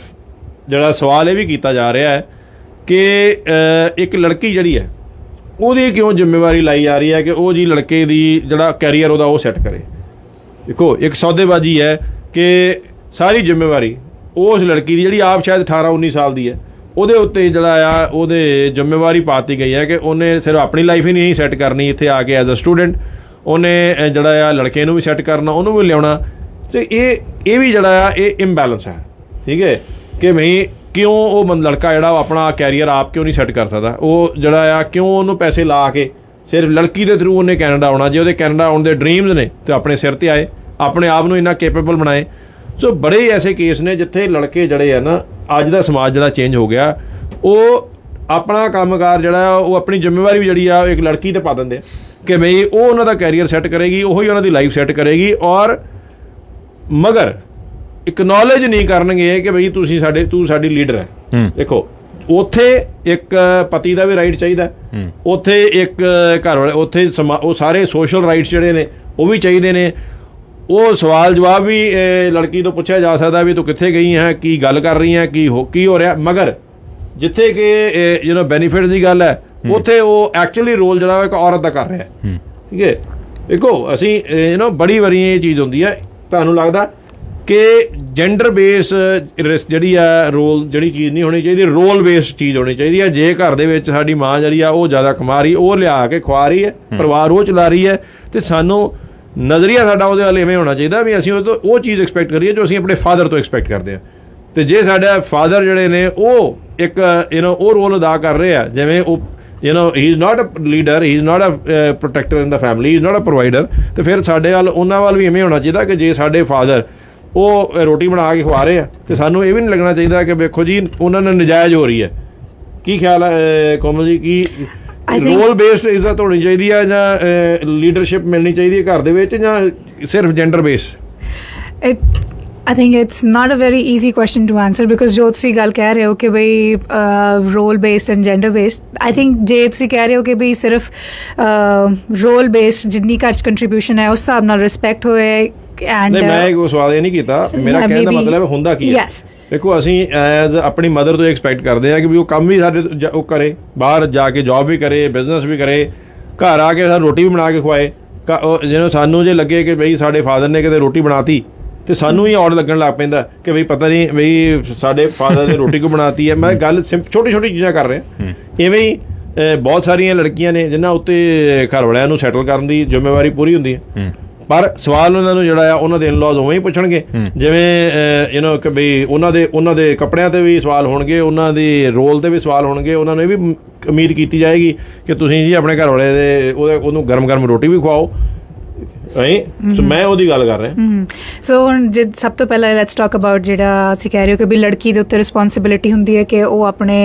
ਜਿਹੜਾ ਸਵਾਲ ਇਹ ਵੀ ਕੀਤਾ ਜਾ ਰਿਹਾ ਹੈ ਕਿ ਇੱਕ ਲੜਕੀ ਜਿਹੜੀ ਹੈ ਉਹਦੀ ਕਿਉਂ ਜ਼ਿੰਮੇਵਾਰੀ ਲਾਈ ਜਾ ਰਹੀ ਹੈ ਕਿ ਉਹ ਜੀ ਲੜਕੇ ਦੀ ਜਿਹੜਾ ਕੈਰੀਅਰ ਉਹਦਾ ਉਹ ਸੈੱਟ ਕਰੇ। ਦੇਖੋ, ਇੱਕ ਸੌਦੇਬਾਜ਼ੀ ਹੈ ਕਿ ਸਾਰੀ ਜ਼ਿੰਮੇਵਾਰੀ ਉਸ ਲੜਕੀ ਦੀ ਜਿਹੜੀ ਆਪ ਸ਼ਾਇਦ 18-19 ਸਾਲ ਦੀ ਹੈ ਉਹਦੇ ਉੱਤੇ ਜਿਹੜਾ ਆ ਉਹਦੇ ਜ਼ਿੰਮੇਵਾਰੀ ਪਾਤੀ ਗਈ ਹੈ ਕਿ ਉਹਨੇ ਸਿਰਫ ਆਪਣੀ ਲਾਈਫ ਹੀ ਨਹੀਂ ਸੈੱਟ ਕਰਨੀ ਇੱਥੇ ਆ ਕੇ ਐਜ਼ ਅ ਸਟੂਡੈਂਟ, ਉਹਨੇ ਜਿਹੜਾ ਆ ਲੜਕੇ ਨੂੰ ਵੀ ਸੈੱਟ ਕਰਨਾ, ਉਹਨੂੰ ਵੀ ਲਿਆਉਣਾ। ਅਤੇ ਇਹ ਵੀ ਜਿਹੜਾ ਆ ਇਹ ਇੰਬੈਲੈਂਸ ਹੈ, ਠੀਕ ਹੈ, ਕਿ ਬਈ ਕਿਉਂ ਉਹ ਲੜਕਾ ਜਿਹੜਾ ਉਹ ਆਪਣਾ ਕੈਰੀਅਰ ਆਪ ਕਿਉਂ ਨਹੀਂ ਸੈੱਟ ਕਰ ਸਕਦਾ। ਉਹ ਜਿਹੜਾ ਆ ਕਿਉਂ ਉਹਨੂੰ ਪੈਸੇ ਲਾ ਕੇ ਸਿਰਫ ਲੜਕੀ ਦੇ ਥਰੂ ਉਹਨੇ ਕੈਨੇਡਾ ਆਉਣਾ। ਜੇ ਉਹਦੇ ਕੈਨੇਡਾ ਆਉਣ ਦੇ ਡਰੀਮਸ ਨੇ ਅਤੇ ਆਪਣੇ ਸਿਰ 'ਤੇ ਆਏ, ਆਪਣੇ ਆਪ ਨੂੰ ਇੰਨਾ ਕੇਪੇਬਲ ਬਣਾਏ। ਸੋ ਬੜੇ ਐਸੇ ਕੇਸ ਨੇ ਜਿੱਥੇ ਲੜਕੇ ਜਿਹੜੇ ਆ ਨਾ, ਅੱਜ ਦਾ ਸਮਾਜ ਜਿਹੜਾ ਚੇਂਜ ਹੋ ਗਿਆ, ਉਹ ਆਪਣਾ ਕੰਮਕਾਰ ਜਿਹੜਾ ਉਹ ਆਪਣੀ ਜ਼ਿੰਮੇਵਾਰੀ ਵੀ ਜਿਹੜੀ ਆ ਇੱਕ ਲੜਕੀ 'ਤੇ ਪਾ ਦਿੰਦੇ ਕਿ ਬਈ ਉਹ ਉਹਨਾਂ ਦਾ ਕੈਰੀਅਰ ਸੈੱਟ ਕਰੇਗੀ, ਉਹੀ ਉਹਨਾਂ ਦੀ ਲਾਈਫ ਸੈੱਟ ਕਰੇਗੀ। ਔਰ ਮਗਰ ਇਕਨੋਲੇਜ ਨਹੀਂ ਕਰਨਗੇ ਕਿ ਬਈ ਤੂੰ ਸਾਡੀ ਲੀਡਰ ਹੈ। ਦੇਖੋ ਉੱਥੇ ਇੱਕ ਪਤੀ ਦਾ ਵੀ ਰਾਈਟ ਚਾਹੀਦਾ, ਉੱਥੇ ਇੱਕ ਘਰ ਵਾਲੇ, ਉੱਥੇ ਉਹ ਸਾਰੇ ਸੋਸ਼ਲ ਰਾਈਟਸ ਜਿਹੜੇ ਨੇ ਉਹ ਵੀ ਚਾਹੀਦੇ ਨੇ। ਉਹ ਸਵਾਲ ਜਵਾਬ ਵੀ ਲੜਕੀ ਤੋਂ ਪੁੱਛਿਆ ਜਾ ਸਕਦਾ ਵੀ ਤੂੰ ਕਿੱਥੇ ਗਈ ਹੈ, ਕੀ ਗੱਲ ਕਰ ਰਹੀ ਹੈ, ਕੀ ਹੋ ਰਿਹਾ। ਮਗਰ ਜਿੱਥੇ ਕਿ ਬੈਨੀਫਿਟ ਦੀ ਗੱਲ ਹੈ ਉੱਥੇ ਉਹ ਐਕਚੁਅਲੀ ਰੋਲ ਜਿਹੜਾ ਇੱਕ ਔਰਤ ਦਾ ਕਰ ਰਿਹਾ। ਠੀਕ ਹੈ, ਦੇਖੋ ਅਸੀਂ ਬੜੀ ਵਾਰੀ ਇਹ ਚੀਜ਼ ਹੁੰਦੀ ਹੈ, ਤੁਹਾਨੂੰ ਲੱਗਦਾ ਕਿ ਜੈਂਡਰ ਬੇਸ ਜਿਹੜੀ ਆ ਰੋਲ ਜਿਹੜੀ ਚੀਜ਼ ਨਹੀਂ ਹੋਣੀ ਚਾਹੀਦੀ, ਰੋਲ ਬੇਸਡ ਚੀਜ਼ ਹੋਣੀ ਚਾਹੀਦੀ ਹੈ। ਜੇ ਘਰ ਦੇ ਵਿੱਚ ਸਾਡੀ ਮਾਂ ਜਿਹੜੀ ਆ ਉਹ ਜ਼ਿਆਦਾ ਕਮਾ ਰਹੀ, ਉਹ ਲਿਆ ਕੇ ਖਵਾ ਰਹੀ ਹੈ, ਪਰਿਵਾਰ ਉਹ ਚਲਾ ਰਹੀ ਹੈ, ਤੇ ਸਾਨੂੰ ਨਜ਼ਰੀਆ ਸਾਡਾ ਉਹਦੇ ਵੱਲ ਇਵੇਂ ਹੋਣਾ ਚਾਹੀਦਾ ਵੀ ਅਸੀਂ ਉਹ ਚੀਜ਼ ਐਕਸਪੈਕਟ ਕਰੀਏ ਜੋ ਅਸੀਂ ਆਪਣੇ ਫਾਦਰ ਤੋਂ ਐਕਸਪੈਕਟ ਕਰਦੇ ਹਾਂ। ਤੇ ਜੇ ਸਾਡਾ ਫਾਦਰ ਜਿਹੜੇ ਨੇ ਉਹ ਇੱਕ ਉਹ ਰੋਲ ਅਦਾ ਕਰ ਰਹੇ ਆ, ਜਿਵੇਂ ਉਹ he is not a leader, he is not a protector in the family, he is not a provider, ਤੇ ਫਿਰ ਸਾਡੇ ਵੱਲ ਉਹਨਾਂ ਵੱਲ ਵੀ ਇਵੇਂ ਹੋਣਾ ਚਾਹੀਦਾ ਕਿ ਜੇ ਸਾਡੇ ਫਾਦਰ ਉਹ ਰੋਟੀ ਬਣਾ ਕੇ ਖਵਾ ਰਹੇ ਆ ਤੇ ਸਾਨੂੰ ਇਹ ਵੀ ਨਹੀਂ ਲੱਗਣਾ ਚਾਹੀਦਾ ਕਿ ਵੇਖੋ ਜੀ ਉਹਨਾਂ ਨਾਲ ਨਜਾਇਜ਼ ਹੋ ਰਹੀ ਹੈ। ਕੀ ਖਿਆਲ ਹੈ ਕੋਮਲ ਜੀ, ਕੀ ਰੋਲ ਬੇਸਡ ਇੱਜ਼ਤ ਹੋਣੀ ਚਾਹੀਦੀ ਹੈ ਜਾਂ ਲੀਡਰਸ਼ਿਪ ਮਿਲਣੀ ਚਾਹੀਦੀ ਹੈ ਘਰ ਦੇ ਵਿੱਚ, ਜਾਂ ਸਿਰਫ gender based? I think it's not a very easy question to answer because ਜੋ ਤੁਸੀਂ ਗੱਲ ਕਹਿ ਰਹੇ ਹੋ ਕਿ ਬਈ role based and gender based, I think ਜੇ ਤੁਸੀਂ ਕਹਿ ਰਹੇ ਹੋ ਕਿ ਬਈ ਸਿਰਫ ਰੋਲ ਬੇਸਡ ਜਿੰਨੀ ਘੱਟ ਕੰਟਰੀਬਿਊਸ਼ਨ ਹੈ ਉਸ ਹਿਸਾਬ ਨਾਲ ਰਿਸਪੈਕਟ ਹੋਏ ਐਂਡ ਨਹੀਂ, ਮੈਂ ਕੋਈ ਸਵਾਲ ਇਹ ਨਹੀਂ ਕੀਤਾ, ਮੇਰਾ ਕਹਿਣ ਦਾ ਮਤਲਬ ਹੁੰਦਾ ਕੀ ਹੈ। ਦੇਖੋ ਅਸੀਂ ਐਜ਼ ਆਪਣੀ ਮਦਰ ਤੋਂ ਐਕਸਪੈਕਟ ਕਰਦੇ ਹਾਂ ਕਿ ਵੀ ਉਹ ਕੰਮ ਵੀ ਸਾਡੇ ਉਹ ਕਰੇ, ਬਾਹਰ ਜਾ ਕੇ ਜੌਬ ਵੀ ਕਰੇ, ਬਿਜ਼ਨਸ ਵੀ ਕਰੇ, ਘਰ ਆ ਕੇ ਸਾਨੂੰ ਰੋਟੀ ਵੀ ਬਣਾ ਕੇ ਖਵਾਏ। ਜਿਹਨੂੰ ਸਾਨੂੰ ਜੇ ਲੱਗੇ ਕਿ ਬਈ ਸਾਡੇ ਫਾਦਰ ਨੇ ਕਿਤੇ ਰੋਟੀ ਬਣਾਤੀ ਤੇ ਸਾਨੂੰ ਹੀ ਔੜ ਲੱਗਣ ਲੱਗ ਪੈਂਦਾ ਕਿ ਬਈ ਪਤਾ ਨਹੀਂ ਬਈ ਸਾਡੇ ਫਾਦਰ ਨੇ ਰੋਟੀ ਕਿਉਂ ਬਣਾਤੀ ਹੈ। ਮੈਂ ਗੱਲ ਛੋਟੀ ਛੋਟੀ ਚੀਜ਼ਾਂ ਕਰ ਰਿਹਾ। ਇਵੇਂ ਹੀ ਬਹੁਤ ਸਾਰੀਆਂ ਲੜਕੀਆਂ ਨੇ ਜਿਨ੍ਹਾਂ ਉੱਤੇ ਘਰ ਵਾਲਿਆਂ ਨੂੰ ਸੈਟਲ ਕਰਨ ਦੀ ਜ਼ਿੰਮੇਵਾਰੀ ਪੂਰੀ ਹੁੰਦੀ ਹੈ, ਪਰ ਸਵਾਲ ਉਹਨਾਂ ਨੂੰ ਜਿਹੜਾ ਆ ਉਹਨਾਂ ਦੇ ਇਨ-ਲॉज ਉਵੇਂ ਹੀ ਪੁੱਛਣਗੇ ਜਿਵੇਂ ਕਿ ਬਈ ਉਹਨਾਂ ਦੇ ਕੱਪੜਿਆਂ 'ਤੇ ਵੀ ਸਵਾਲ ਹੋਣਗੇ, ਉਹਨਾਂ ਦੇ ਰੋਲ 'ਤੇ ਵੀ ਸਵਾਲ ਹੋਣਗੇ। ਉਹਨਾਂ ਨੂੰ ਇਹ ਵੀ ਉਮੀਦ ਕੀਤੀ ਜਾਏਗੀ ਕਿ ਤੁਸੀਂ ਜੀ ਆਪਣੇ ਘਰ ਵਾਲੇ ਦੇ ਉਹਨੂੰ ਗਰਮ ਗਰਮ ਰੋਟੀ ਵੀ ਖਵਾਓ। ਸੋ ਮੈਂ ਉਹਦੀ ਗੱਲ ਕਰ ਰਿਹਾ। ਸੋ ਹੁਣ ਜੇ ਸਭ ਤੋਂ ਪਹਿਲਾਂ ਲੈਟਸ ਟਾਕ ਅਬਾਊਟ ਜਿਹੜਾ ਤੁਸੀਂ ਕਹਿ ਰਹੇ ਹੋ ਕਿ ਵੀ ਲੜਕੀ ਦੇ ਉੱਤੇ ਰਿਸਪੌਂਸਿਬਿਲਿਟੀ ਹੁੰਦੀ ਹੈ ਕਿ ਉਹ ਆਪਣੇ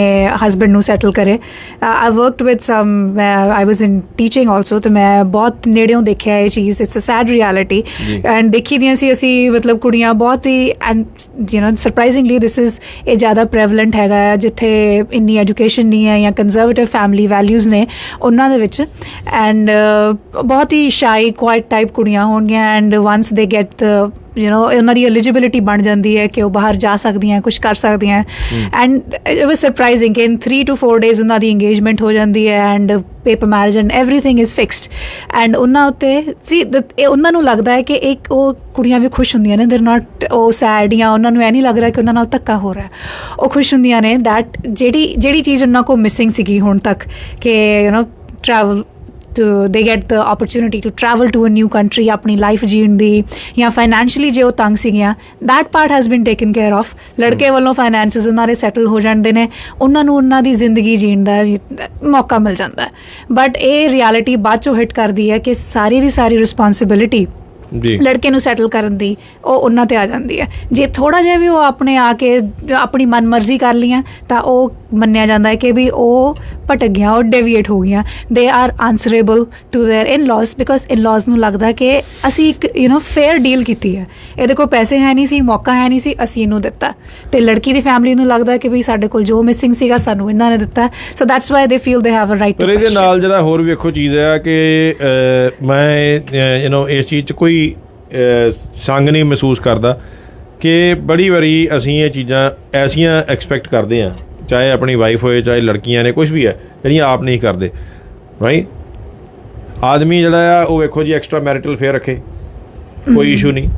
ਹਸਬੈਂਡ ਨੂੰ ਸੈਟਲ ਕਰੇ। I worked with some, I was in teaching also, ਤੇ ਮੈਂ ਬਹੁਤ ਨੇੜਿਓਂ ਦੇਖਿਆ ਇਹ ਚੀਜ਼। It's a sad reality and ਦੇਖੀ ਦੀਆਂ ਸੀ ਅਸੀਂ, ਮਤਲਬ ਕੁੜੀਆਂ ਬਹੁਤ ਹੀ, ਐਂਡ ਸਰਪ੍ਰਾਈਜ਼ਿੰਗਲੀ ਦਿਸ ਇਜ਼ ਇਹ ਜ਼ਿਆਦਾ ਪ੍ਰੈਵਲੈਂਟ ਹੈਗਾ ਆ ਜਿੱਥੇ ਇੰਨੀ ਐਜੂਕੇਸ਼ਨ ਨਹੀਂ ਹੈ ਜਾਂ ਕੰਜ਼ਰਵੇਟਿਵ ਫੈਮਿਲੀ ਵੈਲਿਊਜ਼ ਨੇ ਉਹਨਾਂ ਦੇ ਵਿੱਚ, ਐਂਡ ਬਹੁਤ ਹੀ ਸ਼ਾਈ ਕੁਆਇਟ ਟਾਈਪ ਕੁੜੀਆਂ ਹੋਣਗੀਆਂ ਐਂਡ ਵਨਸ ਦੇ ਗੈਟ ਉਹਨਾਂ ਦੀ ਐਲੀਜੀਬਿਲਿਟੀ ਬਣ ਜਾਂਦੀ ਹੈ ਕਿ ਉਹ ਬਾਹਰ ਜਾ ਸਕਦੀਆਂ, ਕੁਛ ਕਰ ਸਕਦੀਆਂ। ਐਂਡ ਇਟ ਵਾਜ਼ ਸਰਪ੍ਰਾਈਜ਼ਿੰਗ ਕਿ ਇਨ 3 to 4 days ਉਹਨਾਂ ਦੀ ਇੰਗੇਜਮੈਂਟ ਹੋ ਜਾਂਦੀ ਹੈ and paper marriage and everything is fixed. And ਉਹਨਾਂ ਉੱਤੇ ਉਹਨਾਂ ਨੂੰ ਲੱਗਦਾ ਹੈ ਕਿ ਇੱਕ ਉਹ ਕੁੜੀਆਂ ਵੀ ਖੁਸ਼ ਹੁੰਦੀਆਂ ਨੇ, ਦੇਰ ਨਾਟ ਉਹ ਸੈਡ, ਜਾਂ ਉਹਨਾਂ ਨੂੰ ਇਹ ਨਹੀਂ ਲੱਗ ਰਿਹਾ ਕਿ ਉਹਨਾਂ ਨਾਲ ਧੱਕਾ ਹੋ ਰਿਹਾ। ਉਹ ਖੁਸ਼ ਹੁੰਦੀਆਂ ਨੇ ਦੈਟ ਜਿਹੜੀ ਚੀਜ਼ ਉਹਨਾਂ ਕੋਲ ਮਿਸਿੰਗ ਸੀਗੀ ਹੁਣ ਤੱਕ ਕਿ travel, they get the opportunity to travel to a new country, ਆਪਣੀ ਲਾਈਫ ਜੀਣ ਦੀ, ਜਾਂ ਫਾਈਨੈਂਸ਼ੀਅਲੀ ਜੇ ਉਹ ਤੰਗ ਸੀਗੀਆਂ, that part has been taken care of। ਲੜਕੇ ਵੱਲੋਂ ਫਾਈਨੈਂਸਿਸ ਉਹਨਾਂ ਦੇ ਸੈਟਲ ਹੋ ਜਾਂਦੇ ਨੇ, ਉਹਨਾਂ ਨੂੰ ਉਹਨਾਂ ਦੀ ਜ਼ਿੰਦਗੀ ਜੀਣ ਦਾ ਮੌਕਾ ਮਿਲ ਜਾਂਦਾ ਹੈ। ਬਟ ਇਹ ਰਿਐਲਿਟੀ ਬਾਅਦ ਚੋਂ ਹਿੱਟ ਕਰਦੀ ਹੈ ਕਿ ਸਾਰੀ ਦੀ ਸਾਰੀ ਰਿਸਪੌਂਸਿਬਿਲਿਟੀ ਲੜਕੇ ਨੂੰ ਸੈਟਲ ਕਰਨ ਦੀ ਉਹ ਉਹਨਾਂ 'ਤੇ ਆ ਜਾਂਦੀ ਹੈ। ਜੇ ਥੋੜ੍ਹਾ ਜਿਹਾ ਵੀ ਉਹ ਆਪਣੇ ਆ ਕੇ ਆਪਣੀ ਮਨਮਰਜ਼ੀ ਕਰ ਲਈਆਂ ਤਾਂ ਉਹ ਮੰਨਿਆ ਜਾਂਦਾ ਹੈ ਕਿ ਵੀ ਉਹ ਭਟਕ ਗਈਆਂ, ਉਹ ਡੇਵੀਏਟ ਹੋ ਗਈਆਂ। They are answerable to their in-laws because in-laws ਨੂੰ ਲੱਗਦਾ ਕਿ ਅਸੀਂ ਇੱਕ ਫੇਅਰ ਡੀਲ ਕੀਤੀ ਹੈ, ਇਹਦੇ ਕੋਲ ਪੈਸੇ ਹੈ ਨਹੀਂ ਸੀ, ਮੌਕਾ ਹੈ ਨਹੀਂ ਸੀ, ਅਸੀਂ ਇਹਨੂੰ ਦਿੱਤਾ। ਅਤੇ ਲੜਕੀ ਦੀ ਫੈਮਿਲੀ ਨੂੰ ਲੱਗਦਾ ਕਿ ਵੀ ਸਾਡੇ ਕੋਲ ਜੋ ਮਿਸਿੰਗ ਸੀਗਾ ਸਾਨੂੰ ਇਹਨਾਂ ਨੇ ਦਿੱਤਾ। So that's why they feel they have a right to. ਪਰ ਇਹਦੇ ਨਾਲ ਜਿਹੜਾ ਹੋਰ ਵੇਖੋ ਚੀਜ਼ ਹੈ ਕਿ ਮੈਂ ਇਸ ਚੀਜ਼ 'ਚ ਕੋਈ ਸੰਗ ਨਹੀਂ ਮਹਿਸੂਸ ਕਰਦਾ ਕਿ ਬੜੀ ਵਾਰੀ ਅਸੀਂ ਇਹ ਚੀਜ਼ਾਂ ਐਸੀਆਂ ਐਕਸਪੈਕਟ ਕਰਦੇ ਹਾਂ, ਚਾਹੇ ਆਪਣੀ ਵਾਈਫ ਹੋਏ, ਚਾਹੇ ਲੜਕੀਆਂ ਨੇ, ਕੁਛ ਵੀ ਹੈ, ਜਿਹੜੀਆਂ ਆਪ ਨਹੀਂ ਕਰਦੇ। ਰਾਈਟ, ਆਦਮੀ ਜਿਹੜਾ ਆ ਉਹ ਵੇਖੋ ਜੀ ਐਕਸਟਰਾ ਮੈਰਿਟਲ ਅਫੇਅਰ ਰੱਖੇ, ਕੋਈ ਇਸ਼ੂ ਨਹੀਂ।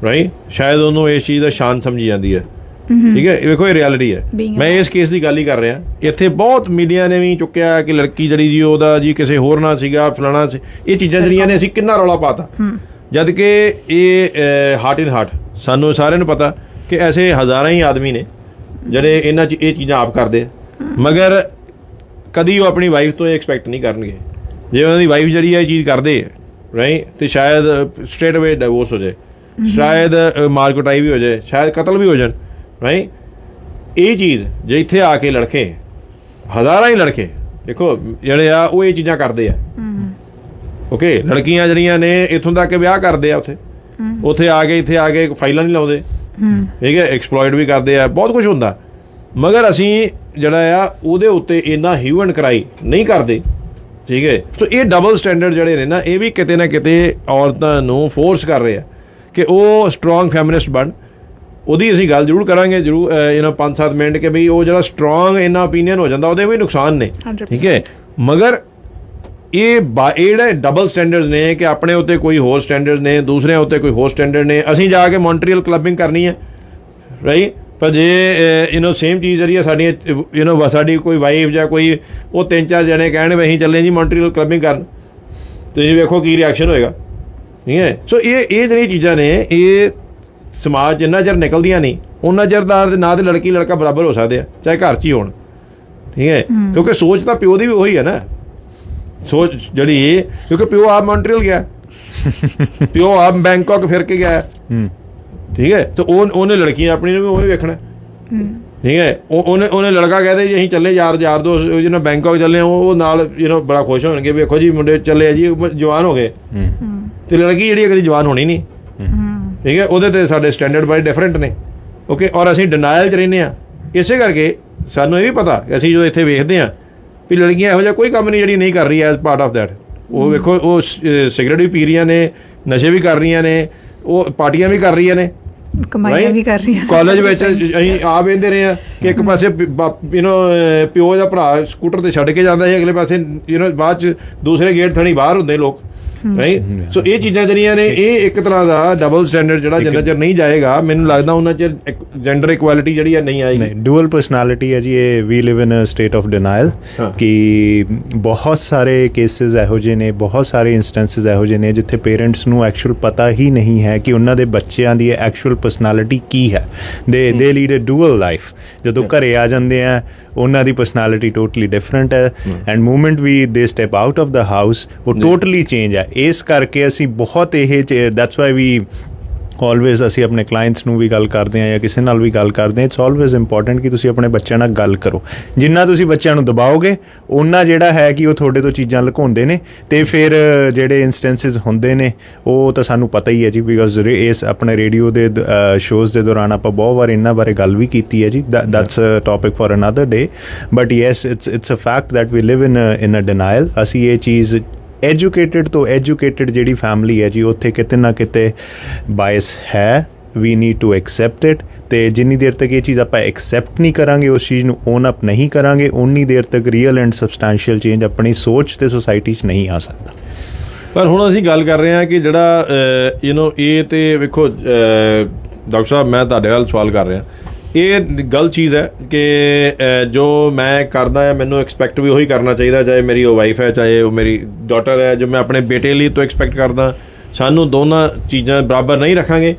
ਰਾਈਟ, ਸ਼ਾਇਦ ਉਹਨੂੰ ਇਸ ਚੀਜ਼ ਦਾ ਸ਼ਾਨ ਸਮਝੀ ਜਾਂਦੀ ਹੈ। ਠੀਕ ਹੈ, ਇਹ ਵੇਖੋ ਇਹ ਰਿਐਲਿਟੀ ਹੈ। ਮੈਂ ਇਸ ਕੇਸ ਦੀ ਗੱਲ ਹੀ ਕਰ ਰਿਹਾ। ਇੱਥੇ ਬਹੁਤ ਮੀਡੀਆ ਨੇ ਵੀ ਚੁੱਕਿਆ ਕਿ ਲੜਕੀ ਜਿਹੜੀ ਜੀ ਉਹਦਾ ਜੀ ਕਿਸੇ ਹੋਰ ਨਾਲ ਸੀਗਾ, ਫਲਾਣਾ ਸੀ। ਇਹ ਚੀਜ਼ਾਂ ਜਿਹੜੀਆਂ ਨੇ ਅਸੀਂ ਕਿੰਨਾ ਰੌਲਾ ਪਾਤਾ, ਜਦ ਕਿ ਇਹ ਹਾਰਟ ਇਨ ਹਾਰਟ ਸਾਨੂੰ ਸਾਰਿਆਂ ਨੂੰ ਪਤਾ ਕਿ ਐਸੇ ਹਜ਼ਾਰਾਂ ਹੀ ਆਦਮੀ ਨੇ ਜਿਹੜੇ ਇਹਨਾਂ 'ਚ ਇਹ ਚੀਜ਼ਾਂ ਆਪ ਕਰਦੇ ਆ, ਮਗਰ ਕਦੀ ਉਹ ਆਪਣੀ ਵਾਈਫ ਤੋਂ ਇਹ ਐਕਸਪੈਕਟ ਨਹੀਂ ਕਰਨਗੇ। ਜੇ ਉਹਨਾਂ ਦੀ ਵਾਈਫ ਜਿਹੜੀ ਇਹ ਚੀਜ਼ ਕਰਦੇ ਰਾਈਟ, ਤੇ ਸ਼ਾਇਦ ਸਟ੍ਰੇਟ ਅਵੇ ਡਿਵੋਰਸ ਹੋ ਜਾਏ, ਸ਼ਾਇਦ ਮਾਰ ਕੁਟਾਈ ਵੀ ਹੋ ਜਾਏ, ਸ਼ਾਇਦ ਕਤਲ ਵੀ ਹੋ ਜਾਣ। ਰਾਈਟ, ਇਹ ਚੀਜ਼ ਜੇ ਇੱਥੇ ਆ ਕੇ ਲੜਕੇ, ਹਜ਼ਾਰਾਂ ਹੀ ਲੜਕੇ ਦੇਖੋ ਜਿਹੜੇ ਆ ਉਹ ਇਹ ਚੀਜ਼ਾਂ ਕਰਦੇ ਆ। ਓਕੇ, ਲੜਕੀਆਂ ਜਿਹੜੀਆਂ ਨੇ ਇੱਥੋਂ ਤੱਕ ਵਿਆਹ ਕਰਦੇ ਆ, ਉੱਥੇ ਆ ਕੇ ਇੱਥੇ ਆ ਕੇ ਫਾਈਲਾਂ ਨਹੀਂ ਲਾਉਂਦੇ, ਠੀਕ ਹੈ, ਐਕਸਪਲੋਇਟ ਵੀ ਕਰਦੇ ਆ, ਬਹੁਤ ਕੁਝ ਹੁੰਦਾ, ਮਗਰ ਅਸੀਂ ਜਿਹੜਾ ਆ ਉਹਦੇ ਉੱਤੇ ਇੰਨਾ ਹਿਊ ਐਂਡ ਕਰਾਈ ਨਹੀਂ ਕਰਦੇ। ਠੀਕ ਹੈ, ਸੋ ਇਹ ਡਬਲ ਸਟੈਂਡਰਡ ਜਿਹੜੇ ਨੇ ਨਾ, ਇਹ ਵੀ ਕਿਤੇ ਨਾ ਕਿਤੇ ਔਰਤਾਂ ਨੂੰ ਫੋਰਸ ਕਰ ਰਹੇ ਆ ਕਿ ਉਹ ਸਟਰੋਂਗ ਫੈਮਿਨਿਸਟ ਬਣ। ਉਹਦੀ ਅਸੀਂ ਗੱਲ ਜ਼ਰੂਰ ਕਰਾਂਗੇ, ਜ਼ਰੂਰ 5-7 ਮਿੰਟ, ਕਿ ਬਈ ਉਹ ਜਿਹੜਾ ਸਟਰੋਂਗ ਇੰਨਾ ਓਪੀਨੀਅਨ ਹੋ ਜਾਂਦਾ ਉਹਦੇ ਵੀ ਨੁਕਸਾਨ ਨੇ। 100% ਠੀਕ ਹੈ, ਮਗਰ ਇਹ ਜਿਹੜੇ ਡਬਲ ਸਟੈਂਡਰਡਸ ਨੇ ਕਿ ਆਪਣੇ ਉੱਤੇ ਕੋਈ ਹੋਰ ਸਟੈਂਡਰਡ ਨੇ, ਦੂਸਰਿਆਂ ਉੱਤੇ ਕੋਈ ਹੋਰ ਸਟੈਂਡਰਡ ਨੇ। ਅਸੀਂ ਜਾ ਕੇ ਮੌਂਟਰੀਅਲ ਕਲੱਬਿੰਗ ਕਰਨੀ ਹੈ, ਰਾਈਟ, ਪਰ ਜੇ ਸੇਮ ਚੀਜ਼ ਜਿਹੜੀ ਹੈ ਸਾਡੀਆਂ ਸਾਡੀ ਕੋਈ ਵਾਈਫ ਜਾਂ ਕੋਈ ਉਹ 3-4 ਜਣੇ ਕਹਿਣ ਵੀ ਅਸੀਂ ਚੱਲੇ ਜੀ ਮੌਂਟਰੀਅਲ ਕਲੱਬਿੰਗ ਕਰਨ, ਤੁਸੀਂ ਵੇਖੋ ਕੀ ਰਿਐਕਸ਼ਨ ਹੋਏਗਾ। ਠੀਕ ਹੈ, ਸੋ ਇਹ ਜਿਹੜੀਆਂ ਚੀਜ਼ਾਂ ਨੇ ਇਹ ਸਮਾਜ ਜਿੰਨਾ ਚਿਰ ਨਿਕਲਦੀਆਂ ਨਹੀਂ ਉਹਨਾਂ ਚਿਰ ਦਾ ਨਾ ਤੇ ਲੜਕੀ ਲੜਕਾ ਬਰਾਬਰ ਹੋ ਸਕਦੇ ਆ, ਚਾਹੇ ਘਰ 'ਚ ਹੀ ਹੋਣ। ਠੀਕ ਹੈ, ਕਿਉਂਕਿ ਸੋਚ ਤਾਂ ਪਿਓ ਦੀ ਵੀ ਉਹੀ ਹੈ ਨਾ, ਸੋਚ ਜਿਹੜੀ, ਕਿਉਂਕਿ ਪਿਓ ਆਪ ਮੌਂਟਰੀਅਲ ਗਿਆ, ਪਿਓ ਆਪ ਬੈਂਕਾਕ ਫਿਰ ਕੇ ਗਿਆ। ਠੀਕ ਹੈ, ਤੇ ਉਹਨੇ ਲੜਕੀਆਂ ਆਪਣੀ ਨੂੰ ਵੀ ਉਹੀ ਵੇਖਣਾ। ਠੀਕ ਹੈ, ਉਹਨੇ ਲੜਕਾ ਕਹਦੇ ਜੀ ਅਸੀਂ ਚੱਲੇ ਯਾਰ ਦੋਸਤ ਜਿਹਨਾਂ ਬੈਂਕਾਕ ਚੱਲੇ, ਉਹ ਨਾਲ ਬੜਾ ਖੁਸ਼ ਹੋਣਗੇ, ਵੇਖੋ ਜੀ ਮੁੰਡੇ ਚੱਲੇ ਆ ਜੀ, ਜਵਾਨ ਹੋ ਗਏ। ਤੇ ਲੜਕੀ ਜਿਹੜੀ ਕਦੀ ਜਵਾਨ ਹੋਣੀ ਨਹੀਂ। ਠੀਕ ਹੈ, ਉਹਦੇ ਤੇ ਸਾਡੇ ਸਟੈਂਡਰਡ ਬੜੇ ਡਿਫਰੈਂਟ ਨੇ। ਓਕੇ, ਔਰ ਅਸੀਂ ਡਿਨਾਇਲ 'ਚ ਰਹਿੰਦੇ ਹਾਂ। ਇਸੇ ਕਰਕੇ ਸਾਨੂੰ ਇਹ ਵੀ ਪਤਾ ਕਿ ਅਸੀਂ ਜਦੋਂ ਇੱਥੇ ਵੇਖਦੇ ਹਾਂ ਵੀ ਲੜਕੀਆਂ ਇਹੋ ਜਿਹਾ ਕੋਈ ਕੰਮ ਨਹੀਂ ਜਿਹੜੀ ਨਹੀਂ ਕਰ ਰਹੀ ਐਜ਼ ਪਾਰਟ ਆਫ ਦੈਟ। ਉਹ ਵੇਖੋ, ਉਹ ਸਿਗਰਟ ਵੀ ਪੀ ਰਹੀਆਂ ਨੇ, ਨਸ਼ੇ ਵੀ ਕਰ ਰਹੀਆਂ ਨੇ, ਉਹ ਪਾਰਟੀਆਂ ਵੀ ਕਰ ਰਹੀਆਂ ਨੇ, ਕਮਾਈਆਂ ਵੀ ਕਰ ਰਹੀਆਂ। ਕਾਲਜ ਵਿੱਚ ਅਸੀਂ ਆਪ ਵੇਖਦੇ ਰਹੇ ਹਾਂ ਕਿ ਇੱਕ ਪਾਸੇ ਪਿਓ ਦਾ ਭਰਾ ਸਕੂਟਰ ਤੇ ਛੱਡ ਕੇ ਜਾਂਦਾ ਸੀ, ਅਗਲੇ ਪਾਸੇ ਬਾਅਦ 'ਚ ਦੂਸਰੇ ਗੇਟ ਥਣੀ ਬਾਹਰ ਹੁੰਦੇ ਲੋਕ। ਰਾਈਟ, ਸੋ ਇਹ ਚੀਜ਼ਾਂ ਜਿਹੜੀਆਂ ਨੇ ਇਹ ਇੱਕ ਤਰ੍ਹਾਂ ਦਾ ਡਬਲ ਸਟੈਂਡਰਡ ਜਿਹੜਾ ਜਿੰਨਾ ਚਿਰ ਨਹੀਂ ਜਾਏਗਾ, ਮੈਨੂੰ ਲੱਗਦਾ ਉਹਨਾਂ ਚਿਰ ਜੈਂਡਰ ਇਕੁਐਲਿਟੀ ਜਿਹੜੀ ਹੈ ਨਹੀਂ ਆਏਗੀ। ਡੂਅਲ ਪਰਸਨੈਲਿਟੀ ਹੈ ਜੀ ਇਹ। ਵੀ live in a state of denial ਕਿ ਬਹੁਤ ਸਾਰੇ ਕੇਸਿਸ ਇਹੋ ਜਿਹੇ ਨੇ, ਬਹੁਤ ਸਾਰੇ ਇੰਸਟੈਂਸਿਸ ਇਹੋ ਜਿਹੇ ਨੇ ਜਿੱਥੇ ਪੇਰੈਂਟਸ ਨੂੰ ਐਕਚੁਅਲ ਪਤਾ ਹੀ ਨਹੀਂ ਹੈ ਕਿ ਉਹਨਾਂ ਦੇ ਬੱਚਿਆਂ ਦੀ ਐਕਚੁਅਲ ਪਰਸਨੈਲਿਟੀ ਕੀ ਹੈ। ਦੇ ਲੀਡ ਅ ਡੂਅਲ ਲਾਈਫ। ਜਦੋਂ ਘਰੇ ਆ ਜਾਂਦੇ ਆ ਉਹਨਾਂ ਦੀ ਪਰਸਨੈਲਿਟੀ ਟੋਟਲੀ ਡਿਫਰੈਂਟ ਹੈ, ਐਂਡ ਮੂਮੈਂਟ ਵੀ ਦੇ step out of the house ਉਹ ਟੋਟਲੀ ਚੇਂਜ ਹੈ। ਇਸ ਕਰਕੇ ਅਸੀਂ ਬਹੁਤ ਦੈਟਸ ਵਾਈ ਵੀ ਆਲਵੇਜ਼ ਅਸੀਂ ਆਪਣੇ ਕਲਾਇੰਟਸ ਨੂੰ ਵੀ ਗੱਲ ਕਰਦੇ ਹਾਂ ਜਾਂ ਕਿਸੇ ਨਾਲ ਵੀ ਗੱਲ ਕਰਦੇ ਹਾਂ, ਇਟਸ ਆਲਵੇਜ਼ ਇੰਪੋਰਟੈਂਟ ਕਿ ਤੁਸੀਂ ਆਪਣੇ ਬੱਚਿਆਂ ਨਾਲ ਗੱਲ ਕਰੋ। ਜਿੰਨਾ ਤੁਸੀਂ ਬੱਚਿਆਂ ਨੂੰ ਦਬਾਓਗੇ ਉਹਨਾਂ ਜਿਹੜਾ ਹੈ ਕਿ ਉਹ ਤੁਹਾਡੇ ਤੋਂ ਚੀਜ਼ਾਂ ਲੁਕਾਉਂਦੇ ਨੇ, ਅਤੇ ਫਿਰ ਜਿਹੜੇ ਇੰਸਟੈਂਸਿਸ ਹੁੰਦੇ ਨੇ ਉਹ ਤਾਂ ਸਾਨੂੰ ਪਤਾ ਹੀ ਹੈ ਜੀ, ਬਿਕੋਜ਼ ਇਸ ਆਪਣੇ ਰੇਡੀਓ ਦੇ ਸ਼ੋਜ਼ ਦੇ ਦੌਰਾਨ ਆਪਾਂ ਬਹੁਤ ਵਾਰ ਇਹਨਾਂ ਬਾਰੇ ਗੱਲ ਵੀ ਕੀਤੀ ਹੈ ਜੀ। That's a topic for another day, but yes it's a fact that we live in a denial. ਅਸੀਂ ਇਹ ਚੀਜ਼ ਐਜੂਕੇਟਿਡ ਤੋਂ ਐਜੂਕੇਟਿਡ ਜਿਹੜੀ ਫੈਮਿਲੀ ਹੈ ਜੀ ਉੱਥੇ ਕਿਤੇ ਨਾ ਕਿਤੇ ਬਾਇਸ ਹੈ। We need to accept it, ਅਤੇ ਜਿੰਨੀ ਦੇਰ ਤੱਕ ਇਹ ਚੀਜ਼ ਆਪਾਂ ਐਕਸੈਪਟ ਨਹੀਂ ਕਰਾਂਗੇ, ਉਸ ਚੀਜ਼ ਨੂੰ ਓਨ ਅਪ ਨਹੀਂ ਕਰਾਂਗੇ, ਉਨੀ ਦੇਰ ਤੱਕ ਰੀਅਲ ਐਂਡ ਸਬਸਟੈਂਸ਼ੀਅਲ ਚੇਂਜ ਆਪਣੀ ਸੋਚ ਅਤੇ ਸੁਸਾਇਟੀ 'ਚ ਨਹੀਂ ਆ ਸਕਦਾ। ਪਰ ਹੁਣ ਅਸੀਂ ਗੱਲ ਕਰ ਰਹੇ ਹਾਂ ਕਿ ਜਿਹੜਾ ਇਹ ਤੇ ਵੇਖੋ ਡਾਕਟਰ ਸਾਹਿਬ, ਮੈਂ ਤੁਹਾਡੇ ਵੱਲ ਸਵਾਲ ਕਰ ਰਿਹਾ, ਇਹ ਗਲਤ ਚੀਜ਼ ਹੈ ਕਿ ਜੋ ਮੈਂ ਕਰਦਾ ਹਾਂ ਮੈਨੂੰ ਐਕਸਪੈਕਟ ਵੀ ਉਹੀ ਕਰਨਾ ਚਾਹੀਦਾ, ਚਾਹੇ ਮੇਰੀ ਉਹ ਵਾਈਫ ਹੈ ਚਾਹੇ ਉਹ ਮੇਰੀ ਡਾਟਰ ਹੈ। ਜੋ ਮੈਂ ਆਪਣੇ ਬੇਟੇ ਲਈ ਤੋਂ ਐਕਸਪੈਕਟ ਕਰਦਾ, ਸਾਨੂੰ ਦੋਨਾਂ ਚੀਜ਼ਾਂ ਬਰਾਬਰ ਨਹੀਂ ਰੱਖਾਂਗੇ,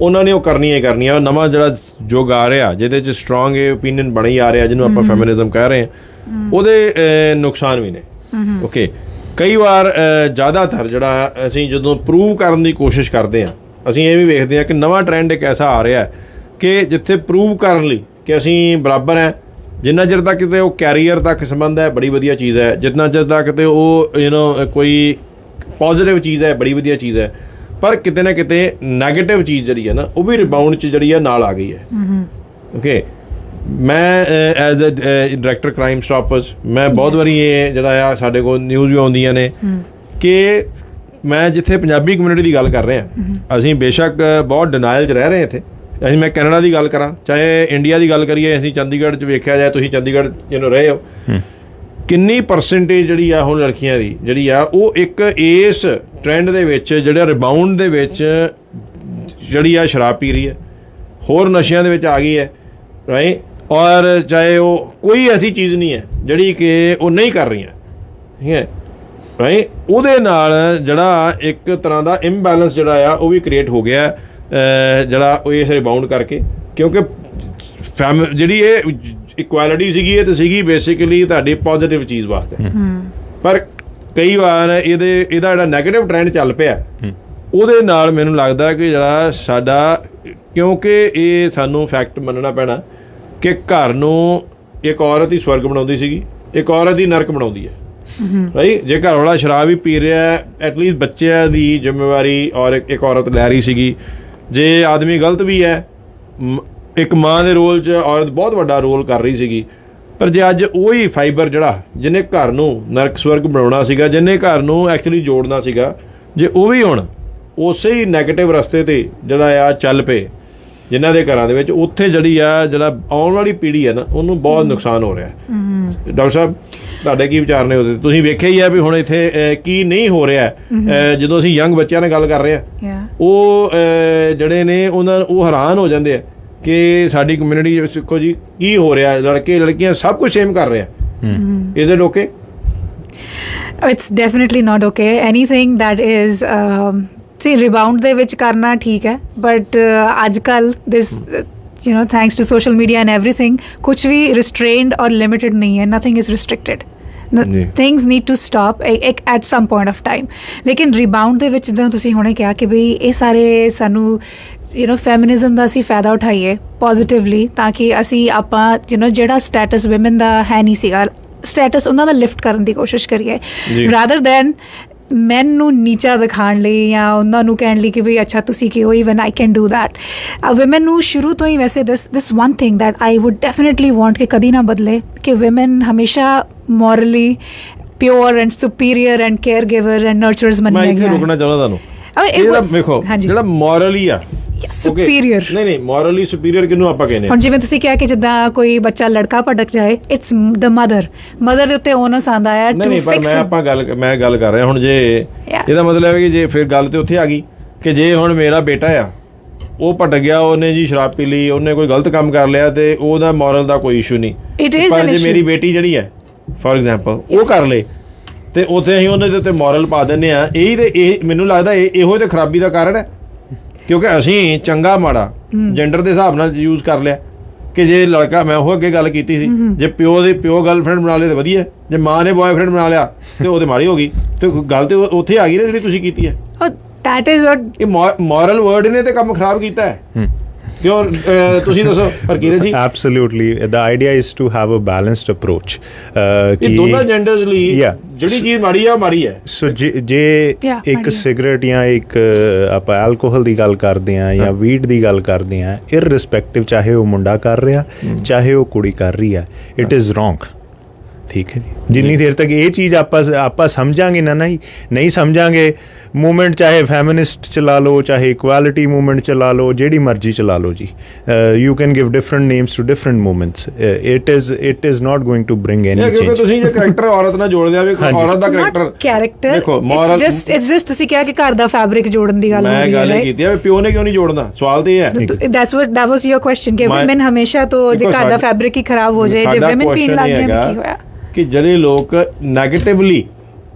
ਉਹਨਾਂ ਨੇ ਉਹ ਕਰਨੀਆਂ ਹੀ ਕਰਨੀਆਂ। ਉਹ ਨਵਾਂ ਜਿਹੜਾ ਯੁੱਗ ਆ ਰਿਹਾ ਜਿਹਦੇ 'ਚ ਸਟਰੋਂਗ ਇਹ ਓਪੀਨੀਅਨ ਬਣੀ ਆ ਰਿਹਾ, ਜਿਹਨੂੰ ਆਪਾਂ ਫੈਮਿਨਿਜ਼ਮ ਕਹਿ ਰਹੇ ਹਾਂ, ਉਹਦੇ ਨੁਕਸਾਨ ਵੀ ਨੇ। ਓਕੇ, ਕਈ ਵਾਰ ਜ਼ਿਆਦਾਤਰ ਜਿਹੜਾ ਅਸੀਂ ਜਦੋਂ ਪ੍ਰੂਵ ਕਰਨ ਦੀ ਕੋਸ਼ਿਸ਼ ਕਰਦੇ ਹਾਂ, ਅਸੀਂ ਇਹ ਵੀ ਵੇਖਦੇ ਹਾਂ ਕਿ ਨਵਾਂ ਟਰੈਂਡ ਇੱਕ ਐਸਾ ਆ ਰਿਹਾ ਕਿ ਜਿੱਥੇ ਪ੍ਰੂਵ ਕਰਨ ਲਈ ਕਿ ਅਸੀਂ ਬਰਾਬਰ ਹੈ, ਜਿੰਨਾ ਚਿਰ ਤੱਕ ਕਿਤੇ ਉਹ ਕੈਰੀਅਰ ਤੱਕ ਸੰਬੰਧ ਹੈ ਬੜੀ ਵਧੀਆ ਚੀਜ਼ ਹੈ, ਜਿੰਨਾ ਚਿਰ ਤੱਕ ਕਿਤੇ ਉਹ ਕੋਈ ਪੋਜ਼ੀਟਿਵ ਚੀਜ਼ ਹੈ ਬੜੀ ਵਧੀਆ ਚੀਜ਼ ਹੈ, ਪਰ ਕਿਤੇ ਨਾ ਕਿਤੇ ਨੈਗੇਟਿਵ ਚੀਜ਼ ਜਿਹੜੀ ਹੈ ਨਾ ਉਹ ਵੀ ਰਿਬਾਊਂਡ 'ਚ ਜਿਹੜੀ ਹੈ ਨਾਲ ਆ ਗਈ ਹੈ। ਓਕੇ, ਮੈਂ as a director crime stoppers, ਮੈਂ ਬਹੁਤ ਵਾਰੀ ਇਹ ਜਿਹੜਾ ਆ ਸਾਡੇ ਕੋਲ ਨਿਊਜ਼ ਵੀ ਆਉਂਦੀਆਂ ਨੇ ਕਿ ਮੈਂ ਜਿੱਥੇ ਪੰਜਾਬੀ ਕਮਿਊਨਿਟੀ ਦੀ ਗੱਲ ਕਰ ਰਿਹਾ, ਅਸੀਂ ਬੇਸ਼ੱਕ ਬਹੁਤ ਡਿਨਾਇਲ 'ਚ ਰਹਿ ਰਹੇ ਇੱਥੇ। ਅਸੀਂ ਮੈਂ ਕੈਨੇਡਾ ਦੀ ਗੱਲ ਕਰਾਂ ਚਾਹੇ ਇੰਡੀਆ ਦੀ ਗੱਲ ਕਰੀਏ, ਅਸੀਂ ਚੰਡੀਗੜ੍ਹ 'ਚ ਵੇਖਿਆ ਜਾਏ, ਤੁਸੀਂ ਚੰਡੀਗੜ੍ਹ ਰਹੇ ਹੋ, ਕਿੰਨੀ ਪਰਸੈਂਟੇਜ ਜਿਹੜੀ ਆ ਹੁਣ ਲੜਕੀਆਂ ਦੀ ਜਿਹੜੀ ਆ ਉਹ ਇੱਕ ਇਸ ਟ੍ਰੈਂਡ ਦੇ ਵਿੱਚ ਜਿਹੜਾ ਰਿਬਾਊਂਡ ਦੇ ਵਿੱਚ ਜਿਹੜੀ ਆ ਸ਼ਰਾਬ ਪੀ ਰਹੀ ਹੈ, ਹੋਰ ਨਸ਼ਿਆਂ ਦੇ ਵਿੱਚ ਆ ਗਈ ਹੈ, ਰਾਈਟ। ਔਰ ਚਾਹੇ ਉਹ ਕੋਈ ਐਸੀ ਚੀਜ਼ ਨਹੀਂ ਹੈ ਜਿਹੜੀ ਕਿ ਉਹ ਨਹੀਂ ਕਰ ਰਹੀਆਂ, ਠੀਕ ਹੈ, ਰਾਈਟ। ਉਹਦੇ ਨਾਲ ਜਿਹੜਾ ਇੱਕ ਤਰ੍ਹਾਂ ਦਾ ਇੰਬੈਲੈਂਸ ਜਿਹੜਾ ਆ ਉਹ ਵੀ ਕ੍ਰੀਏਟ ਹੋ ਗਿਆ ਜਿਹੜਾ ਉਹ ਇਸ ਰਿਬਾਊਂਡ ਕਰਕੇ, ਕਿਉਂਕਿ ਜਿਹੜੀ ਇਹ ਇਕੁਐਲਿਟੀ ਸੀਗੀ ਇਹ ਤਾਂ ਸੀਗੀ ਬੇਸਿਕਲੀ ਤੁਹਾਡੀ ਪੋਜ਼ੀਟਿਵ ਚੀਜ਼ ਵਾਸਤੇ, ਪਰ ਕਈ ਵਾਰ ਇਹਦਾ ਜਿਹੜਾ ਨੈਗੇਟਿਵ ਟ੍ਰੈਂਡ ਚੱਲ ਪਿਆ ਉਹਦੇ ਨਾਲ ਮੈਨੂੰ ਲੱਗਦਾ ਕਿ ਜਿਹੜਾ ਸਾਡਾ, ਕਿਉਂਕਿ ਇਹ ਸਾਨੂੰ ਫੈਕਟ ਮੰਨਣਾ ਪੈਣਾ ਕਿ ਘਰ ਨੂੰ ਇੱਕ ਔਰਤ ਹੀ ਸਵਰਗ ਬਣਾਉਂਦੀ ਸੀਗੀ, ਇੱਕ ਔਰਤ ਹੀ ਨਰਕ ਬਣਾਉਂਦੀ ਹੈ, ਰਾਈਟ। ਜੇ ਘਰ ਵਾਲਾ ਸ਼ਰਾਬ ਵੀ ਪੀ ਰਿਹਾ, ਐਟਲੀਸਟ ਬੱਚਿਆਂ ਦੀ ਜ਼ਿੰਮੇਵਾਰੀ ਔਰ ਇੱਕ ਔਰਤ ਲੈ ਰਹੀ ਸੀਗੀ। ਜੇ ਆਦਮੀ ਗਲਤ ਵੀ ਹੈ ਇੱਕ ਮਾਂ ਦੇ ਰੋਲ 'ਚ ਔਰਤ ਬਹੁਤ ਵੱਡਾ ਰੋਲ ਕਰ ਰਹੀ ਸੀਗੀ, ਪਰ ਜੇ ਅੱਜ ਉਹੀ ਫਾਈਬਰ ਜਿਹੜਾ ਜਿਹਨੇ ਘਰ ਨੂੰ ਨਰਕ ਸਵਰਗ ਬਣਾਉਣਾ ਸੀਗਾ, ਜਿਹਨੇ ਘਰ ਨੂੰ ਐਕਚੁਅਲੀ ਜੋੜਨਾ ਸੀਗਾ, ਜੇ ਉਹ ਵੀ ਹੁਣ ਉਸੇ ਹੀ ਨੈਗੇਟਿਵ ਰਸਤੇ 'ਤੇ ਜਿਹੜਾ ਆ ਚੱਲ ਪਏ ਜਿਨ੍ਹਾਂ ਦੇ ਘਰਾਂ ਦੇ ਵਿੱਚ, ਉੱਥੇ ਜਿਹੜਾ ਆਉਣ ਵਾਲੀ ਪੀੜ੍ਹੀ ਹੈ ਨਾ, ਉਹਨੂੰ ਬਹੁਤ ਨੁਕਸਾਨ ਹੋ ਰਿਹਾ। ਡਾਕਟਰ ਸਾਹਿਬ, ਤੁਹਾਡੇ ਕੀ ਵਿਚਾਰ ਨੇ ਉਹਦੇ? ਤੁਸੀਂ ਵੇਖਿਆ ਹੀ ਆ ਵੀ ਹੁਣ ਇੱਥੇ ਕੀ ਨਹੀਂ ਹੋ ਰਿਹਾ। ਜਦੋਂ ਅਸੀਂ ਯੰਗ ਬੱਚਿਆਂ ਨਾਲ ਗੱਲ ਕਰ ਰਹੇ ਹਾਂ, ਉਹ ਜਿਹੜੇ ਨੇ ਉਹ ਹੈਰਾਨ ਹੋ ਜਾਂਦੇ ਆ ਕਿ ਸਾਡੀ ਕਮਿਊਨਿਟੀ ਵਿੱਚ ਦੇਖੋ ਜੀ ਕੀ ਹੋ ਰਿਹਾ, ਲੜਕੇ ਲੜਕੀਆਂ ਸਭ ਕੁਝ ਸੇਮ ਕਰ ਰਹੇ ਆ। Is it okay? It's definitely not okay. Anything that is rebound ਦੇ ਵਿੱਚ ਕਰਨਾ ਠੀਕ ਹੈ, ਬਟ ਅੱਜ ਕੱਲ੍ਹ ਦਿਸ thanks to social media and everything, ਕੁਛ ਵੀ restrained or limited ਨਹੀਂ ਹੈ। nothing is restricted. things need to stop at some point of time. ਲੇਕਿਨ rebound ਦੇ ਵਿੱਚ ਜਦੋਂ ਤੁਸੀਂ ਹੁਣੇ ਕਿਹਾ ਕਿ ਬਈ ਇਹ ਸਾਰੇ ਸਾਨੂੰ ਫੈਮਿਨਿਜ਼ਮ ਦਾ ਅਸੀਂ ਫਾਇਦਾ ਉਠਾਈਏ ਪੋਜ਼ਿਟਿਵਲੀ, ਤਾਂ ਕਿ ਅਸੀਂ ਆਪਾਂ ਜਿਹੜਾ ਸਟੇਟਸ ਵਿਮਨ ਦਾ ਹੈ ਨਹੀਂ ਸੀਗਾ, ਸਟੇਟਸ ਉਹਨਾਂ ਦਾ ਲਿਫਟ ਕਰਨ ਦੀ ਕੋਸ਼ਿਸ਼ ਕਰੀਏ, ਰਾਦਰ ਦੈਨ ਮੈਨ ਨੂੰ ਨੀਚਾ ਦਿਖਾਉਣ ਲਈ ਜਾਂ ਉਹਨਾਂ ਨੂੰ ਕਹਿਣ ਲਈ ਕਿ ਬਈ ਅੱਛਾ ਤੁਸੀਂ ਕੀ ਹੋ, even I can do that. Women ਨੂੰ ਸ਼ੁਰੂ ਤੋਂ ਹੀ ਵੈਸੇ this one thing that I would definitely want ਕਿ ਕਦੀ ਨਾ ਬਦਲੇ, ਕਿ ਵਿਮਨ ਹਮੇਸ਼ਾ morally pure and superior and care giver and nurturers ਮੰਨਿਆ ਗਿਆ। ਮੈਂ ਇੱਥੇ ਰੁਕਣਾ ਚਾਹੁੰਦਾ ਤੁਹਾਨੂੰ, ਵੇਖੋ ਜਿਹੜਾ ਮੋਰਲੀ ਆ ਸੁਪੀਰੀਅਰ, ਨਹੀਂ ਮੋਰਲੀ ਸੁਪੀਰੀਅਰ ਕਿਹਨੂੰ ਆਪਾਂ ਕਹਿੰਦੇ? ਹੁਣ ਜਿਵੇਂ ਤੁਸੀਂ ਕਿਹਾ ਕਿ ਜਿੱਦਾਂ ਕੋਈ ਬੱਚਾ ਲੜਕਾ ਭਟਕ ਜਾਏ, ਇਟਸ ਦ ਮਦਰ ਦੇ ਉੱਤੇ ਓਨਸ ਆਉਂਦਾ ਹੈ ਟੂ ਫਿਕਸ। ਮੈਂ ਗੱਲ ਕਰ ਰਿਹਾ ਹੁਣ, ਜੇ ਇਹਦਾ ਮਤਲਬ ਹੈ ਕਿ ਜੇ ਫਿਰ ਗੱਲ ਤੇ ਉੱਥੇ ਆ ਗਈ ਕਿ ਜੇ ਹੁਣ ਮੇਰਾ ਬੇਟਾ ਆ, ਉਹ ਭਟਕ ਗਿਆ, ਉਹਨੇ ਜੀ ਸ਼ਰਾਬ ਪੀ ਲਈ, ਉਹਨੇ ਕੋਈ ਗਲਤ ਕੰਮ ਕਰ ਲਿਆ, ਤੇ ਉਹਦਾ ਮੋਰਲ ਦਾ ਕੋਈ ਇਸ਼ੂ ਨਹੀਂ। ਪਰ ਜੇ ਮੇਰੀ ਬੇਟੀ ਜਿਹੜੀ ਹੈ ਫੋਰ ਐਗਜ਼ਾਮਪਲ ਉਹ ਕਰ ਲੇ, ਤੇ ਉੱਥੇ ਅਸੀਂ ਉਹਦੇ ਉੱਤੇ ਮੋਰਲ ਪਾ ਦਿੰਦੇ ਹਾਂ। ਇਹ ਮੈਨੂੰ ਲੱਗਦਾ ਇਹੋ ਤੇ ਖਰਾਬੀ ਦਾ ਕਾਰਨ ਹੈ, ਕਿਉਂਕਿ ਅਸੀਂ ਚੰਗਾ ਮਾੜਾ ਜੈਂਡਰ ਦੇ ਹਿਸਾਬ ਨਾਲ ਯੂਜ਼ ਕਰ ਲਿਆ। ਕਿ ਜੇ ਲੜਕਾ, ਮੈਂ ਉਹ ਅੱਗੇ ਗੱਲ ਕੀਤੀ ਸੀ, ਜੇ ਪਿਓ ਗਰਲਫ੍ਰੈਂਡ ਬਣਾ ਲਏ ਤਾਂ ਵਧੀਆ, ਜੇ ਮਾਂ ਨੇ ਬॉयਫ੍ਰੈਂਡ ਬਣਾ ਲਿਆ ਤੇ ਉਹ ਤੇ ਮਾੜੀ ਹੋ ਗਈ। ਤੇ ਗੱਲ ਤੇ ਉੱਥੇ ਆ ਗਈ ਨਾ ਜਿਹੜੀ ਤੁਸੀਂ ਕੀਤੀ ਹੈ। that is what ਇਹ ਮੋਰਲ ਵਰਡ ਨੇ ਤੇ ਕੰਮ ਖਰਾਬ ਕੀਤਾ ਹੈ। ਕਿਉਂ? ਤੁਸੀਂ ਦੱਸੋ ਹਰਕੀਰਤ ਜੀ। Absolutely the idea is to have a balanced approach। ਇਹ ਦੋਨਾਂ ਜੈਂਡਰਸ ਲਈ ਜਿਹੜੀ ਚੀਜ਼ ਮਾੜੀ ਆ ਉਹ ਮਾੜੀ ਹੈ। ਸੋ ਜੇ ਇੱਕ ਸਿਗਰਟ ਜਾਂ ਇੱਕ ਆਪਾਂ ਐਲਕੋਹਲ ਦੀ ਗੱਲ ਕਰਦੇ ਹਾਂ ਜਾਂ ਵੀਡ ਦੀ ਗੱਲ ਕਰਦੇ ਹਾਂ, ਇਰਰਿਸਪੈਕਟਿਵ ਚਾਹੇ ਉਹ ਮੁੰਡਾ ਕਰ ਰਿਹਾ ਚਾਹੇ ਉਹ ਕੁੜੀ ਕਰ ਰਹੀ ਹੈ, ਇਟ ਇਜ਼ ਰੋਂਗ। ਠੀਕ ਹੈ ਜੀ। ਜਿੰਨੀ ਦੇਰ ਤੱਕ ਇਹ ਚੀਜ਼ ਆਪਾਂ ਸਮਝਾਂਗੇ ਨਾ, ਨਹੀਂ ਸਮਝਾਂਗੇ, ਮੂਵਮੈਂਟ ਚਾਹੇ ਫੈਮਿਨਿਸਟ ਚਲਾ ਲਓ, ਚਾਹੇ ਇਕੁਐਲਿਟੀ ਮੂਵਮੈਂਟ ਚਲਾ ਲਓ, ਜਿਹੜੀ ਮਰਜ਼ੀ ਚਲਾ ਲਓ ਜੀ, you can give different names to different movements, it is not going to bring any change. ਕਿਉਂਕਿ ਤੁਸੀਂ ਜੇ ਕਰੈਕਟਰ ਔਰਤ ਨਾਲ ਜੋੜਦੇ ਆ, ਵੀ ਔਰਤ ਦਾ ਕਰੈਕਟਰ ਦੇਖੋ, ਮੋਰਲ ਇਟਸ ਜਸਟ ਤੁਸੀਂ ਕਿਹਾ ਕਿ ਘਰ ਦਾ ਫੈਬਰਿਕ ਜੋੜਨ ਦੀ ਗੱਲ ਹੋ ਰਹੀ ਹੈ। ਮੈਂ ਗੱਲ ਕੀਤੀ ਹੈ ਵੀ ਪਿਓ ਨੇ ਕਿਉਂ ਨਹੀਂ ਜੋੜਨਾ, ਸਵਾਲ ਤੇ ਇਹ ਹੈ। that was your question ਕਿ women ਹਮੇਸ਼ਾ ਤੋਂ ਜੇ ਘਰ ਦਾ ਫੈਬਰਿਕ ਹੀ ਖਰਾਬ ਹੋ ਜਾਏ, ਜੇ women ਪੀਣ ਲੱਗ ਗਏ ਤਾਂ ਕੀ ਹੋਇਆ? ਕਿ ਜਿਹੜੇ ਲੋਕ ਨੈਗੇਟਿਵਲੀ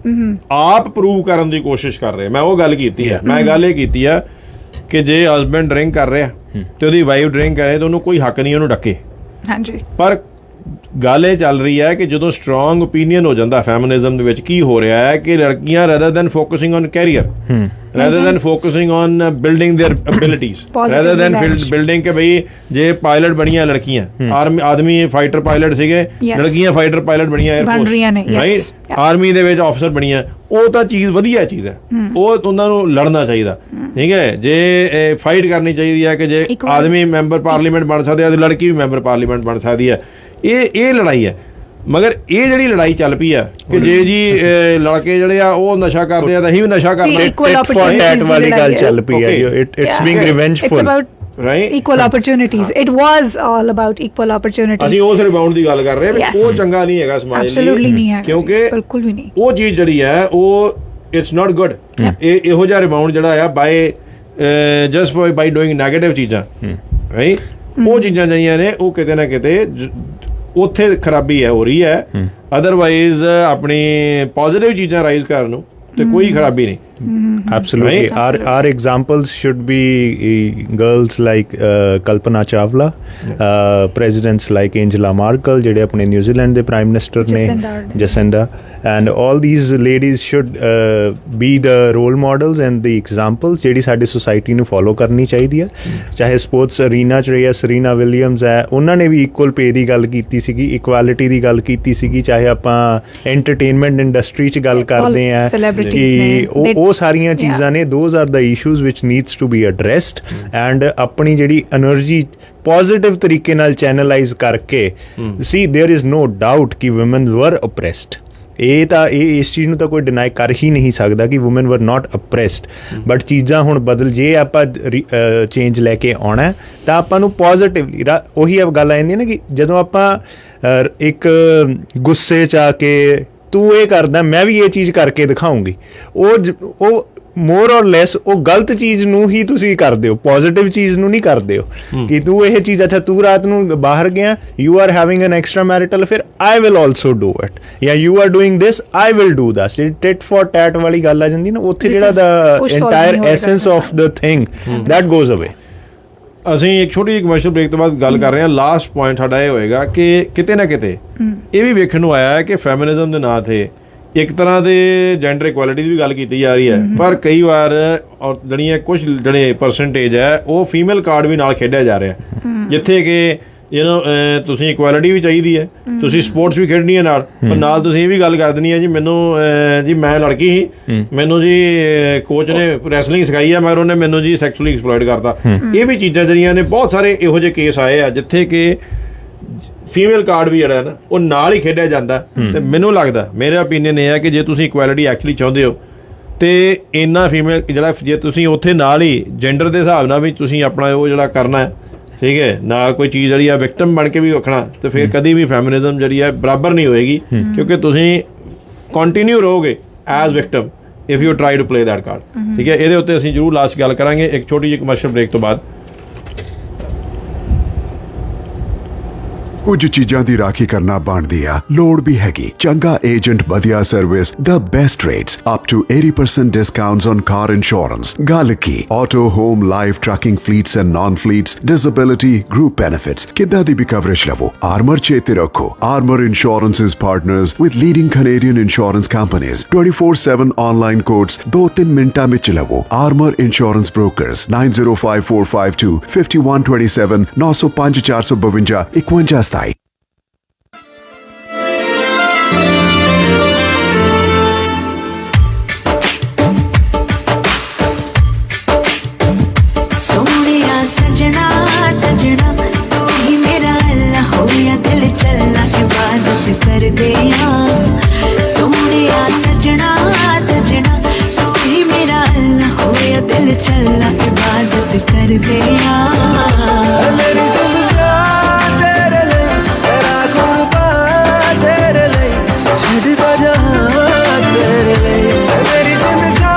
ਆਪ ਪ੍ਰੂਵ ਕਰਨ ਦੀ ਕੋਸ਼ਿਸ਼ ਕਰ ਰਹੇ, ਮੈਂ ਉਹ ਗੱਲ ਕੀਤੀ ਹੈ। ਮੈਂ ਗੱਲ ਇਹ ਕੀਤੀ ਆ ਕਿ ਜੇ ਹਸਬੈਂਡ ਡਰਿੰਕ ਕਰ ਰਿਹਾ ਤੇ ਉਹਦੀ ਵਾਈਫ ਡਰਿੰਕ ਕਰ ਰਹੀ, ਤਾਂ ਉਹਨੂੰ ਕੋਈ ਹੱਕ ਨਹੀਂ ਉਹਨੂੰ ਡੱਕੇ। ਹਾਂਜੀ। ਪਰ ਗੱਲ ਇਹ ਚੱਲ ਰਹੀ ਹੈ ਕਿ ਜਦੋਂ ਸਟਰੋਂਗ ਓਪੀਨੀਅਨ ਹੋ ਜਾਂਦਾ ਫੈਮਿਨਿਜ਼ਮ ਦੇ ਵਿੱਚ, ਕੀ ਹੋ ਰਿਹਾ ਹੈ ਕਿ ਲੜਕੀਆਂ rather than focusing on career, rather than focusing on building their abilities, rather than building ਕਿ ਬਈ ਜੇ ਪਾਇਲਟ ਬਣੀਆਂ ਲੜਕੀਆਂ, ਆਦਮੀ ਫਾਈਟਰ ਪਾਇਲਟ ਸੀਗੇ, ਲੜਕੀਆਂ ਫਾਈਟਰ ਪਾਇਲਟ ਬਣੀਆਂ 에ਅਰਫੋਰਸ, ਆਰਮੀ ਦੇ ਵਿੱਚ ਆਫਸਰ ਬਣੀਆਂ, ਉਹ ਤਾਂ ਚੀਜ਼ ਵਧੀਆ ਚੀਜ਼ ਹੈ, ਉਹ ਉਹਨਾਂ ਨੂੰ ਲੜਨਾ ਚਾਹੀਦਾ। ਠੀਕ ਹੈ। ਜੇ ਫਾਈਟ ਕਰਨੀ ਚਾਹੀਦੀ ਹੈ ਕਿ ਜੇ ਆਦਮੀ ਮੈਂਬਰ ਪਾਰਲੀਮੈਂਟ ਬਣ ਸਕਦੇ ਆ ਤੇ ਲੜਕੀ ਵੀ ਮੈਂਬਰ ਪਾਰਲੀਮੈਂਟ ਬਣ ਸਕਦੀ ਹੈ। ਇਹ ਲੜਾਈ ਹੈ। ਮਗਰ ਇਹ ਜਿਹੜੀ ਲੜਾਈ ਚੱਲ ਪਈ ਆ ਕਿ ਜੇ ਜੀ ਲੜਕੇ ਜਿਹੜੇ ਆ ਉਹ ਨਸ਼ਾ ਕਰਦੇ ਆ ਤਾਂ ਅਸੀਂ ਵੀ ਨਸ਼ਾ ਕਰਨਾ, ਟੈਟ ਵਾਲੀ ਗੱਲ ਚੱਲ ਪਈ ਹੈ। It's being revengeful, right? equal opportunities. It was all about equal opportunities. ਅਸੀਂ ਉਸ ਰਿਬਾਊਂਡ ਦੀ ਗੱਲ ਕਰ ਰਹੇ ਹਾਂ। ਉਹ ਚੰਗਾ ਨਹੀਂ ਹੈਗਾ ਸਮਾਜ ਲਈ, absolutely ਨਹੀਂ ਹੈ, ਕਿਉਂਕਿ ਬਿਲਕੁਲ ਵੀ ਨਹੀਂ। ਉਹ ਚੀਜ਼ ਜਿਹੜੀ ਹੈ ਉਹ ਇਟਸ ਨਾਟ ਗੁੱਡ। ਇਹੋ ਜਿਹਾ ਰਿਬਾਊਂਡ ਜਿਹੜਾ ਆ ਬਾਈ ਜਸਟ ਬਾਈ ਡੂਇੰਗ ਨੈਗੇਟਿਵ ਚੀਜ਼ਾਂ, ਰਾਈਟ? ਉਹ ਚੀਜ਼ਾਂ ਜਿਹੜੀਆਂ ਨੇ ਉਹ ਕਿਤੇ ਨਾ ਕਿਤੇ ਉੱਥੇ ਖਰਾਬੀ ਹੋ ਰਹੀ ਹੈ। ਅਦਰਵਾਈਜ਼ ਆਪਣੀ ਪੋਜ਼ਿਟਿਵ ਚੀਜ਼ਾਂ ਰਾਈਜ਼ ਕਰਨ ਨੂੰ ਤੇ ਕੋਈ ਖਰਾਬੀ ਨਹੀਂ। Absolutely. Our examples should be girls like Kalpana Chawla, presidents like Angela Merkel, ਜਿਹੜੇ ਆਪਣੇ ਨਿਊਜ਼ੀਲੈਂਡ ਦੇ ਪ੍ਰਾਈਮ ਮਿਨਿਸਟਰ ਨੇ, Jacinda and all these ladies should be the role models and the examples ਜਿਹੜੀ ਸਾਡੀ ਸੁਸਾਇਟੀ ਨੂੰ ਫੋਲੋ ਕਰਨੀ ਚਾਹੀਦੀ ਹੈ। ਚਾਹੇ ਸਪੋਰਟਸ ਅਰੀਨਾ 'ਚ ਰਹੀ ਹੈ ਸਰੀਨਾ ਵਿਲੀਅਮਸ ਹੈ, ਉਹਨਾਂ ਨੇ ਵੀ ਇਕੁਅਲ ਪੇ ਦੀ ਗੱਲ ਕੀਤੀ ਸੀਗੀ, ਇਕੁਐਲਿਟੀ ਦੀ ਗੱਲ ਕੀਤੀ ਸੀਗੀ। ਚਾਹੇ ਆਪਾਂ ਐਂਟਰਟੇਨਮੈਂਟ ਇੰਡਸਟਰੀ 'ਚ ਗੱਲ ਕਰਦੇ ਹਾਂ ਕਿ ਉਹ ਸਾਰੀਆਂ ਚੀਜ਼ਾਂ ਨੇ, those are the issues which needs to be addressed and ਆਪਣੀ ਜਿਹੜੀ એનર્ਜੀ ਪੋਜ਼ਿਟਿਵ ਤਰੀਕੇ ਨਾਲ ਚੈਨਲਾਈਜ਼ ਕਰਕੇ ਸੀ ਦੇयर ਇਜ਼ नो ਡਾਊਟ ਕਿ ਵੂਮਨ ਵਰ ਓਪਰੈਸਡ। ਇਹ ਤਾਂ ਇਸ ਚੀਜ਼ ਨੂੰ ਤਾਂ ਕੋਈ ਡਿਨਾਈ ਕਰ ਹੀ ਨਹੀਂ ਸਕਦਾ ਕਿ ਵੂਮਨ ਵਰ ਨਾਟ ਅਪਰੈਸਡ, ਬਟ ਚੀਜ਼ਾਂ ਹੁਣ ਬਦਲ, ਜੇ ਆਪਾਂ ਚੇਂਜ ਲੈ ਕੇ ਆਉਣਾ ਤਾਂ ਆਪਾਂ ਨੂੰ ਪੋਜ਼ਿਟਿਵਲੀ, ਉਹੀ ਗੱਲ ਆ ਜਾਂਦੀ ਨਾ ਕਿ ਜਦੋਂ ਆਪਾਂ ਇੱਕ ਗੁੱਸੇ 'ਚ ਆ ਕੇ ਤੂੰ ਇਹ ਕਰਦਾ ਮੈਂ ਵੀ ਇਹ ਚੀਜ਼ ਕਰਕੇ ਦਿਖਾਉਂਗੀ, ਉਹ ਮੋਰ ਔਰ ਲੈਸ ਉਹ ਗਲਤ ਚੀਜ਼ ਨੂੰ ਹੀ ਤੁਸੀਂ ਕਰਦੇ ਹੋ, ਪੋਜ਼ਿਟਿਵ ਚੀਜ਼ ਨੂੰ ਨਹੀਂ ਕਰਦੇ ਹੋ ਕਿ ਤੂੰ ਇਹ ਚੀਜ਼, ਅੱਛਾ ਤੂੰ ਰਾਤ ਨੂੰ ਬਾਹਰ ਗਿਆ, you are having an extra marital affair, I will also do it, ਜਾਂ you are doing this, I will do that. ਜਿਹੜੀ ਟਿਟ ਫॉर ਟੈਟ ਵਾਲੀ ਗੱਲ ਆ ਜਾਂਦੀ ਨਾ, ਉੱਥੇ ਜਿਹੜਾ the entire essence of the thing that goes away. ਅਸੀਂ ਇੱਕ ਛੋਟੀ ਜਿਹੀ ਕਮਰਸ਼ੀਅਲ ਬ੍ਰੇਕ ਤੋਂ ਬਾਅਦ ਗੱਲ ਕਰ ਰਹੇ ਹਾਂ। ਲਾਸਟ ਪੁਆਇੰਟ ਸਾਡਾ ਇਹ ਹੋਏਗਾ ਕਿ ਕਿਤੇ ਨਾ ਕਿਤੇ ਇਹ ਵੀ ਵੇਖਣ ਨੂੰ ਆਇਆ ਹੈ ਕਿ ਫੈਮਿਨਿਜ਼ਮ ਦੇ ਨਾਂ 'ਤੇ ਇੱਕ ਤਰ੍ਹਾਂ ਦੇ ਜੈਂਡਰ ਇਕੁਐਲਿਟੀ ਦੀ ਵੀ ਗੱਲ ਕੀਤੀ ਜਾ ਰਹੀ ਹੈ, ਪਰ ਕਈ ਵਾਰ ਔਰ ਜਿਹੜੀਆਂ ਕੁਝ ਜਿਹੜੇ ਪਰਸੈਂਟੇਜ ਹੈ ਉਹ ਫੀਮੇਲ ਕਾਰਡ ਵੀ ਨਾਲ ਖੇਡਿਆ ਜਾ ਰਿਹਾ, ਜਿੱਥੇ ਕਿ ਤੁਸੀਂ ਇਕੁਐਲਿਟੀ ਵੀ ਚਾਹੀਦੀ ਹੈ, ਤੁਸੀਂ ਸਪੋਰਟਸ ਵੀ ਖੇਡਣੀ ਹੈ ਨਾਲ, ਪਰ ਨਾਲ ਤੁਸੀਂ ਇਹ ਵੀ ਗੱਲ ਕਰ ਦੇਣੀ ਹੈ ਜੀ ਮੈਨੂੰ ਜੀ ਮੈਂ ਲੜਕੀ ਸੀ, ਮੈਨੂੰ ਜੀ ਕੋਚ ਨੇ ਰੈਸਲਿੰਗ ਸਿਖਾਈ ਹੈ ਮਗਰ ਉਹਨੇ ਮੈਨੂੰ ਜੀ ਸੈਕਸ਼ੂਅਲੀ ਐਕਸਪਲੋਇਟ ਕਰਤਾ। ਇਹ ਵੀ ਚੀਜ਼ਾਂ ਜਿਹੜੀਆਂ ਨੇ, ਬਹੁਤ ਸਾਰੇ ਇਹੋ ਜਿਹੇ ਕੇਸ ਆਏ ਆ ਜਿੱਥੇ ਕਿ ਫੀਮੇਲ ਕਾਰਡ ਵੀ ਜਿਹੜਾ ਨਾ ਉਹ ਨਾਲ ਹੀ ਖੇਡਿਆ ਜਾਂਦਾ। ਤੇ ਮੈਨੂੰ ਲੱਗਦਾ, ਮੇਰਾ ਓਪੀਨੀਅਨ ਇਹ ਹੈ ਕਿ ਜੇ ਤੁਸੀਂ ਇਕੁਐਲਿਟੀ ਐਕਚੁਅਲੀ ਚਾਹੁੰਦੇ ਹੋ ਤੇ ਇੰਨਾ ਫੀਮੇਲ ਜਿਹੜਾ, ਜੇ ਤੁਸੀਂ ਉੱਥੇ ਨਾਲ ਹੀ ਜੈਂਡਰ ਦੇ ਹਿਸਾਬ ਨਾਲ ਵੀ ਤੁਸੀਂ ਆਪਣਾ ਉਹ ਜਿਹੜਾ ਕਰਨਾ, ਠੀਕ ਹੈ, ਨਾ ਕੋਈ ਚੀਜ਼ ਜਿਹੜੀ ਆ ਵਿਕਟਮ ਬਣ ਕੇ ਵੀ ਰੱਖਣਾ, ਤੇ ਫਿਰ ਕਦੀ ਵੀ ਫੈਮਿਨਿਜ਼ਮ ਜਿਹੜੀ ਹੈ ਬਰਾਬਰ ਨਹੀਂ ਹੋਏਗੀ, ਕਿਉਂਕਿ ਤੁਸੀਂ ਕੰਟੀਨਿਊ ਰਹੋਗੇ as victim if you try to play that card. ਠੀਕ ਹੈ, ਇਹਦੇ ਉੱਤੇ ਅਸੀਂ ਜ਼ਰੂਰ ਲਾਸਟ ਗੱਲ ਕਰਾਂਗੇ ਇੱਕ ਛੋਟੀ ਜਿਹੀ ਕਮਰਸ਼ੀਅਲ ਬ੍ਰੇਕ ਤੋਂ ਬਾਅਦ। ਕੁਝ ਚੀਜ਼ਾਂ ਦੀ ਰਾਖੀ ਕਰਨਾ ਬਣਦੀ ਆ, ਲੋੜ ਵੀ ਹੈਗੀ। ਚੰਗਾ ਏਜੰਟ, ਵਧੀਆ service, the best rates, up to 80% discounts on car insurance। ਗੱਲ ਕੀ auto, home, life, trucking fleets and non fleets, disability, group benefits, ਕਿੱਦਾਂ ਦੀ ਵੀ ਕਵਰੇਜ ਲਵੋ, ਆਰਮਰ ਚੇਤੇ ਰੱਖੋ। Armour insurance is partners with leading Canadian insurance companies। 24/7 online quotes 2-3 ਮਿੰਟਾਂ ਵਿੱਚ ਲਵੋ। Armour insurance brokers 905452 5127 905 452 5127। सोनिया सजना सजना तू ही मेरा अल्लाह हो या दिल चलना इबादत कर दे सोनिया सजना सजना तू ही मेरा अल्लाह हो या दिल चलना इबादत कर दे मेरी जिंदगी तेरे लिए, तेरा कुर्बान तेरे लिए, छड़ बजा तेरे लिए। मेरी जिंदगी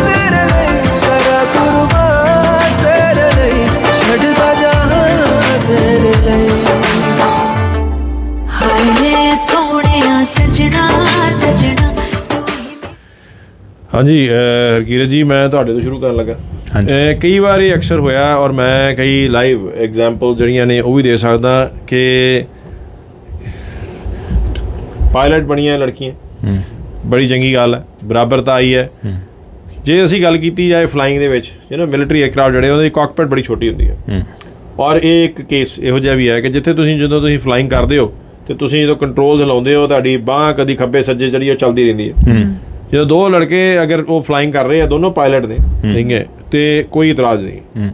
तेरे लिए, तेरा कुर्बान तेरे लिए, छड़ बजा तेरे लिए। हाय सोनिया सजना सजना तू ही ਹਾਂਜੀ ਹਰਕੀਰਤ ਜੀ, ਮੈਂ ਤੁਹਾਡੇ ਤੋਂ ਸ਼ੁਰੂ ਕਰਨ ਲੱਗਾ। ਕਈ ਵਾਰ ਇਹ ਅਕਸਰ ਹੋਇਆ ਔਰ ਮੈਂ ਕਈ ਲਾਈਵ ਐਗਜ਼ਾਮਪਲ ਜਿਹੜੀਆਂ ਨੇ ਉਹ ਵੀ ਦੇ ਸਕਦਾ ਕਿ ਪਾਇਲਟ ਬਣੀਆਂ ਲੜਕੀਆਂ, ਬੜੀ ਚੰਗੀ ਗੱਲ ਹੈ, ਬਰਾਬਰਤਾ ਆਈ ਹੈ। ਜੇ ਅਸੀਂ ਗੱਲ ਕੀਤੀ ਜਾਏ ਫਲਾਈਂਗ ਦੇ ਵਿੱਚ, ਮਿਲਟਰੀ ਏਅਰਕ੍ਰਾਫਟ ਜਿਹੜੇ ਉਹਦੀ ਕਾਕਪਿਟ ਬੜੀ ਛੋਟੀ ਹੁੰਦੀ ਹੈ, ਔਰ ਇਹ ਇੱਕ ਕੇਸ ਇਹੋ ਜਿਹਾ ਵੀ ਹੈ ਕਿ ਜਿੱਥੇ ਜਦੋਂ ਤੁਸੀਂ ਫਲਾਈਂਗ ਕਰਦੇ ਹੋ ਤੇ ਤੁਸੀਂ ਜਦੋਂ ਕੰਟਰੋਲ ਹਿਲਾਉਂਦੇ ਹੋ, ਤੁਹਾਡੀ ਬਾਂਹ ਕਦੀ ਖੱਬੇ ਸੱਜੇ ਜਿਹੜੀ ਉਹ ਚੱਲਦੀ ਰਹਿੰਦੀ ਹੈ। ਜਦੋਂ ਦੋ ਲੜਕੇ ਅਗਰ ਉਹ ਫਲਾਈਂਗ ਕਰ ਰਹੇ ਆ, ਦੋਨੋਂ ਪਾਇਲਟ ਨੇ, ਠੀਕ ਹੈ, ਤੇ ਕੋਈ ਇਤਰਾਜ਼ ਨਹੀਂ।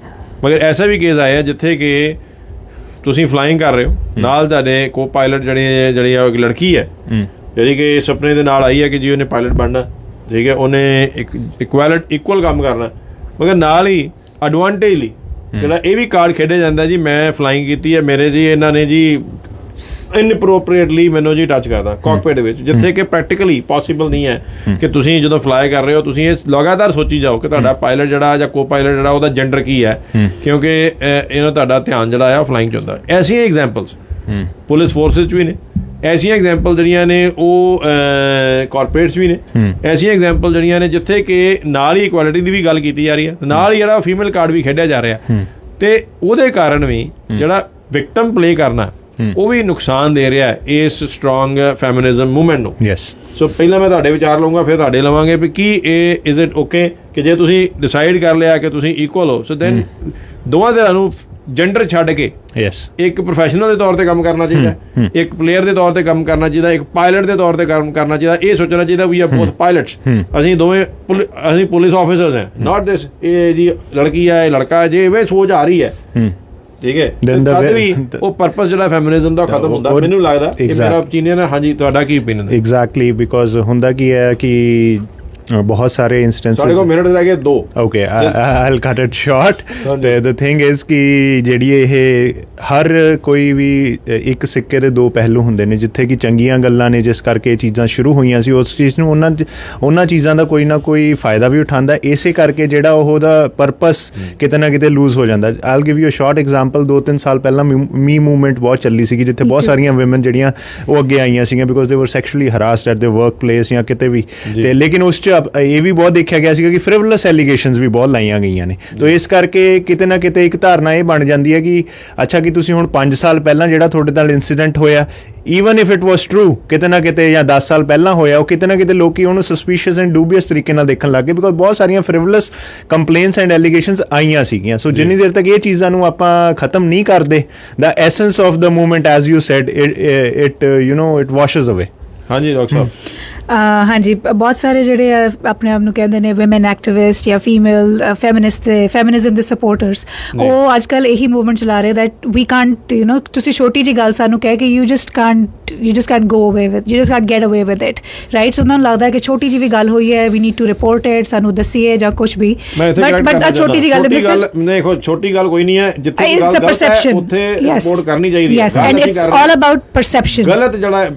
ਮਗਰ ਐਸਾ ਵੀ ਕੇਸ ਆਇਆ ਜਿੱਥੇ ਕਿ ਤੁਸੀਂ ਫਲਾਈਂਗ ਕਰ ਰਹੇ ਹੋ, ਨਾਲ ਤੁਹਾਡੇ ਕੋ ਪਾਇਲਟ ਜਿਹੜੀ ਆ ਇੱਕ ਲੜਕੀ ਹੈ ਜਿਹੜੀ ਕਿ ਸੁਪਨੇ ਦੇ ਨਾਲ ਆਈ ਹੈ ਕਿ ਜੀ ਉਹਨੇ ਪਾਇਲਟ ਬਣਨਾ, ਠੀਕ ਹੈ, ਉਹਨੇ ਇੱਕ ਇਕੁਅਲ ਕੰਮ ਕਰਨਾ, ਮਗਰ ਨਾਲ ਹੀ ਐਡਵਾਂਟੇਜਲੀ ਜਿਹੜਾ ਇਹ ਵੀ ਕਾਰਡ ਖੇਡਿਆ ਜਾਂਦਾ ਜੀ ਮੈਂ ਫਲਾਈਂਗ ਕੀਤੀ ਹੈ, ਮੇਰੇ ਜੀ ਇਹਨਾਂ ਨੇ ਜੀ ਇਨਅਪਰੋਪਰੀਏਟਲੀ ਮੈਨੂੰ ਜੀ ਟੱਚ ਕਰਦਾ ਕਾਕਪਿਟ ਦੇ ਵਿੱਚ, ਜਿੱਥੇ ਕਿ ਪ੍ਰੈਕਟੀਕਲੀ ਪੋਸੀਬਲ ਨਹੀਂ ਹੈ ਕਿ ਤੁਸੀਂ ਜਦੋਂ ਫਲਾਈ ਕਰ ਰਹੇ ਹੋ ਤੁਸੀਂ ਇਹ ਲਗਾਤਾਰ ਸੋਚੀ ਜਾਓ ਕਿ ਤੁਹਾਡਾ ਪਾਇਲਟ ਜਿਹੜਾ ਜਾਂ ਕੋ ਪਾਇਲਟ ਜਿਹੜਾ ਉਹਦਾ ਜੈਂਡਰ ਕੀ ਹੈ, ਕਿਉਂਕਿ ਤੁਹਾਡਾ ਧਿਆਨ ਜਿਹੜਾ ਆ ਫਲਾਈਂਗ 'ਚ ਹੁੰਦਾ। ਐਸੀਆਂ ਐਗਜ਼ਾਮਪਲਸ ਪੁਲਿਸ ਫੋਰਸਿਸ 'ਚ ਵੀ ਨੇ, ਐਸੀਆਂ ਐਗਜ਼ਾਮਪਲ ਜਿਹੜੀਆਂ ਨੇ ਉਹ ਕਾਰਪੋਰੇਟਸ ਵੀ ਨੇ, ਐਸੀਆਂ ਐਗਜ਼ਾਮਪਲ ਜਿਹੜੀਆਂ ਨੇ ਜਿੱਥੇ ਕਿ ਨਾਲ ਹੀ ਇਕੁਐਲਿਟੀ ਦੀ ਵੀ ਗੱਲ ਕੀਤੀ ਜਾ ਰਹੀ ਹੈ, ਨਾਲ ਹੀ ਜਿਹੜਾ ਫੀਮੇਲ ਕਾਰਡ ਵੀ ਖੇਡਿਆ ਜਾ ਰਿਹਾ, ਤੇ ਉਹਦੇ ਕਾਰਨ ਵੀ ਜਿਹੜਾ ਵਿਕਟਮ ਪਲੇ ਕਰਨਾ ਉਹ ਵੀ ਨੁਕਸਾਨ ਦੇ ਰਿਹਾ ਹੈ ਇਸ ਸਟਰੋਂਗ ਫੈਮਿਨਿਜ਼ਮ ਮੂਵਮੈਂਟ ਨੂੰ। ਯੈਸ। ਸੋ ਪਹਿਲਾਂ ਮੈਂ ਤੁਹਾਡੇ ਵਿਚਾਰ ਲਵਾਂਗਾ, ਫਿਰ ਤੁਹਾਡੇ ਲਵਾਂਗੇ ਵੀ ਕੀ ਇਹ ਇਜ਼ ਇਟ ਓਕੇ ਕਿ ਜੇ ਤੁਸੀਂ ਡਿਸਾਈਡ ਕਰ ਲਿਆ ਕਿ ਤੁਸੀਂ ਇਕੁਅਲ ਹੋ, ਸੋ ਦੈਨ ਦੋਵਾਂ ਧਿਰਾਂ ਨੂੰ ਜੈਂਡਰ ਛੱਡ ਕੇ ਯੈਸ ਇੱਕ ਪ੍ਰੋਫੈਸ਼ਨਲ ਦੇ ਤੌਰ ਤੇ ਕੰਮ ਕਰਨਾ ਚਾਹੀਦਾ, ਇੱਕ ਪਲੇਅਰ ਦੇ ਤੌਰ ਤੇ ਕੰਮ ਕਰਨਾ ਚਾਹੀਦਾ, ਇੱਕ ਪਾਇਲਟ ਦੇ ਤੌਰ ਤੇ ਕੰਮ ਕਰਨਾ ਚਾਹੀਦਾ। ਇਹ ਸੋਚਣਾ ਚਾਹੀਦਾ ਵੀ ਆਰ ਬੋਥ ਪਾਇਲਟਸ, ਅਸੀਂ ਦੋਵੇਂ ਅਸੀਂ ਪੁਲਿਸ ਆਫਿਸਰਸ ਹਾਂ, ਨਾਟ ਦਿਸ ਇਹ ਜੀ ਲੜਕੀ ਹੈ ਇਹ ਲੜਕਾ ਹੈ, ਜੇ ਇਹ ਸੋਚ ਆ ਰਹੀ ਹੈ ਠੀਕ ਹੈ ਤਦ ਵੀ ਉਹ ਪਰਪਸ ਜਿਹੜਾ ਫੈਮਿਨਿਜ਼ਮ ਦਾ ਖਤਮ ਹੁੰਦਾ ਮੈਨੂੰ ਲੱਗਦਾ। ਇਹ ਮੇਰਾ ਓਪੀਨੀਅਨ ਹੈ। ਹਾਂਜੀ, ਤੁਹਾਡਾ ਕੀ ਓਪੀਨੀਅਨ ਹੈ? ਐਗਜ਼ੈਕਟਲੀ, ਬਿਕੋਜ਼ ਹੁੰਦਾ ਕੀ ਹੈ ਕਿ ਬਹੁਤ ਸਾਰੇ ਇੰਸਟੈਂਸਸ ਸਾਡੇ ਕੋਲ ਮਿੰਟ ਰਹਿ ਗਏ 2। ਓਕੇ, ਆਈਲ ਕੱਟ ਇਟ ਸ਼ਾਰਟ। ਤੇ ਦ ਥਿੰਗ ਇਜ਼ ਕਿ ਜਿਹੜੀ ਇਹ ਹਰ ਕੋਈ ਵੀ ਇੱਕ ਸਿੱਕੇ ਦੇ ਦੋ ਪਹਿਲੂ ਹੁੰਦੇ ਨੇ, ਜਿੱਥੇ ਕਿ ਚੰਗੀਆਂ ਗੱਲਾਂ ਨੇ ਜਿਸ ਕਰਕੇ ਇਹ ਚੀਜ਼ਾਂ ਸ਼ੁਰੂ ਹੋਈਆਂ ਸੀ, ਉਸ ਚੀਜ਼ ਨੂੰ ਉਹਨਾਂ ਚੀਜ਼ਾਂ ਦਾ ਕੋਈ ਨਾ ਕੋਈ ਫਾਇਦਾ ਵੀ ਉਠਾਉਂਦਾ, ਇਸੇ ਕਰਕੇ ਜਿਹੜਾ ਉਹਦਾ ਪਰਪਸ ਕਿਤੇ ਨਾ ਕਿਤੇ ਲੂਜ਼ ਹੋ ਜਾਂਦਾ। I'll give you a short example. 2-3 ਸਾਲ ਪਹਿਲਾਂ ਮੀ ਮੂਵਮੈਂਟ ਬਹੁਤ ਚੱਲੀ ਸੀਗੀ, ਜਿੱਥੇ ਬਹੁਤ ਸਾਰੀਆਂ ਵਿਮਨ ਜਿਹੜੀਆਂ ਉਹ ਅੱਗੇ ਆਈਆਂ ਸੀਗੀਆਂ ਬਿਕੋਜ਼ ਦੇ ਵਰ ਸੈਕਸ਼ੁਅਲੀ ਹਰਾਸਡ ਐਟ ਦੇ ਵਰਕ ਪਲੇਸ ਜਾਂ ਕਿਤੇ ਵੀ। ਤੇ ਲੇਕਿਨ ਉਸ 'ਚ ਇਹ ਵੀ ਬਹੁਤ ਦੇਖਿਆ ਗਿਆ ਸੀਗਾ ਕਿ ਫ੍ਰਿਵਲਸ ਐਲੀਗੇਸ਼ਨਸ ਵੀ ਬਹੁਤ ਲਾਈਆਂ ਗਈਆਂ ਨੇ। ਤੋ ਇਸ ਕਰਕੇ ਕਿਤੇ ਨਾ ਕਿਤੇ ਇੱਕ ਧਾਰਨਾ ਇਹ ਬਣ ਜਾਂਦੀ ਹੈ ਕਿ ਅੱਛਾ ਕਿ ਤੁਸੀਂ ਹੁਣ 5 ਸਾਲ ਪਹਿਲਾਂ ਜਿਹੜਾ ਤੁਹਾਡੇ ਨਾਲ ਇਨਸੀਡੈਂਟ ਹੋਇਆ, even if it was true, ਕਿਤੇ ਨਾ ਕਿਤੇ ਜਾਂ 10 ਸਾਲ ਪਹਿਲਾਂ ਹੋਇਆ, ਉਹ ਕਿਤੇ ਨਾ ਕਿਤੇ ਲੋਕੀ ਉਹਨੂੰ ਸਸਪੀਸ਼ੀਅਸ ਐਂਡ ਡੂਬੀਅਸ ਤਰੀਕੇ ਨਾਲ ਦੇਖਣ ਲੱਗ ਗਏ ਬਿਕੋਜ਼ ਬਹੁਤ ਸਾਰੀਆਂ ਫ੍ਰਿਵਲਸ ਕੰਪਲੇਨਸ ਐਂਡ ਐਲੀਗੇਸ਼ਨਸ ਆਈਆਂ ਸੀਗੀਆਂ। ਸੋ ਜਿੰਨੀ ਦੇਰ ਤੱਕ ਇਹ ਚੀਜ਼ਾਂ ਨੂੰ ਆਪਾਂ ਖਤਮ ਨਹੀਂ ਕਰਦੇ, the essence of the movement as you said it it washes away. ਹਾਂਜੀ ਡਾਕਟਰ ਸਾਹਿਬ। ਹਾਂਜੀ, ਬਹੁਤ ਸਾਰੇ ਜਿਹੜੇ ਆਪਣੇ ਆਪ ਨੂੰ ਕਹਿੰਦੇ ਨੇ ਵਿਮਨ ਐਕਟਿਵਿਸਟ ਜਾਂ ਫੀਮੇਲ ਫੈਮਿਨਿਜ਼ਮ ਦੇ ਸਪੋਰਟਰਸ, ਉਹ ਅੱਜ ਕੱਲ੍ਹ ਇਹੀ ਮੂਵਮੈਂਟ ਚਲਾ ਰਹੇ ਦੈਟ ਵੀ ਕਾਂਟ ਤੁਸੀਂ ਛੋਟੀ ਜਿਹੀ ਗੱਲ ਸਾਨੂੰ ਕਹਿ ਕੇ you just can't go away with, you just can't get away with it, right. So ਉਹਨਾਂ ਨੂੰ ਲੱਗਦਾ ਕਿ ਛੋਟੀ ਜਿਹੀ ਵੀ ਗੱਲ ਹੋਈ ਹੈ, we need to report it, ਸਾਨੂੰ ਦੱਸੀਏ ਜਾਂ ਕੁਛ ਵੀ, ਬਟ ਛੋਟੀ ਜਿਹੀ ਗੱਲ ਦੇਖੋ, ਛੋਟੀ ਗੱਲ ਕੋਈ ਨਹੀਂ ਹੈ, ਜਿੱਥੇ ਗੱਲ ਗਲਤ ਹੈ ਉੱਥੇ ਰਿਪੋਰਟ ਕਰਨੀ ਚਾਹੀਦੀ ਹੈ। Yes, and it's all about perception. ਗਲਤ ਜਿਹੜਾ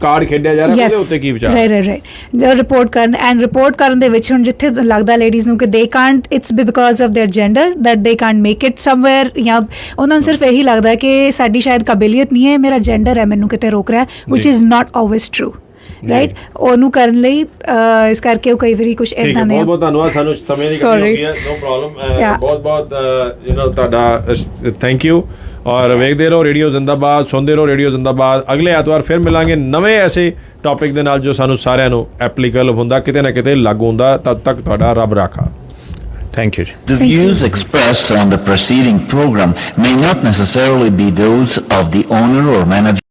ਕਾਰਡ ਖੇਡਿਆ ਜਾ ਰਿਹਾ ਉਹਦੇ ਉੱਤੇ ਕੀ ਵਿਚਾਰ? ਰਾਈਟ, ਰਿਪੋਰਟ ਕਰਨ ਦੇ ਵਿੱਚ ਹੁਣ ਜਿੱਥੇ ਲੱਗਦਾ ਲੇਡੀਜ਼ ਨੂੰ ਕਿ they can't, it's because of their gender that they can't make it somewhere, ਜਾਂ ਉਹਨਾਂ ਨੂੰ ਸਿਰਫ ਇਹੀ ਲੱਗਦਾ ਕਿ ਸਾਡੀ ਸ਼ਾਇਦ ਕਾਬਲੀਅਤ ਨਹੀਂ ਹੈ, ਮੇਰਾ ਜੈਂਡਰ ਹੈ ਮੈਨੂੰ ਕਿਤੇ ਰੋਕ ਰਿਹਾ, which is not always true, right. ਉਹਨੂੰ ਕਰਨ ਲਈ ਇਸ ਕਰਕੇ ਉਹ ਕਈ ਵਾਰੀ ਕੁਝ ਇਦਾਂ ਦੇ। ਬਹੁਤ ਬਹੁਤ ਧੰਨਵਾਦ, ਸਾਨੂੰ ਸਮੇਂ ਦੀ ਕਮੀ ਹੋ ਗਈ ਹੈ, ਨੋ ਪ੍ਰੋਬਲਮ। ਬਹੁਤ ਬਹੁਤ ਤੁਹਾਡਾ ਥੈਂਕ ਯੂ। ਔਰ ਵੇਖਦੇ ਰਹੋ ਰੇਡੀਓ ਜ਼ਿੰਦਾਬਾਦ, ਸੁਣਦੇ ਰਹੋ ਰੇਡੀਓ ਜ਼ਿੰਦਾਬਾਦ। ਅਗਲੇ ਐਤਵਾਰ ਫਿਰ ਮਿਲਾਂਗੇ ਨਵੇਂ ਐਸੇ ਟੌਪਿਕ ਦੇ ਨਾਲ ਜੋ ਸਾਨੂੰ ਸਾਰਿਆਂ ਨੂੰ ਐਪਲੀਕੇਬਲ ਹੁੰਦਾ, ਕਿਤੇ ਨਾ ਕਿਤੇ ਲਾਗੂ ਹੁੰਦਾ। ਤਦ ਤੱਕ ਤੁਹਾਡਾ ਰੱਬ ਰਾਖਾ। Thank you. The views expressed on the preceding program may not necessarily be those of the owner or manager